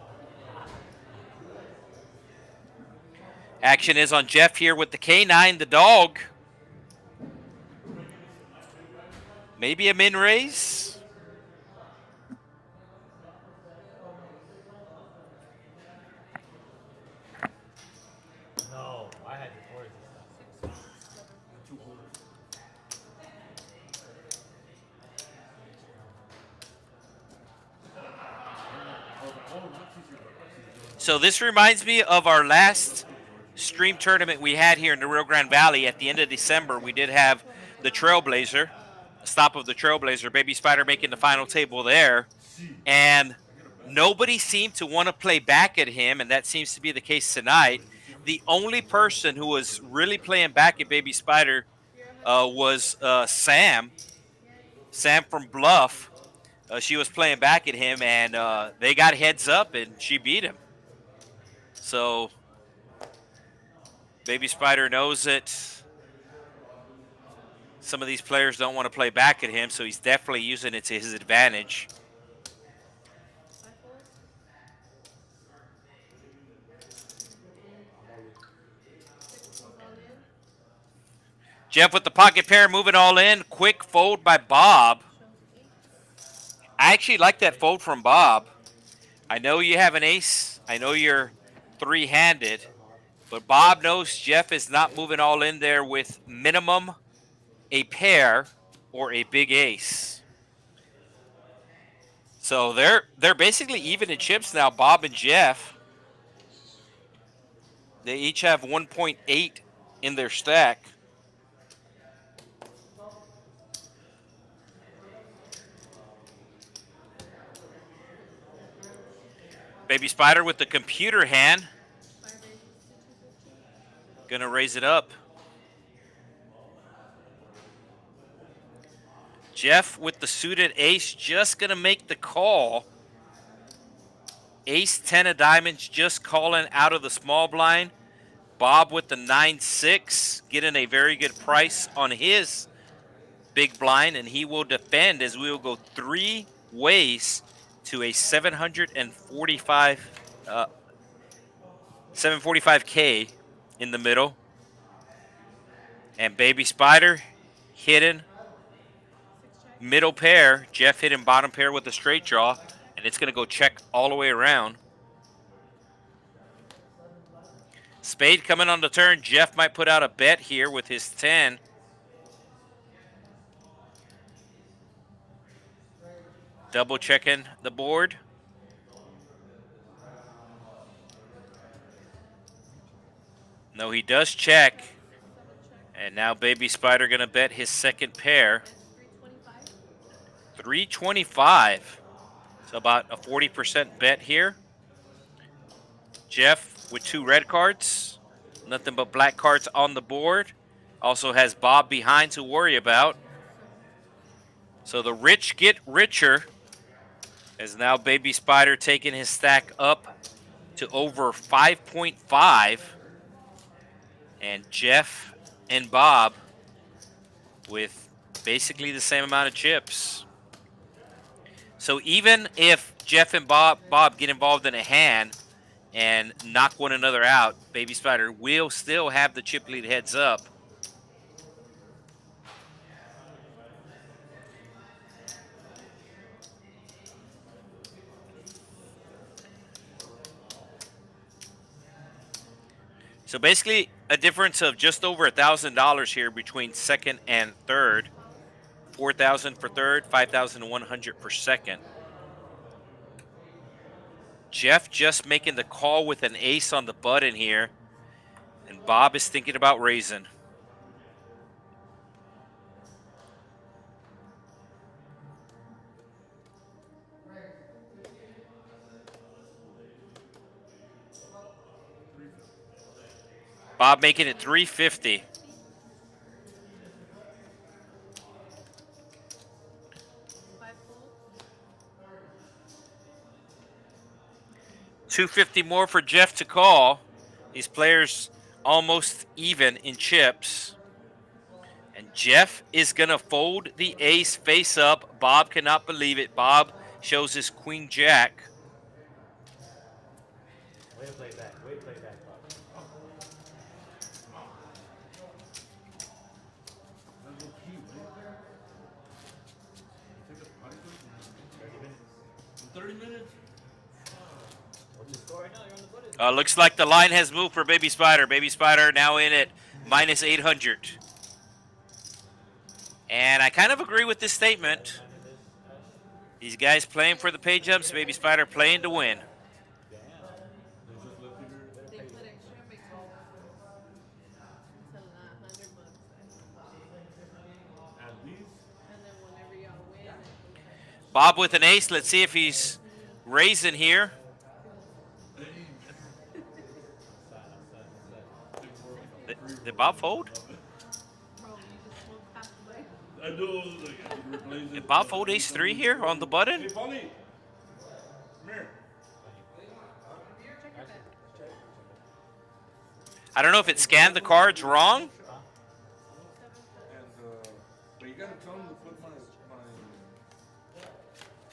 Action is on Jeff here with the K9, the dog. Maybe a min raise. No, I had the towards this stuff. So this reminds me of our last stream tournament we had here in the Rio Grande Valley at the end of December. We did have the Trailblazer, stop of the Trailblazer, Baby Spider making the final table there. And nobody seemed to want to play back at him, and that seems to be the case tonight. The only person who was really playing back at Baby Spider was Sam. Sam from Bluff. She was playing back at him, and they got heads up, and she beat him. So Baby Spider knows that some of these players don't want to play back at him, so he's definitely using it to his advantage. 5 folds. All in. Jeff with the pocket pair moving all in. Quick fold by Bob. Shows 8. I actually like that fold from Bob. I know you have an ace. I know you're 3-handed. But Bob knows Jeff is not moving all in there with minimum a pair or a big ace. So they're basically even in chips now, Bob and Jeff. They each have 1.8 in their stack. Baby Spider with the computer hand. 5 raises to 250. Gonna raise it up. Jeff with the suited ace just gonna make the call. Ace 10 of diamonds just calling out of the small blind. Bob with the 9-6 getting a very good price on his big blind, and he will defend as we will go 3 ways to a 745K in the middle. And Baby Spider hitting 6 check. middle pair. Jeff hitting bottom pair with a straight draw, and it's going to go check all the way around. Spade coming on the turn. Jeff might put out a bet here with his 10. Double checking the board. No, he does check. 7 check. And now Baby Spider going to bet his second pair. That's 325. 325. So about a 40% bet here. Jeff with 2 red cards. Nothing but black cards on the board. Also has Bob behind to worry about. So the rich get richer. As now Baby Spider taking his stack up to over 5.5. And Jeff and Bob with basically the same amount of chips. So even if Jeff and Bob get involved in a hand and knock one another out, Baby Spider will still have the chip lead heads up. So basically a difference of just over $1,000 here between second and third. 4,000 for third, 5,100 for second. Jeff just making the call with an ace on the button here. And Bob is thinking about raising. Bob making it 350. 5 full. 250 more for Jeff to call. These players almost even in chips. And Jeff is going to fold the ace face up. Bob cannot believe it. Bob shows his queen jack. Way to play back. Way to play back, Bob. That's so cute, man. Take a potty break 30 minutes. in 30 minutes? What's the score right now? You're on the button. Looks like the line has moved for Baby Spider. Baby Spider now in at minus 800. And I kind of agree with this statement. These guys playing for the pay jumps. Baby Spider playing to win. Damn. They just left here. They put extra and make all. Instead of that, $100. At least. And then whenever y'all win, Bob with an ace. Let's see if he's raising here. Did Bob fold? bro, you just won't pass away. I know. Like, I could replace it. Did Bob fold ace 3 here on the button? Hey, Polly. Come here. Check your bet. I don't know if it scanned the cards wrong. And, but you gotta tell him to put my,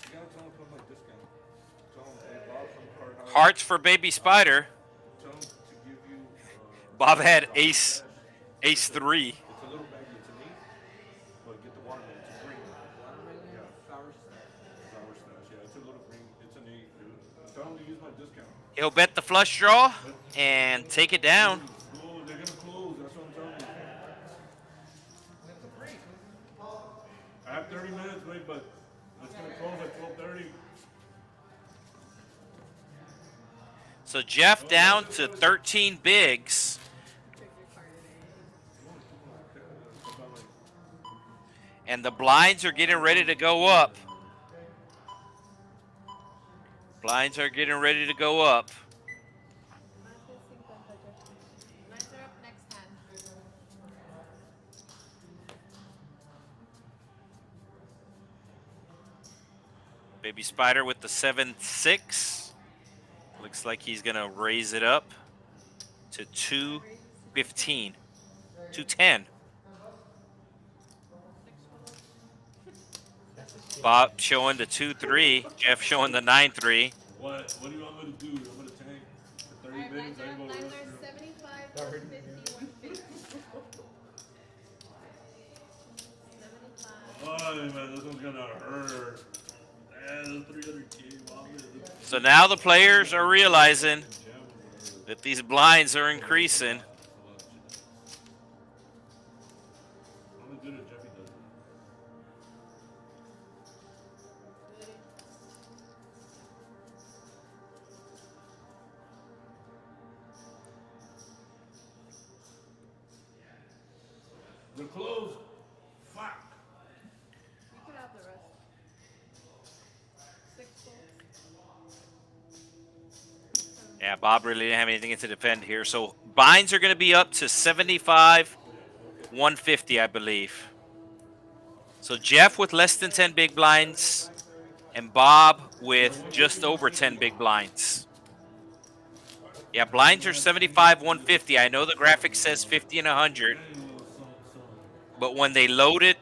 you gotta tell him to put my discount. Tell him, hey, Bob from Card House. Hearts for Baby Spider. Tell him to give you, Bob had ace 3. it's a little baggie, it's an eight, but get the watermelon, it's a green. Yeah. Sour stash, yeah, it's a little green, it's an 8, dude. Tell him to use my discount. He'll bet the flush draw and take it down. Oh, they're gonna close, that's what I'm telling you. I have 30 minutes, wait, but it's gonna close at 12:30. So Jeff down to 13 bigs. Check your card. And the blinds are getting ready to go up. Blinds are getting ready to go up. Blinds are up next hand. Baby Spider with the 7-6. Looks like he's going to raise it up to 215. 210. Bob showing the 2-3. Jeff showing the 9-3. What do you want me to do? I'm gonna tank for 30 Alright, minutes. blinds I are go up. Blinds rest are you. 75, 150, 150. 75. Oh man, this one's gonna hurt. Man, those 300K. Wow, So now the players are realizing that these blinds are increasing. I'm good at Jeffy does. They're closed. Fuck. You could have the rest. 6 folds. Yeah, Bob really didn't have anything to defend here. So blinds are going to be up to 75, 150, I believe. So Jeff with less than 10 big blinds and Bob with just over 10 big blinds. Yeah, blinds are 75, 150. I know the graphic says 50 and 100, but when they loaded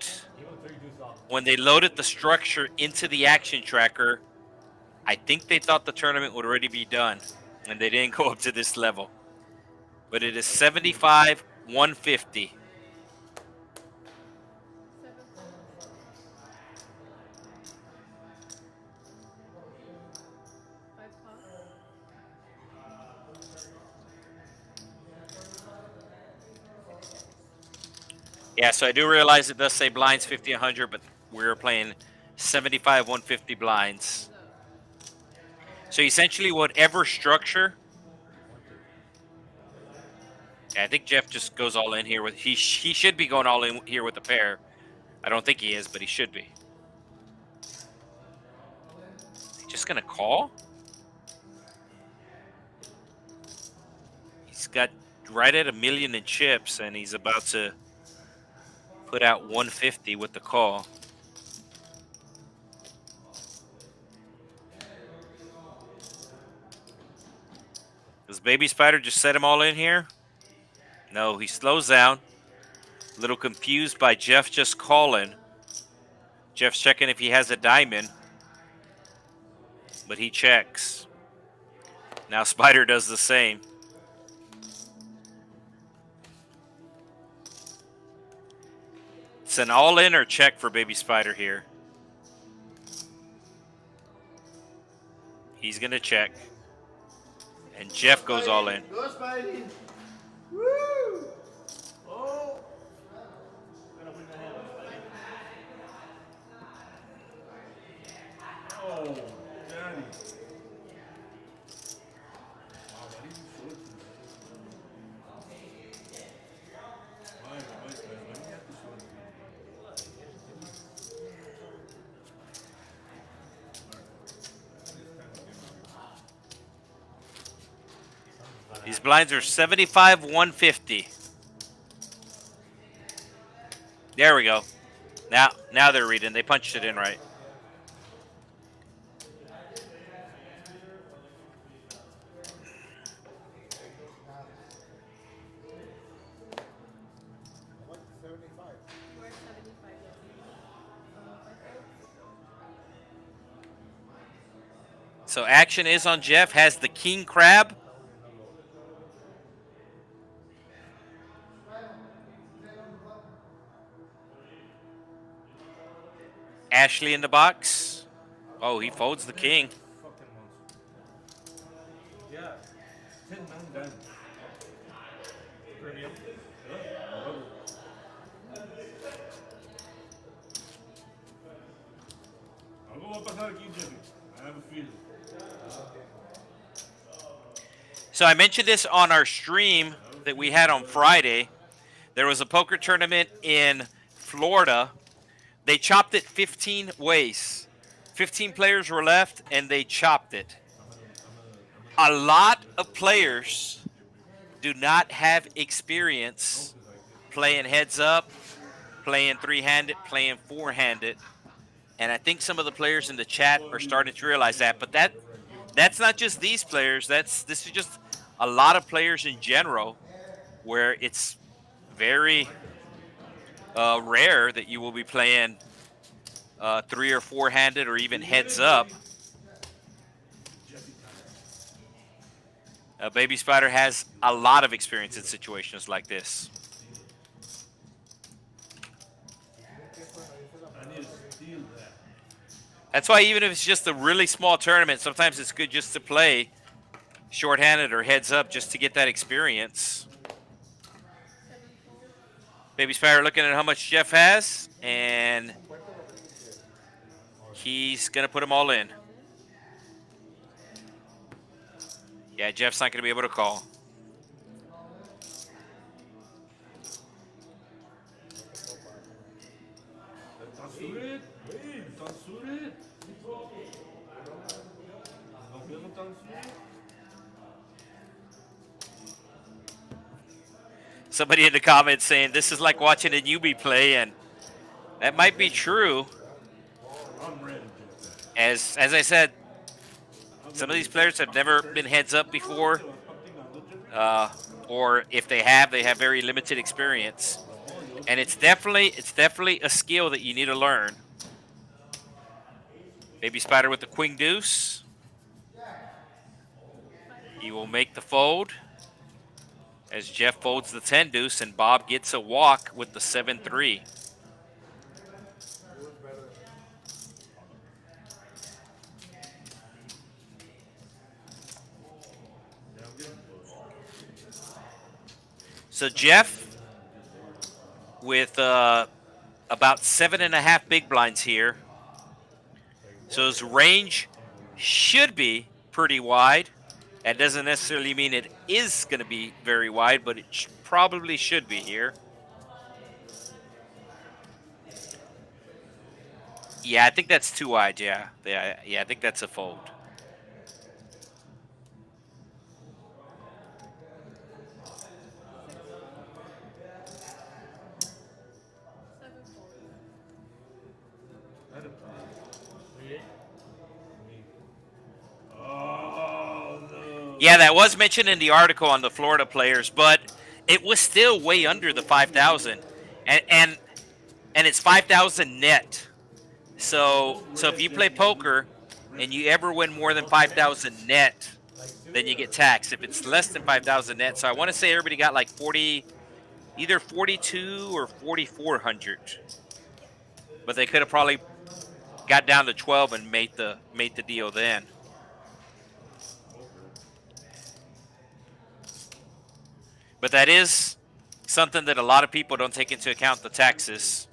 the structure into the action tracker, I think they thought the tournament would already be done, and they didn't go up to this level. But it is 75, 150. 7 folds. Five pots. Yeah, so I do realize it does say blinds 50, 100, but we're playing 75, 150 blinds. So essentially whatever structure, I think Jeff just goes all in here with, he should be going all in here with a pair. I don't think he is, but he should be. Is he just going to call? He's got right at 1 million in chips, and he's about to put out 150 with the call. Does Baby Spider just set him all in here? No, he slows down. A little confused by Jeff just calling. Jeff's checking if he has a diamond, but he checks. Now Spider does the same. It's an all-in or check for Baby Spider here. He's going to check. And Jeff goes all in. Go, Spidey. Woo! Oh! Oh, daddy. Wow, why did you show it to me? Why do you have to show it to me? These blinds are 75, 150. There we go. Now they're reading. They punched it in right. What? 75. We're 75, yes. 5 folds. So action is on Jeff. Has the king crab. Ashley in the box. Oh, he folds the king. Fucking monster. Yeah. 10 man down. Premium. Algo va a pasar aquí, Jimmy. I have a feeling. So I mentioned this on our stream that we had on Friday. There was a poker tournament in Florida They chopped it 15 ways. 15 players were left, and they chopped it. A lot of players do not have experience playing heads up, playing three-handed, playing four-handed. And I think some of the players in the chat are starting to realize that. But that's not just these players. This is just a lot of players in general, where it's very rare that you will be playing three or four-handed or even heads up. Baby Spider has a lot of experience in situations like this. I need to steal that. That's why even if it's just a really small tournament, sometimes it's good just to play short-handed or heads up just to get that experience. Baby Spider looking at how much Jeff has, and he's going to put them all in. Yeah, Jeff's not going to be able to call. Está suited. Está suited. No feeling tan suited. Somebody in the comments saying this is like watching a newbie play, and that might be true. I'm ready, Jeff. As I said, some of these players have never been heads up before, or if they have very limited experience. And it's definitely a skill that you need to learn. Baby Spider with the queen deuce. He will make the fold as Jeff folds the 10 deuce, and Bob gets a walk with the 7-3. So Jeff with about 7.5 big blinds here. So his range should be pretty wide. That doesn't necessarily mean it is going to be very wide, but it probably should be here. Yeah, I think that's too wide, yeah. Yeah, I think that's a fold. Yeah, that was mentioned in the article on the Florida players, but it was still way under the 5,000, and it's 5,000 net. So if you play poker and you ever win more than 5,000 net, then you get taxed. If it's less than 5,000 net, so I want to say everybody got like 40, either 42 or 4,400, but they could have probably got down to 12 and made the deal then. But that is something that a lot of people don't take into account, the taxes.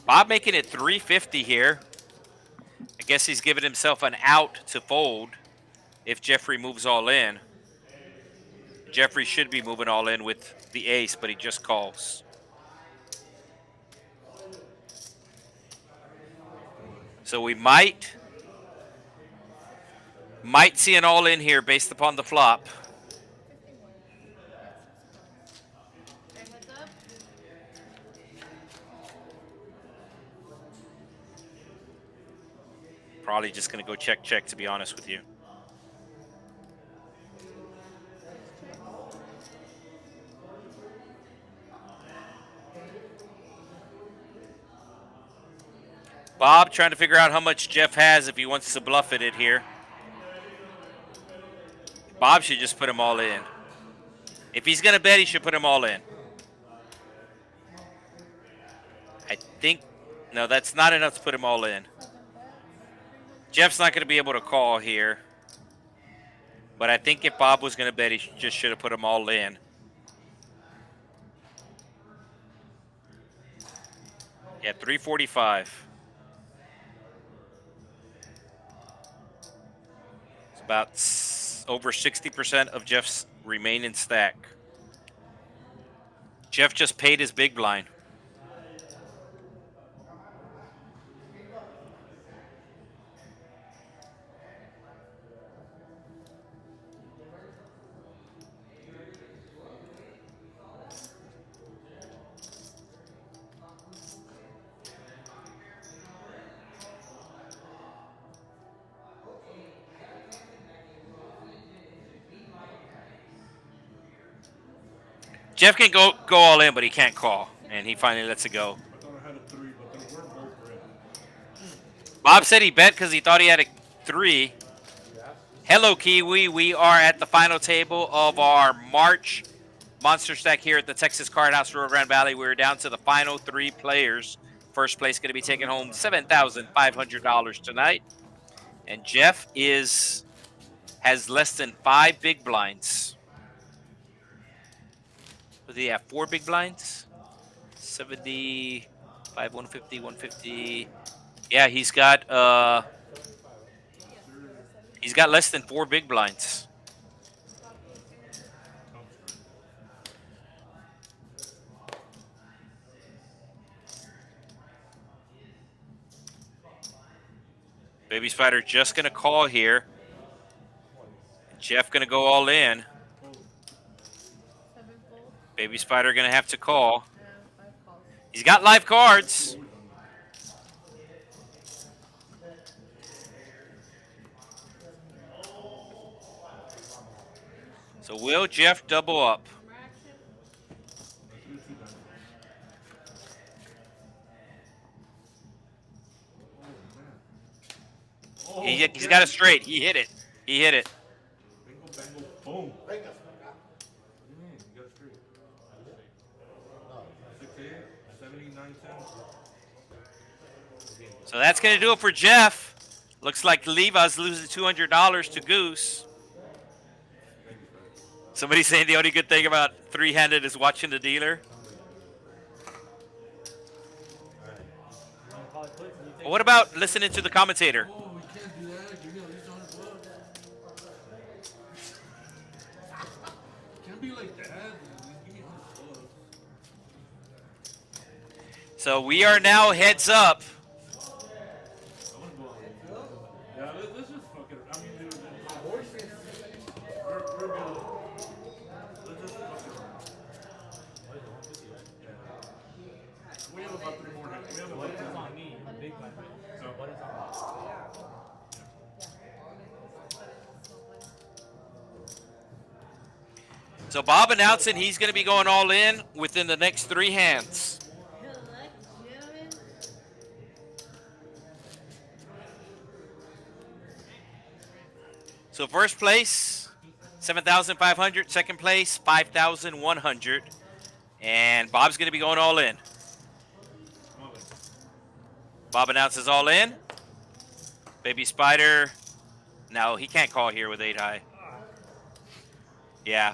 Bob making it 350 here. I guess he's giving himself an out to fold if Jeffrey moves all in. Jeffrey should be moving all in with the ace, but he just calls. So we might see an all in here based upon the flop. Probably just going to go check, to be honest with you. Bob trying to figure out how much Jeff has if he wants to bluff it here. Bob should just put them all in. If he's going to bet, he should put them all in. I think, no, that's not enough to put them all in. Jeff's not going to be able to call here. But I think if Bob was going to bet, he just should have put them all in. Yeah, 345. It's about over 60% of Jeff's remaining stack. Jeff just paid his big blind. Jeff can go all in, but he can't call, and he finally lets it go. I thought I had a 3, but then we're both red. Bob said he bet because he thought he had a 3. Hello, Kiwi. We are at the final table of our March Monster Stack here at the Texas Card House, Rio Grande Valley. We're down to the final 3 players. First place going to be taking home $7,500 tonight. And Jeff has less than 5 big blinds. What do you have? 4 big blinds? 75, 150, 150. Yeah, he's got less than 4 big blinds. Baby Spider just going to call here. Jeff going to go all in. 7 fold. Baby Spider going to have to call. 5 calls. He's got live cards. So will Jeff double up? More action. He's got it straight. He hit it. He hit it. Bingo, bango, boom. Venga, What do you mean? You got it straight. 68, 79 cents. So that's going to do it for Jeff. Looks like Leva's losing $200 to Goose. Somebody's saying the only good thing about three-handed is watching the dealer. Well, what about listening to the commentator? Oh, we can't do that. Give me at least $100. Can't be like that. Give me $100. So we are now heads up. I want to go on. Yeah, let's just fuck it. I mean, dude, we're good. Let's just fuck it. Yeah. We have about 3 more hands. We have about 3 more. me, big blind. So, What is on So Bob announcing he's going to be going all in within the next 3 hands. Good luck, gentlemen. So first place, 7,500. Second place, 5,100. And Bob's going to be going all in. Bob announces all in. Baby Spider. No, he can't call here with 8 high. Yeah.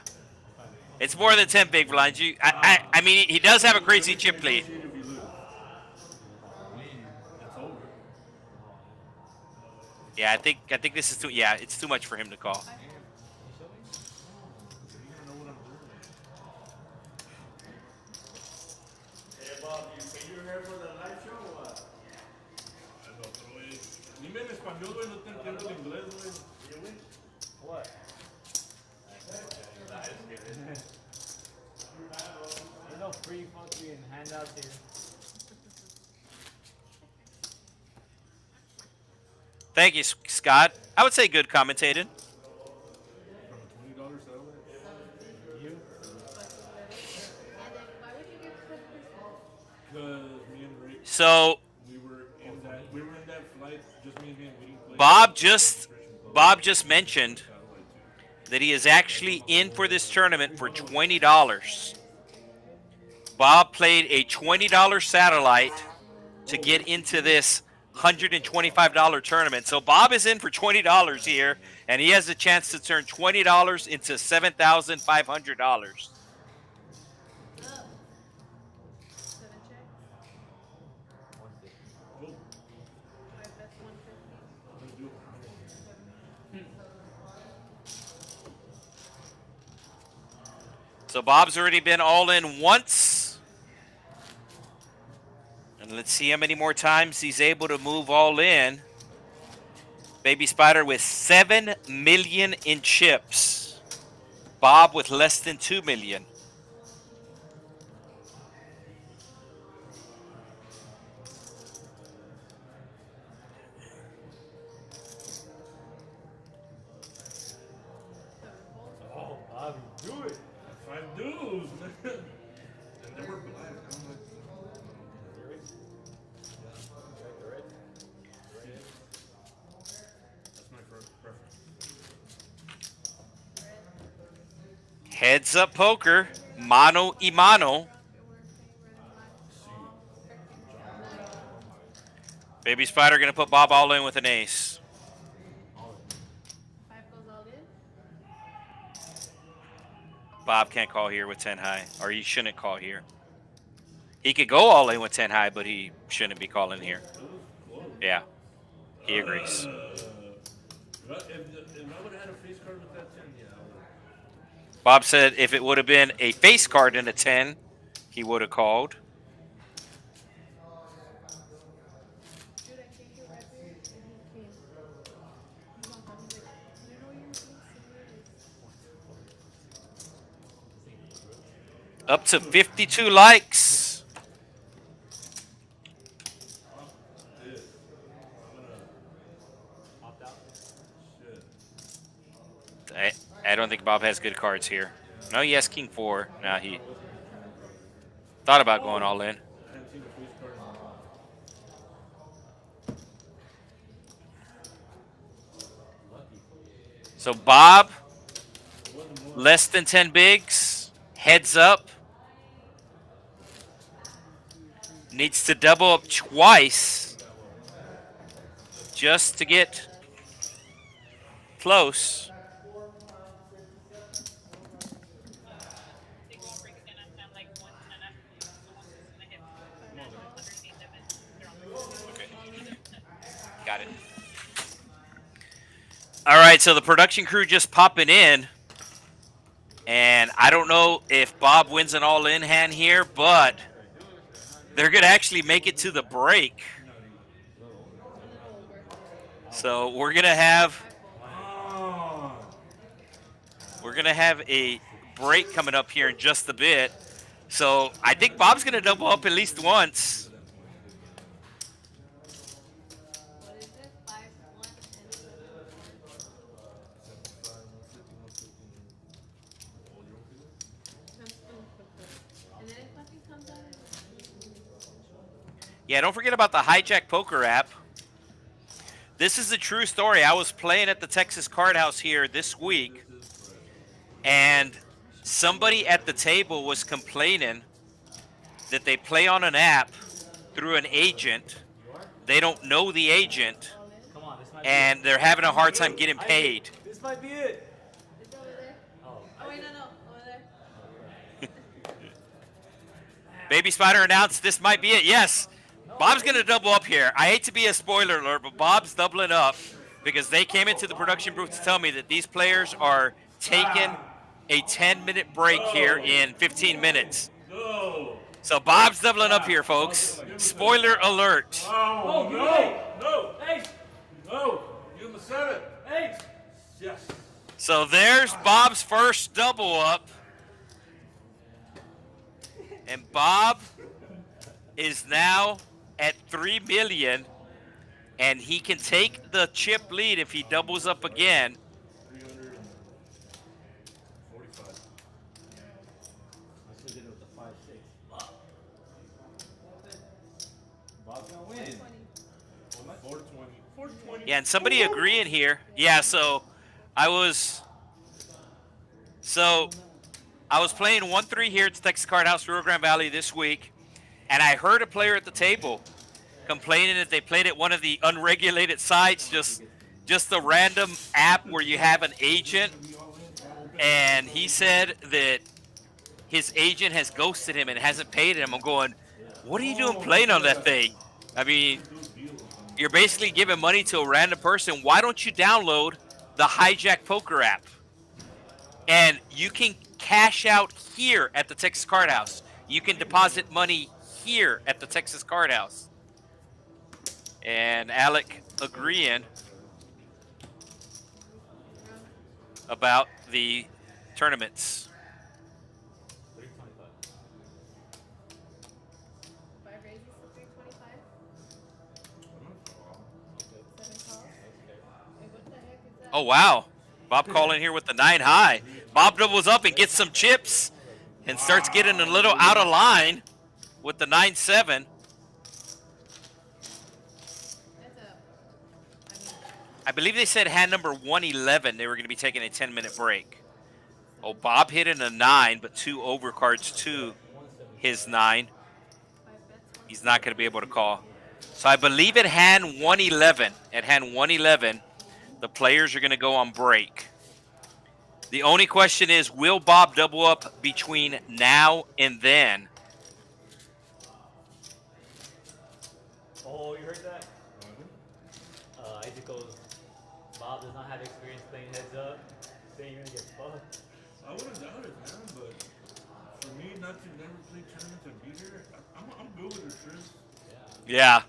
It's more than 10 big blinds. I mean, he does have a crazy chip lead. if you lose. It's over. Yeah, I think this is too. Yeah, it's too much for him to call. You don't know what I'm doing. Hey, Bob, you here for the live show or what? Dime en español, güey, no te entiendo el inglés, güey. What? There's no free fucking handouts here. Thank you, Scott. I would say good commentating. From a $20 settlement. You? And then why would you get put this? Because me and Rick, So we were in that flight, just me and him, we didn't play. Bob just mentioned that he is actually in for this tournament for $20. Bob played a $20 satellite to get into this $125 tournament. So Bob is in for $20 here, and he has a chance to turn $20 into $7,500. Up. 7 checks. 5 bets, 150. So Bob's already been all in once. And let's see how many more times he's able to move all in. Baby Spider with 7 million in chips. Bob with less than 2 million. Oh, Bobby, do it. 5 dudes. And they were black. I'm like, that's my preference. Heads up poker, mano y mano. Baby Spider gonna put Bob all in with an ace. 5 goes all in. Bob can't call here with 10 high, or he shouldn't call here. He could go all in with 10 high, but he shouldn't be calling here. Yeah, he agrees. If I would have had a face card with that 10, yeah, I would. Bob said if it would have been a face card in a 10, he would have called. Dude, I came to right here and he came. He's on top. He's like, you know you're being serious. Up to 52 likes. Opt out. I don't think Bob has good cards here. No, he has King 4. Now he thought about going all in. I hadn't seen a face card in a while. So Bob, less than 10 bigs, heads up. Needs to double up twice just to get close. Okay. Got it. All right, so the production crew just popping in. And I don't know if Bob wins an all-in hand here, but they're going to actually make it to the break. So we're going to have a break coming up here in just a bit. So I think Bob's going to double up at least once. What is it? 5, 1, and 7. And then it fucking comes out. Yeah, don't forget about the Hijack Poker app. This is a true story. I was playing at the Texas Card House here this week, and somebody at the table was complaining that they play on an app through an agent. They don't know the agent, Come on, this might and they're having a hard time getting paid. This might be it. Is it over there? Oh, Oh, wait, no. Over there. Baby Spider announced this might be it. Yes, Bob's going to double up here. I hate to be a spoiler alert, but Bob's doubling up because they came into the production booth to tell me that these players are taking a 10-minute break here in 15 minutes. Go! So Bob's doubling up here, folks. Spoiler alert. Oh, no! Ace! No! Give him a 7. Ace! Yes. So there's Bob's first double up. And Bob is now at 3 million, and he can take the chip lead if he doubles up again. 345. I should have did it with the 5-6. Bob's gonna win. 420. 420. Yeah, and somebody agreeing here. Yeah, so I was playing 1-3 here at the Texas Card House, Rio Grande Valley this week, and I heard a player at the table complaining that they played at one of the unregulated sites, just a random app where you have an agent, and he said that his agent has ghosted him and hasn't paid him. I'm going, what are you doing playing on that thing? I mean, you're basically giving money to a random person. Why don't you download the Hijack Poker app? And you can cash out here at the Texas Card House. You can deposit money here at the Texas Card House. And Alec agreeing about the tournaments. 325. 5 raises to 325. 7 calls. Wait, what the heck is that? Oh, wow. Bob calling here with the 9 high. Bob doubles up and gets some chips. and starts getting a little out of line with the 9-7. I believe they said hand number 111 they were going to be taking a 10-minute break. Oh, Bob hit in a 9, but 2 overcards to his 9. He's not going to be able to call. So I believe at hand 111, the players are going to go on break. The only question is, will Bob double up between now and then? Oh, you heard that? Isaac goes, Bob does not have experience playing heads up. Saying you're going to get fucked. I wouldn't doubt it, man, but for me not to never play tournaments and be here, I'm good with it, Chris. Yeah.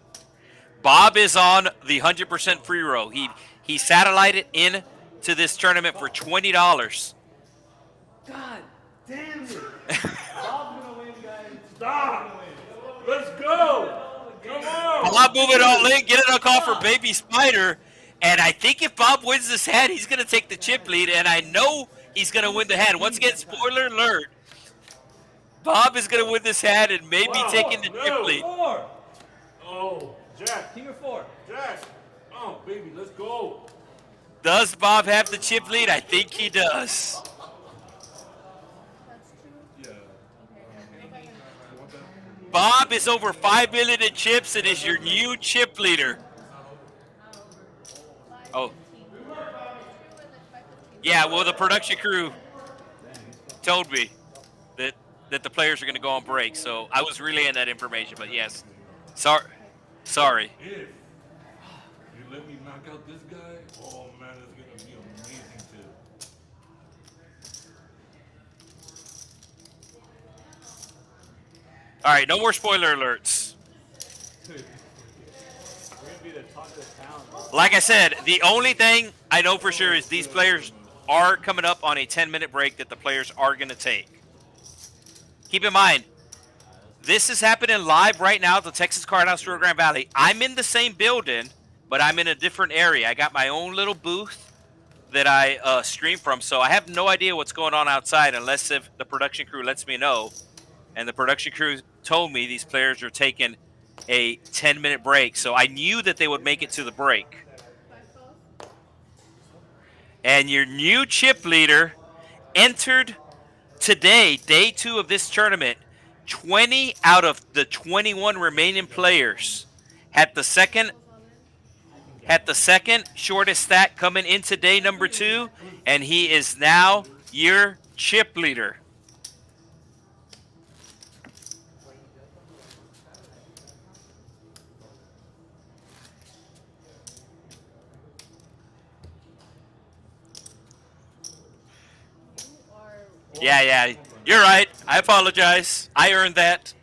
Bob is on the 100% free roll. He satellited in to this tournament for $20. God damn it! Bob's going to win, guys. Stop! Let's go! Come on! Bob moving all in, get it a call for Baby Spider. And I think if Bob wins this hand, he's going to take the chip lead. And I know he's going to win the hand. Once again, spoiler alert. Bob is going to win this hand and maybe taking the chip lead. Four. Oh, Jack. King of 4. Jack. Oh, baby, let's go. Does Bob have the chip lead? I think he does. Yeah. Bob is over 5 million in chips and is your new chip leader. Oh. Yeah, well, the production crew told me that the players are going to go on break, so I was relaying that information, but yes. Sorry. If you let me knock out this guy, oh man, it's going to be amazing too. All right, no more spoiler alerts. We're going to be the talk of the town. Like I said, the only thing I know for sure is these players are coming up on a 10-minute break that the players are going to take. Keep in mind, this is happening live right now at the Texas Card House, Rio Grande Valley. I'm in the same building, but I'm in a different area. I got my own little booth that I stream from, so I have no idea what's going on outside unless if the production crew lets me know. And the production crew told me these players are taking a 10-minute break, so I knew that they would make it to the break. And your new chip leader entered today, day 2 of this tournament. 20 out of the 21 remaining players had the second shortest stack coming into day number 2, and he is now your chip leader. Yeah, you're right. I apologize. I earned that.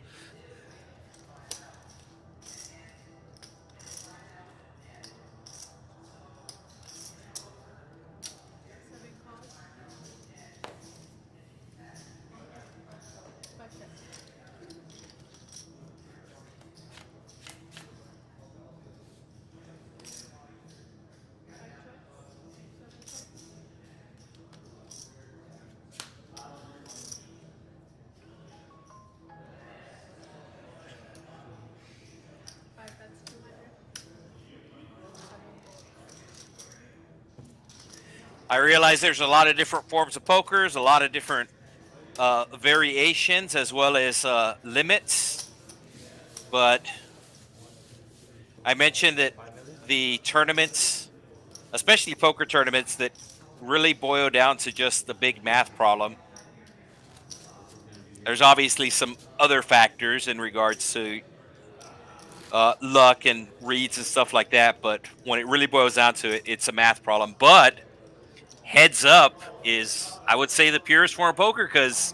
I realize there's a lot of different forms of pokers, a lot of different variations, as well as limits. But I mentioned that the tournaments, especially poker tournaments, that really boil down to just the big math problem. There's obviously some other factors in regards to luck and reads and stuff like that, but when it really boils down to it, it's a math problem. But heads up is, I would say, the purest form of poker because,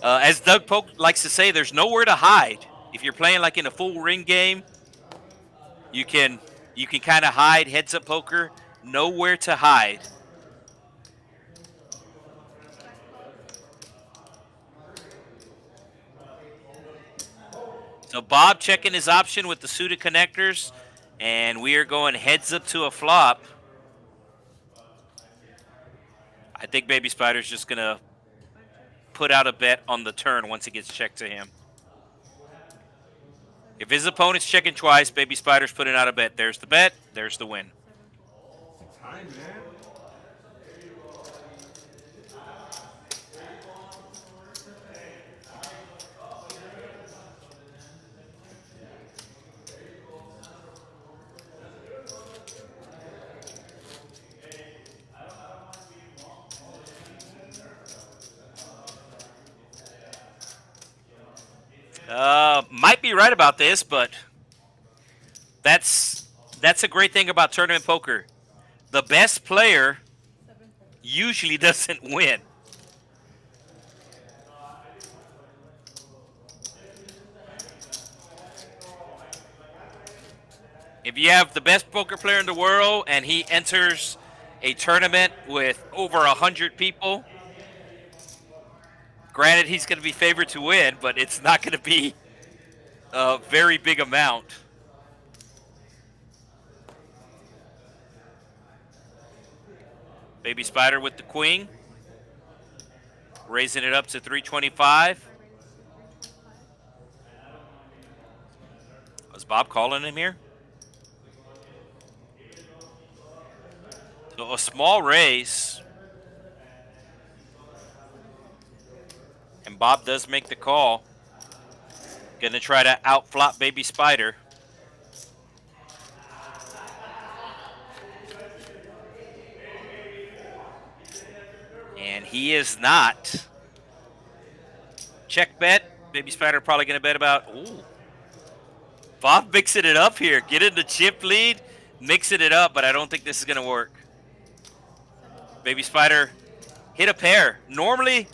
as Doug Polk likes to say, there's nowhere to hide. If you're playing like in a full ring game, you can kind of hide. Heads up poker, nowhere to hide. So Bob checking his option with the suited connectors, and we are going heads up to a flop. I think Baby Spider's just going to put out a bet on the turn once it gets checked to him. If his opponent's checking twice, Baby Spider's putting out a bet. There's the bet. There's the win. Time, man. Might be right about this, but that's a great thing about tournament poker. The best player usually doesn't win. If you have the best poker player in the world and he enters a tournament with over 100 people, granted he's going to be favored to win, but it's not going to be a very big amount. Baby Spider with the queen, raising it up to 325. Was Bob calling him here? So a small raise. And Bob does make the call. Going to try to outflop Baby Spider. And he is not. Check bet. Baby Spider probably going to bet about. Ooh. Bob mixing it up here. Get in the chip lead. Mixing it up, but I don't think this is going to work. Baby Spider hit a pair. Normally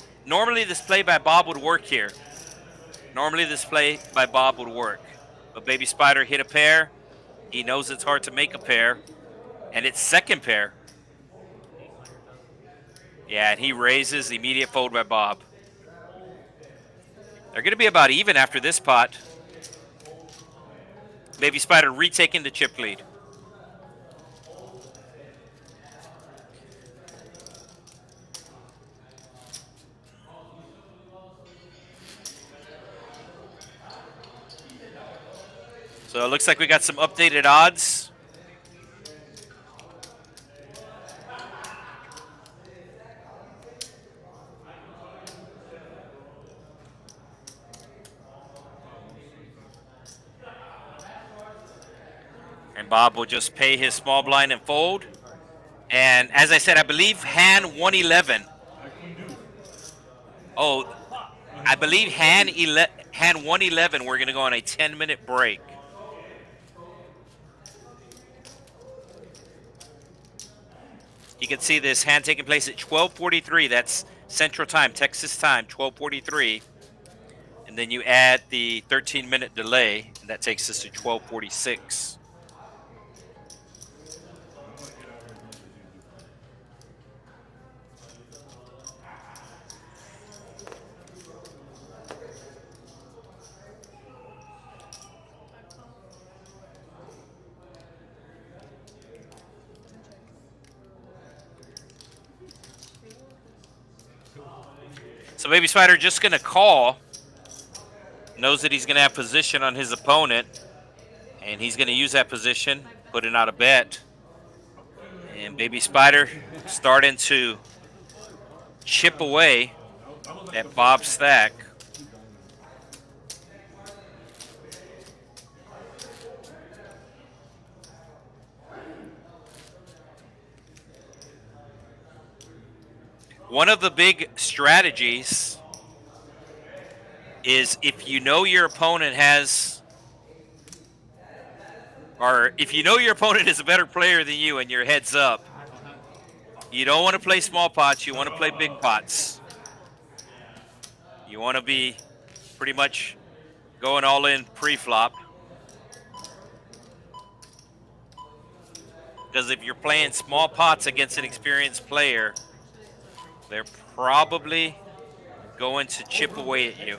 this play by Bob would work here. Normally this play by Bob would work. But Baby Spider hit a pair. He knows it's hard to make a pair. And it's second pair. Yeah, and he raises, immediate fold by Bob. They're going to be about even after this pot. Baby Spider retaking the chip lead. So it looks like we got some updated odds. And Bob will just pay his small blind and fold. And as I said, I believe hand 111. Oh, I believe hand 111, we're going to go on a 10-minute break. You can see this hand taking place at 12:43. That's Central Time, Texas time, 12:43. And then you add the 13-minute delay, and that takes us to 12:46. So Baby Spider just going to call. Knows that he's going to have position on his opponent. And he's going to use that position, putting out a bet. And Baby Spider starting to chip away at Bob's stack. One of the big strategies is if you know your opponent has, or if you know your opponent is a better player than you and you're heads up, you don't want to play small pots, you want to play big pots. You want to be pretty much going all in pre-flop. Because if you're playing small pots against an experienced player, they're probably going to chip away at you.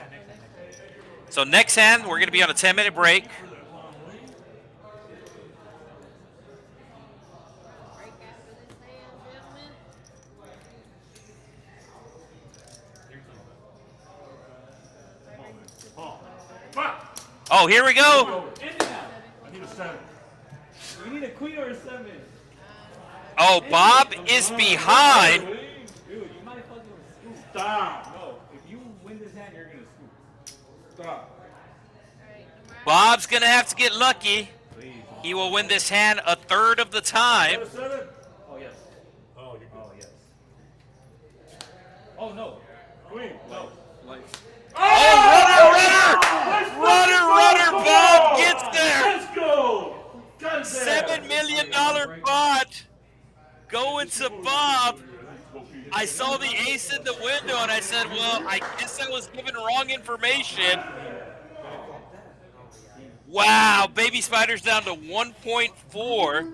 So next hand, we're going to be on a 10-minute break. Oh, here we go. End it now. I need a 7. You need a queen or a 7. Oh, Bob is behind. Dude, you might fucking scoop. Stop. No, if you win this hand, you're gonna scoop. Stop. Bob's going to have to get lucky. Please. He will win this hand a third of the time. 7. Oh, yes. Oh, you're good. Oh, yes. Oh, no. Queen. No. Life. Oh, runner! Bob gets there. Let's go. God $7 million bot going to Bob. I saw the ace in the window and I said, well, I guess I was given wrong information. Wow, Baby Spider's down to 1.4.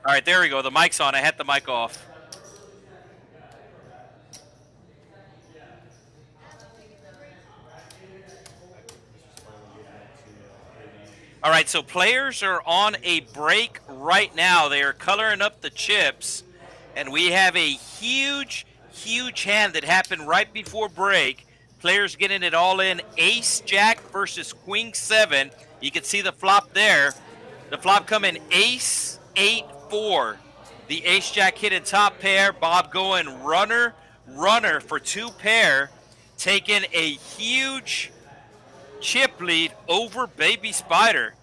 All right, there we go. The mic's on. I had the mic off. All right, so players are on a break right now. They are coloring up the chips, and we have a huge hand that happened right before break. Players getting it all in. Ace Jack versus Queen 7. You can see the flop there. The flop coming Ace 8-4. The Ace Jack hit in top pair. Bob going runner for 2 pair, taking a huge chip lead over Baby Spider.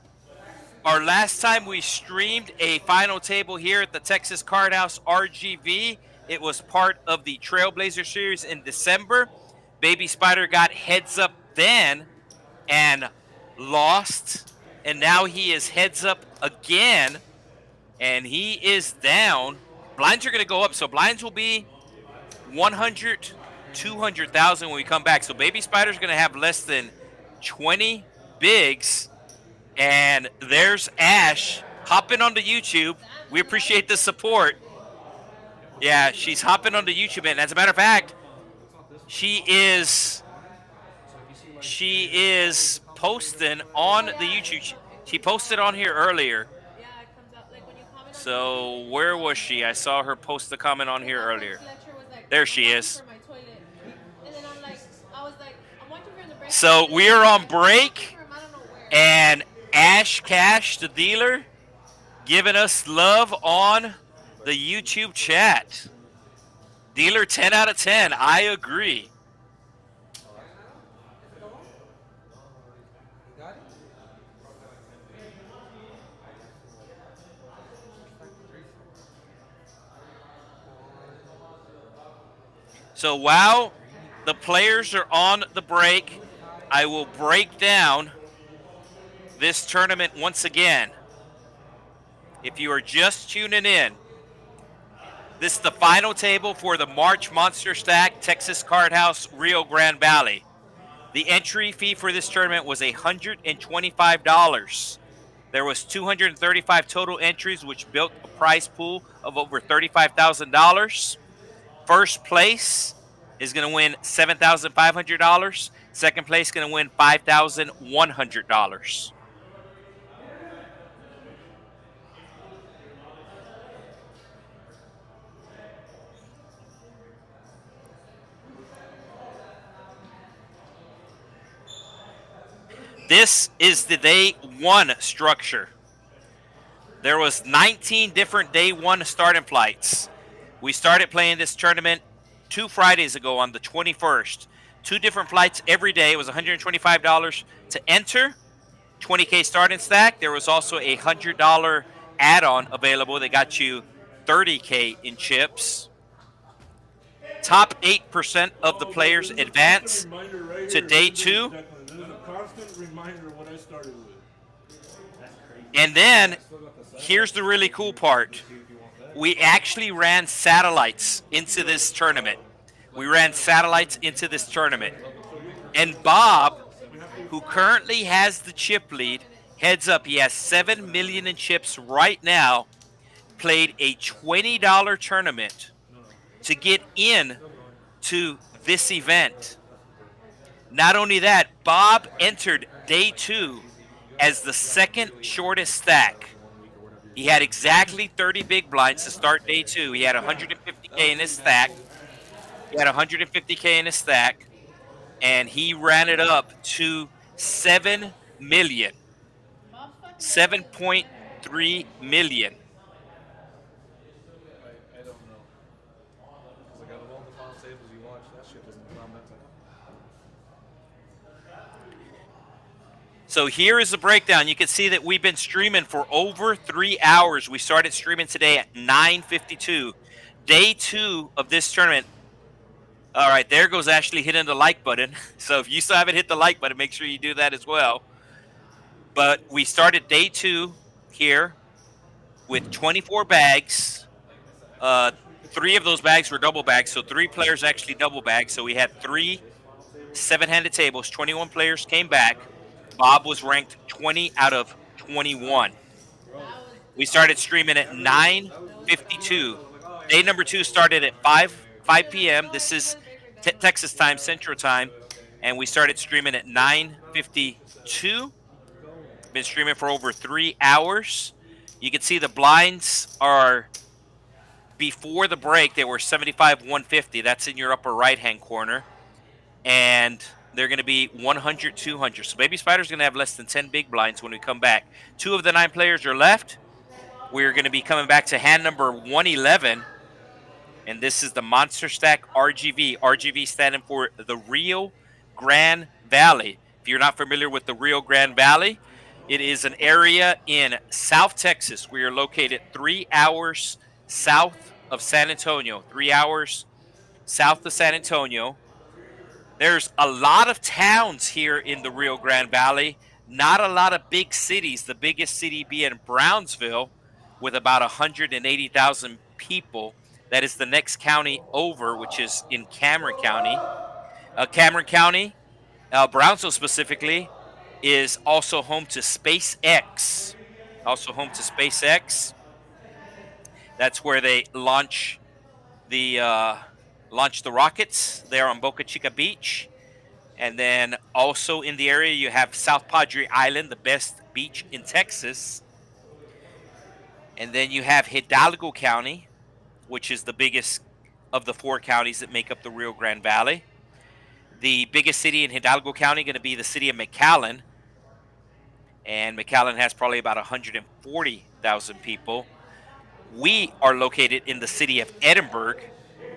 Our last time we streamed a final table here at the Texas Card House RGV, it was part of the Trailblazer series in December. Baby Spider got heads up then and lost, and now he is heads up again, and he is down. Blinds are going to go up, so blinds will be 100, 200,000 when we come back. So Baby Spider's going to have less than 20 bigs. And there's Ash hopping onto YouTube. We appreciate the support. Yeah, she's hopping onto YouTube, and as a matter of fact, she is posting on the YouTube. She posted on here earlier. Yeah, it comes out like when you comment. So where was she? I saw her post the comment on here earlier. There she is. So we are on break, and Ash Cash, the dealer, giving us love on the YouTube chat. Dealer 10 out of 10. I agree. So while the players are on the break, I will break down this tournament once again. If you are just tuning in, this is the final table for the March Monster Stack Texas Card House Rio Grande Valley. The entry fee for this tournament was $125. There was 235 total entries, which built a prize pool of over $35,000. First place is going to win $7,500. Second place is going to win $5,100. This is the day one structure. There was 19 different day one starting flights. We started playing this tournament 2 Fridays ago on the 21st. 2 different flights every day. It was $125 to enter. 20K starting stack. There was also a $100 add-on available that got you 30K in chips. Top 8% of the players advance to day 2. This is a constant reminder of what I started with. And then here's the really cool part. We actually ran satellites into this tournament. We ran satellites into this tournament. And Bob, who currently has the chip lead, heads up, he has 7 million in chips right now, played a $20 tournament to get in to this event. Not only that, Bob entered day 2 as the second shortest stack. He had exactly 30 big blinds to start day 2. He had 150K in his stack. And he ran it up to 7 million. 7.3 million. I don't know. Because I got of all the final tables you watch, that shit doesn't come that time. So here is the breakdown. You can see that we've been streaming for over 3 hours. We started streaming today at 9:52. Day 2 of this tournament. All right, there goes Ashley hitting the like button. So if you still haven't hit the like button, make sure you do that as well. But we started day 2 here with 24 bags. 3 of those bags were double bags, so 3 players actually double bagged. So we had 3 7-handed tables. 21 players came back. Bob was ranked 20 out of 21. We started streaming at 9:52. Day number 2 started at 5 p.m. This is Texas time, Central time, and we started streaming at 9:52. Been streaming for over 3 hours. You can see the blinds are, before the break, they were 75, 150. That's in your upper right-hand corner. And they're going to be 100, 200. So Baby Spider's going to have less than 10 big blinds when we come back. 2 of the 9 players are left. We're going to be coming back to hand number 111. And this is the Monster Stack RGV. RGV standing for the Rio Grande Valley. If you're not familiar with the Rio Grande Valley, it is an area in South Texas. We are located 3 hours south of San Antonio. 3 hours south of San Antonio. There's a lot of towns here in the Rio Grande Valley, not a lot of big cities, the biggest city being Brownsville with about 180,000 people. That is the next county over, which is in Cameron County. Brownsville specifically, is also home to SpaceX. That's where they launch the rockets there on Boca Chica Beach. And then also in the area, you have South Padre Island, the best beach in Texas. And then you have Hidalgo County, which is the biggest of the 4 counties that make up the Rio Grande Valley. The biggest city in Hidalgo County going to be the city of McAllen. And McAllen has probably about 140,000 people. We are located in the city of Edinburgh,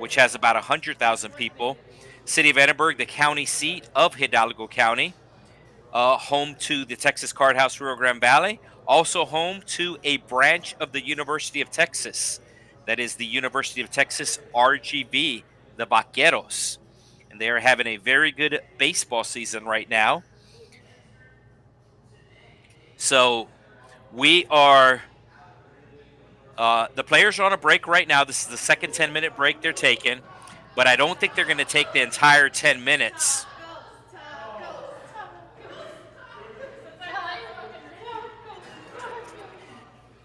which has about 100,000 people. City of Edinburgh, the county seat of Hidalgo County, home to the Texas Card House Rio Grande Valley, also home to a branch of the University of Texas. That is the University of Texas RGV, the Vaqueros. And they are having a very good baseball season right now. So we are... the players are on a break right now. This is the second 10-minute break they're taking. But I don't think they're going to take the entire 10 minutes.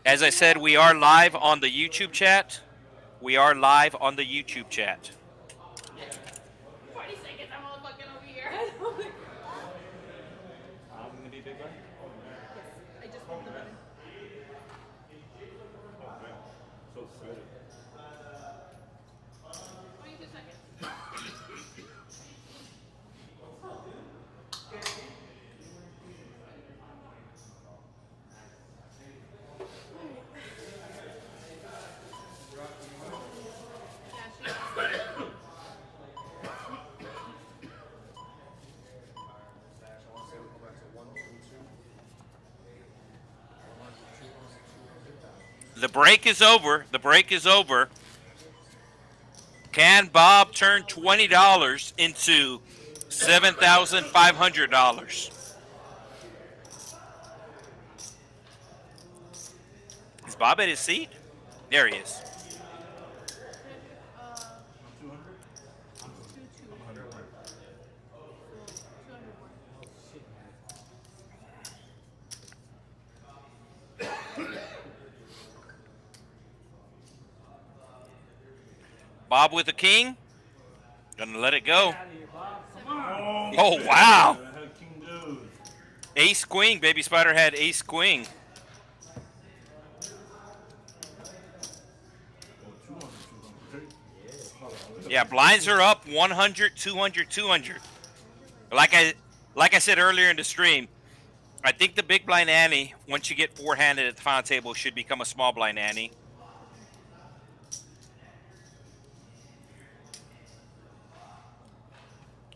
As I said, we are live on the YouTube chat. 40 seconds, I'm all fucking over here. I'm gonna be big blind. I just moved the button. So excited. 22 seconds. The break is over. Can Bob turn $20 into $7,500? Bob at his seat? There he is. 200? I'm 101. So 201. Oh shit, Bob with the king. Gonna let it go. Get out of here, Bob. Come on. Oh, wow. I had king deuce. Ace queen. Baby Spider had ace queen. Oh, 200, 200. Yeah, blinds are up 100, 200, 200. Like I said earlier in the stream, I think the big blind ante, once you get four-handed at the final table, should become a small blind ante.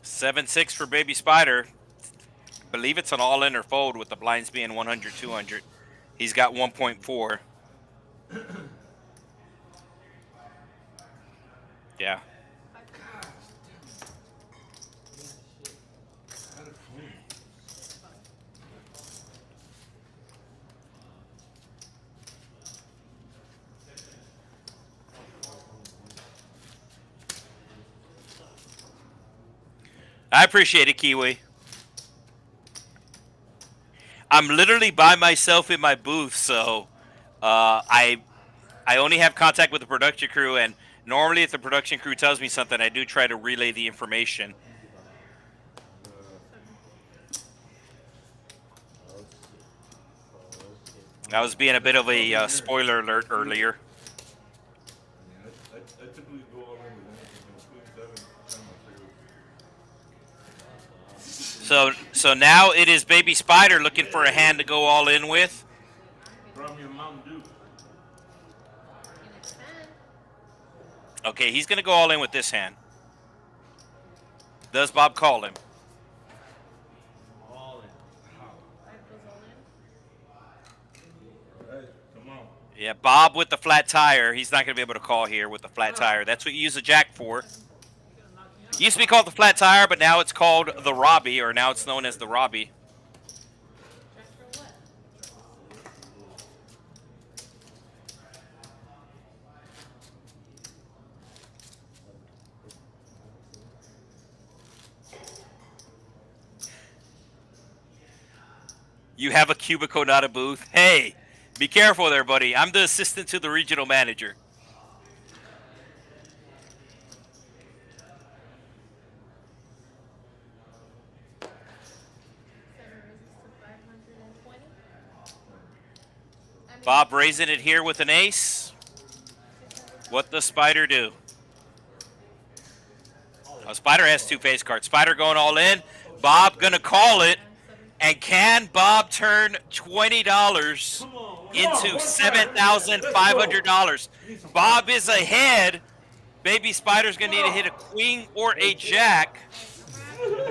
Seven six for Baby Spider. Believe it's an all-in or fold with the blinds being 100, 200. He's got 1.4. Yeah. I appreciate it, Kiwi. I'm literally by myself in my booth, so I only have contact with the production crew, and normally if the production crew tells me something, I do try to relay the information. I was being a bit of a spoiler alert earlier. I typically go all in with anything. Queen 7, So now it is Baby Spider looking for a hand to go all in with. Grab me a Mountain Dew. Okay, he's going to go all in with this hand. Does Bob call him? All in. Five goes all in. All right, come on. Yeah, Bob with the flat tire. He's not going to be able to call here with the flat tire. That's what you use a jack for. It used to be called the flat tire, but now it's called the Robbie, or now it's known as the Robbie. Jack for what? You have a cubicle, not a booth. Hey, be careful there, buddy. I'm the assistant to the regional manager. Bob raising it here with an ace. What does Spider do? Oh, Spider has two face cards. Spider going all in. Bob gonna call it. And can Bob turn $20 into $7,500? Bob is ahead. Baby Spider's gonna need to hit a queen or a jack. Just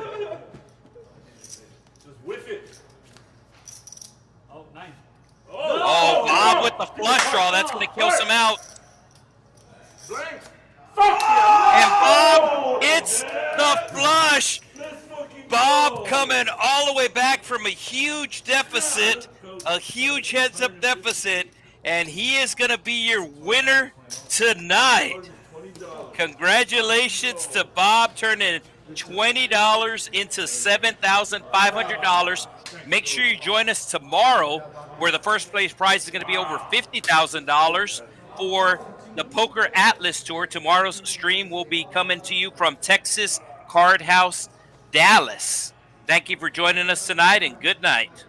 whiff it. Oh, nice. Oh, Bob with the flush draw. That's going to kill some out. Blank. And Bob hits the flush. Bob coming all the way back from a huge deficit, a huge heads-up deficit, and he is going to be your winner tonight. Congratulations to Bob turning $20 into $7,500. Make sure you join us tomorrow, where the first place prize is going to be over $50,000 for the Poker Atlas Tour. Tomorrow's stream will be coming to you from Texas Card House, Dallas. Thank you for joining us tonight, and good night.